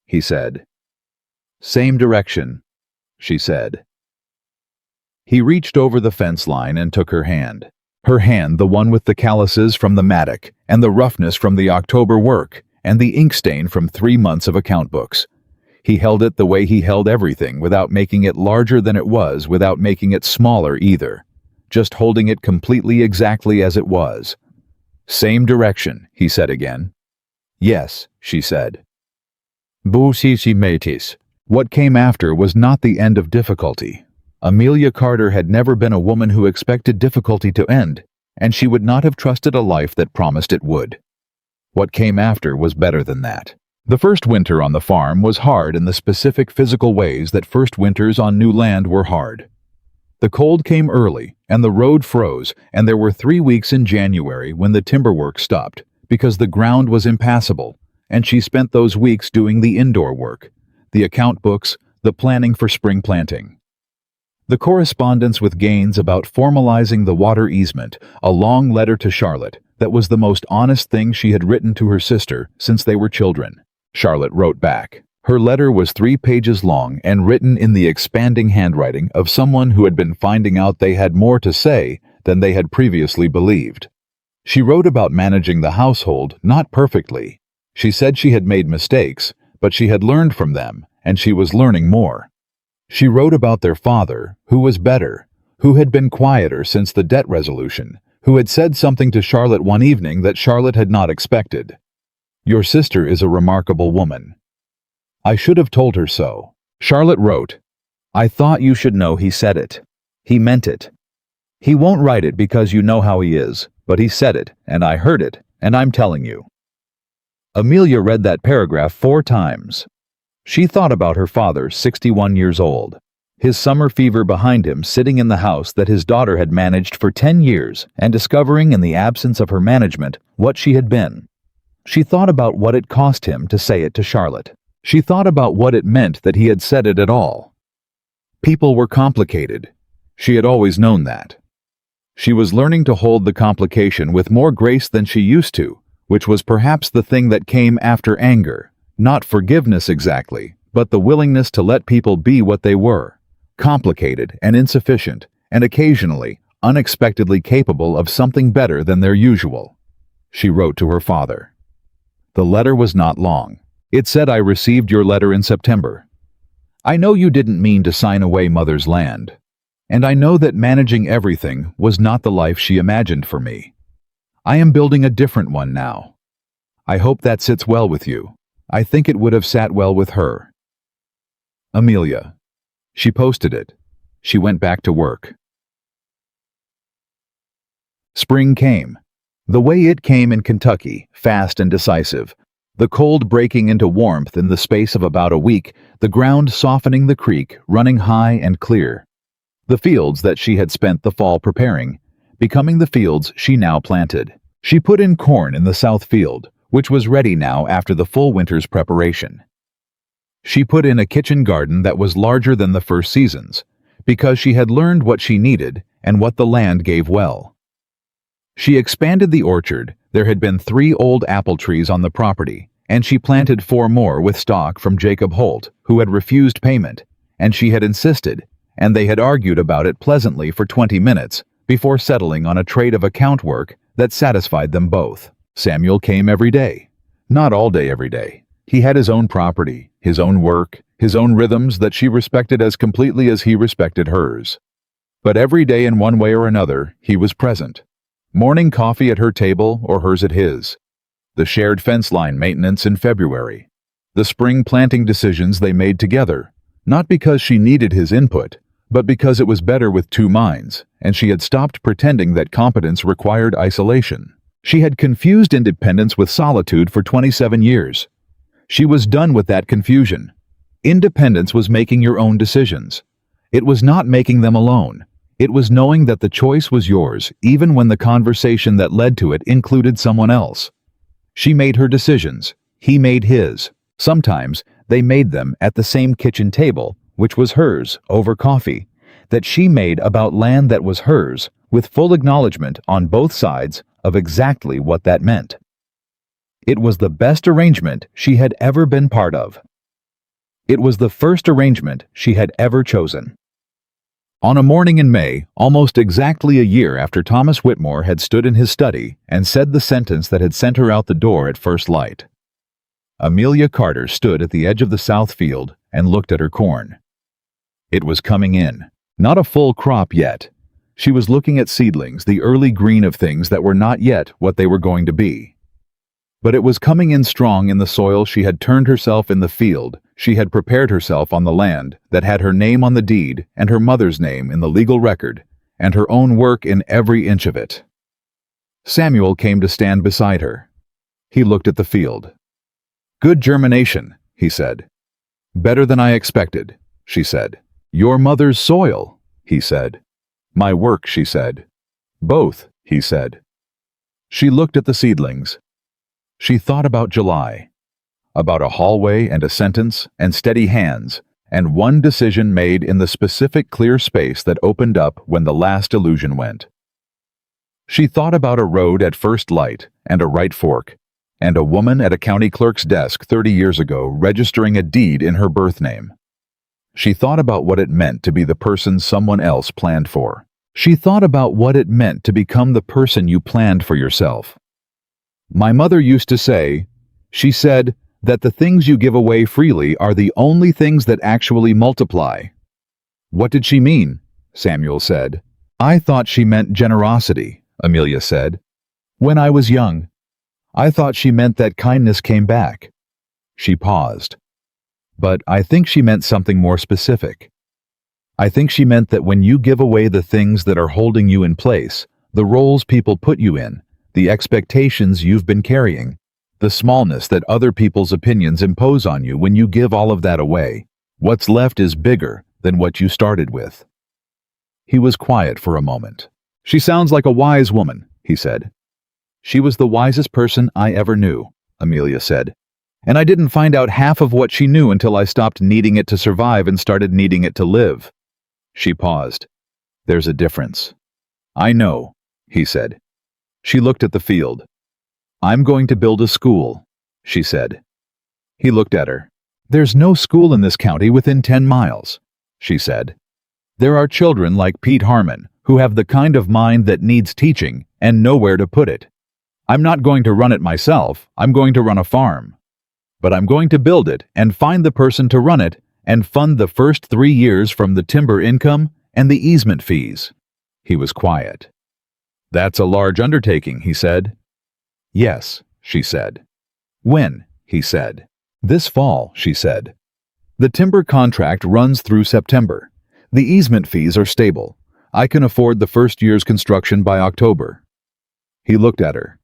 he said. "Same direction," she said. He reached over the fence line and took her hand. Her hand, the one with the calluses from the mattock, and the roughness from the October work, and the ink stain from 3 months of account books. He held it the way he held everything, without making it larger than it was, without making it smaller either. Just holding it completely exactly as it was. "Same direction," he said again. "Yes," she said. Busisi metis. What came after was not the end of difficulty. Amelia Carter had never been a woman who expected difficulty to end, and she would not have trusted a life that promised it would. What came after was better than that. The first winter on the farm was hard in the specific physical ways that first winters on new land were hard. The cold came early, and the road froze, and there were 3 weeks in January when the timber work stopped, because the ground was impassable, and she spent those weeks doing the indoor work, the account books, the planning for spring planting. The correspondence with Gaines about formalizing the water easement, a long letter to Charlotte, that was the most honest thing she had written to her sister since they were children. Charlotte wrote back. Her letter was 3 pages long and written in the expanding handwriting of someone who had been finding out they had more to say than they had previously believed. She wrote about managing the household, not perfectly. She said she had made mistakes, but she had learned from them, and she was learning more. She wrote about their father, who was better, who had been quieter since the debt resolution, who had said something to Charlotte one evening that Charlotte had not expected. "Your sister is a remarkable woman." I should have told her so. Charlotte wrote, "I thought you should know he said it. He meant it. He won't write it because you know how he is, but he said it, and I heard it, and I'm telling you." Amelia read that paragraph 4 times. She thought about her father, 61 years old. his summer fever behind him, sitting in the house that his daughter had managed for 10 years and discovering in the absence of her management what she had been. She thought about what it cost him to say it to Charlotte. She thought about what it meant that he had said it at all. People were complicated. She had always known that. She was learning to hold the complication with more grace than she used to, which was perhaps the thing that came after anger. Not forgiveness exactly, but the willingness to let people be what they were, complicated and insufficient, and occasionally, unexpectedly capable of something better than their usual. She wrote to her father. The letter was not long. It said, "I received your letter in September. I know you didn't mean to sign away Mother's land. And I know that managing everything was not the life she imagined for me. I am building a different one now. I hope that sits well with you. I think it would have sat well with her. Amelia." She posted it. She went back to work. Spring came. The way it came in Kentucky, fast and decisive. The cold breaking into warmth in the space of about a week, the ground softening, the creek running high and clear. The fields that she had spent the fall preparing, becoming the fields she now planted. She put in corn in the south field, which was ready now after the full winter's preparation. She put in a kitchen garden that was larger than the first season's, because she had learned what she needed and what the land gave well. She expanded the orchard. There had been 3 old apple trees on the property, and she planted 4 more with stock from Jacob Holt, who had refused payment, and she had insisted, and they had argued about it pleasantly for 20 minutes before settling on a trade of account work that satisfied them both. Samuel came every day. Not all day every day. He had his own property, his own work, his own rhythms that she respected as completely as he respected hers. But every day in one way or another, he was present. Morning coffee at her table or hers at his. The shared fence line maintenance in February. The spring planting decisions they made together, not because she needed his input, but because it was better with 2 minds, and she had stopped pretending that competence required isolation. She had confused independence with solitude for 27 years. She was done with that confusion. Independence was making your own decisions. It was not making them alone. It was knowing that the choice was yours, even when the conversation that led to it included someone else. She made her decisions. He made his. Sometimes they made them at the same kitchen table, which was hers, over coffee, that she made about land that was hers, with full acknowledgement on both sides of exactly what that meant. It was the best arrangement she had ever been part of. It was the first arrangement she had ever chosen. On a morning in May, almost exactly a year after Thomas Whitmore had stood in his study and said the sentence that had sent her out the door at first light, Amelia Carter stood at the edge of the south field and looked at her corn. It was coming in. Not a full crop yet. She was looking at seedlings, the early green of things that were not yet what they were going to be. But it was coming in strong in the soil. She had turned herself in the field. She had prepared herself on the land that had her name on the deed and her mother's name in the legal record, and her own work in every inch of it. Samuel came to stand beside her. He looked at the field. "Good germination," he said. "Better than I expected," she said. "Your mother's soil," he said. "My work," she said. "Both," he said. She looked at the seedlings. She thought about July, about a hallway and a sentence and steady hands, and one decision made in the specific clear space that opened up when the last illusion went. She thought about a road at first light and a right fork, and a woman at a county clerk's desk 30 years ago registering a deed in her birth name. She thought about what it meant to be the person someone else planned for. She thought about what it meant to become the person you planned for yourself. My mother used to say, she said, that the things you give away freely are the only things that actually multiply. What did she mean? Samuel said. I thought she meant generosity, Amelia said. When I was young, I thought she meant that kindness came back. She paused. But I think she meant something more specific. I think she meant that when you give away the things that are holding you in place, the roles people put you in, the expectations you've been carrying, the smallness that other people's opinions impose on you, when you give all of that away, what's left is bigger, than what you started with." He was quiet for a moment. "She sounds like a wise woman," he said. "She was the wisest person I ever knew," Amelia said. "And I didn't find out half of what she knew until I stopped needing it to survive and started needing it to live." She paused. "There's a difference." "I know," he said. She looked at the field. "I'm going to build a school," she said. He looked at her. "There's no school in this county within 10 miles, she said. "There are children like Pete Harmon who have the kind of mind that needs teaching and nowhere to put it. I'm not going to run it myself, I'm going to run a farm. But I'm going to build it and find the person to run it and fund the first 3 years from the timber income and the easement fees." He was quiet. "That's a large undertaking," he said. "Yes," she said. "When?" he said. "This fall," she said. "The timber contract runs through September. The easement fees are stable. I can afford the first year's construction by October." He looked at her.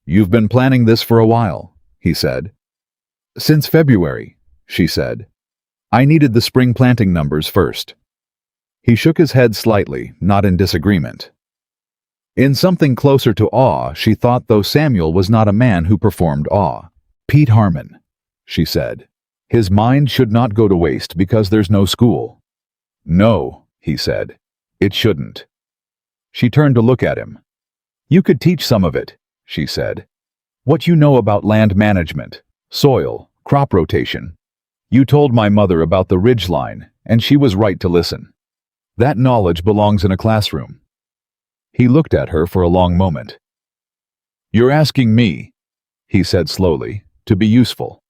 "You've been planning this for a while," he said. "Since February," she said. "I needed the spring planting numbers first." He shook his head slightly, not in disagreement. In something closer to awe, she thought, though Samuel was not a man who performed awe. "Pete Harmon," she said. "His mind should not go to waste because there's no school." "No," he said. "It shouldn't." She turned to look at him. "You could teach some of it," she said. "What you know about land management, soil, crop rotation. You told my mother about the ridge line, and she was right to listen. That knowledge belongs in a classroom." He looked at her for a long moment. "You're asking me," he said slowly, "to be useful."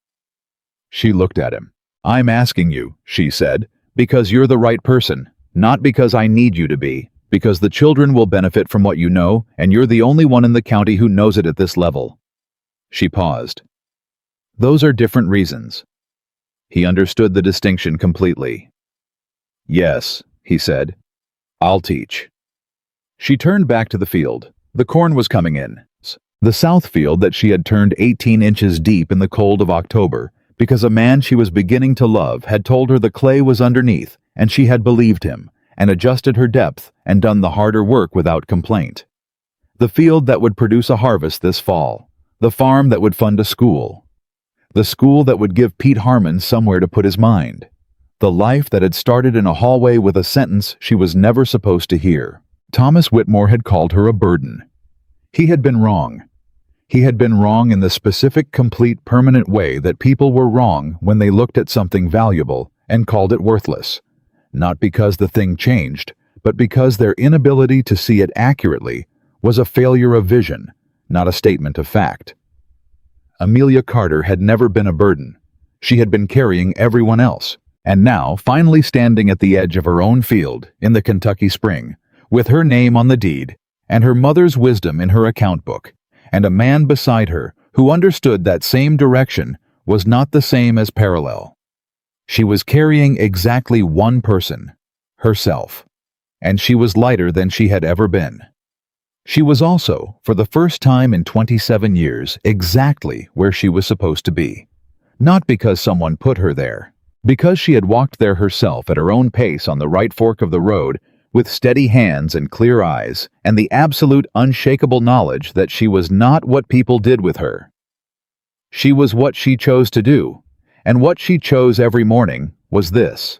She looked at him. "I'm asking you," she said, "because you're the right person, not because I need you to be, because the children will benefit from what you know, and you're the only one in the county who knows it at this level." She paused. "Those are different reasons." He understood the distinction completely. "Yes," he said. "I'll teach." She turned back to the field. The corn was coming in. The south field that she had turned 18 inches deep in the cold of October, because a man she was beginning to love had told her the clay was underneath, and she had believed him, and adjusted her depth and done the harder work without complaint. The field that would produce a harvest this fall. The farm that would fund a school. The school that would give Pete Harmon somewhere to put his mind. The life that had started in a hallway with a sentence she was never supposed to hear. Thomas Whitmore had called her a burden. He had been wrong. He had been wrong in the specific, complete, permanent way that people were wrong when they looked at something valuable and called it worthless. Not because the thing changed, but because their inability to see it accurately was a failure of vision, not a statement of fact. Amelia Carter had never been a burden. She had been carrying everyone else, and now, finally standing at the edge of her own field in the Kentucky spring, with her name on the deed, and her mother's wisdom in her account book, and a man beside her who understood that same direction was not the same as parallel. She was carrying exactly one person, herself, and she was lighter than she had ever been. She was also, for the first time in 27 years, exactly where she was supposed to be. Not because someone put her there, because she had walked there herself at her own pace on the right fork of the road, with steady hands and clear eyes, and the absolute unshakable knowledge that she was not what people did with her. She was what she chose to do, and what she chose every morning was this.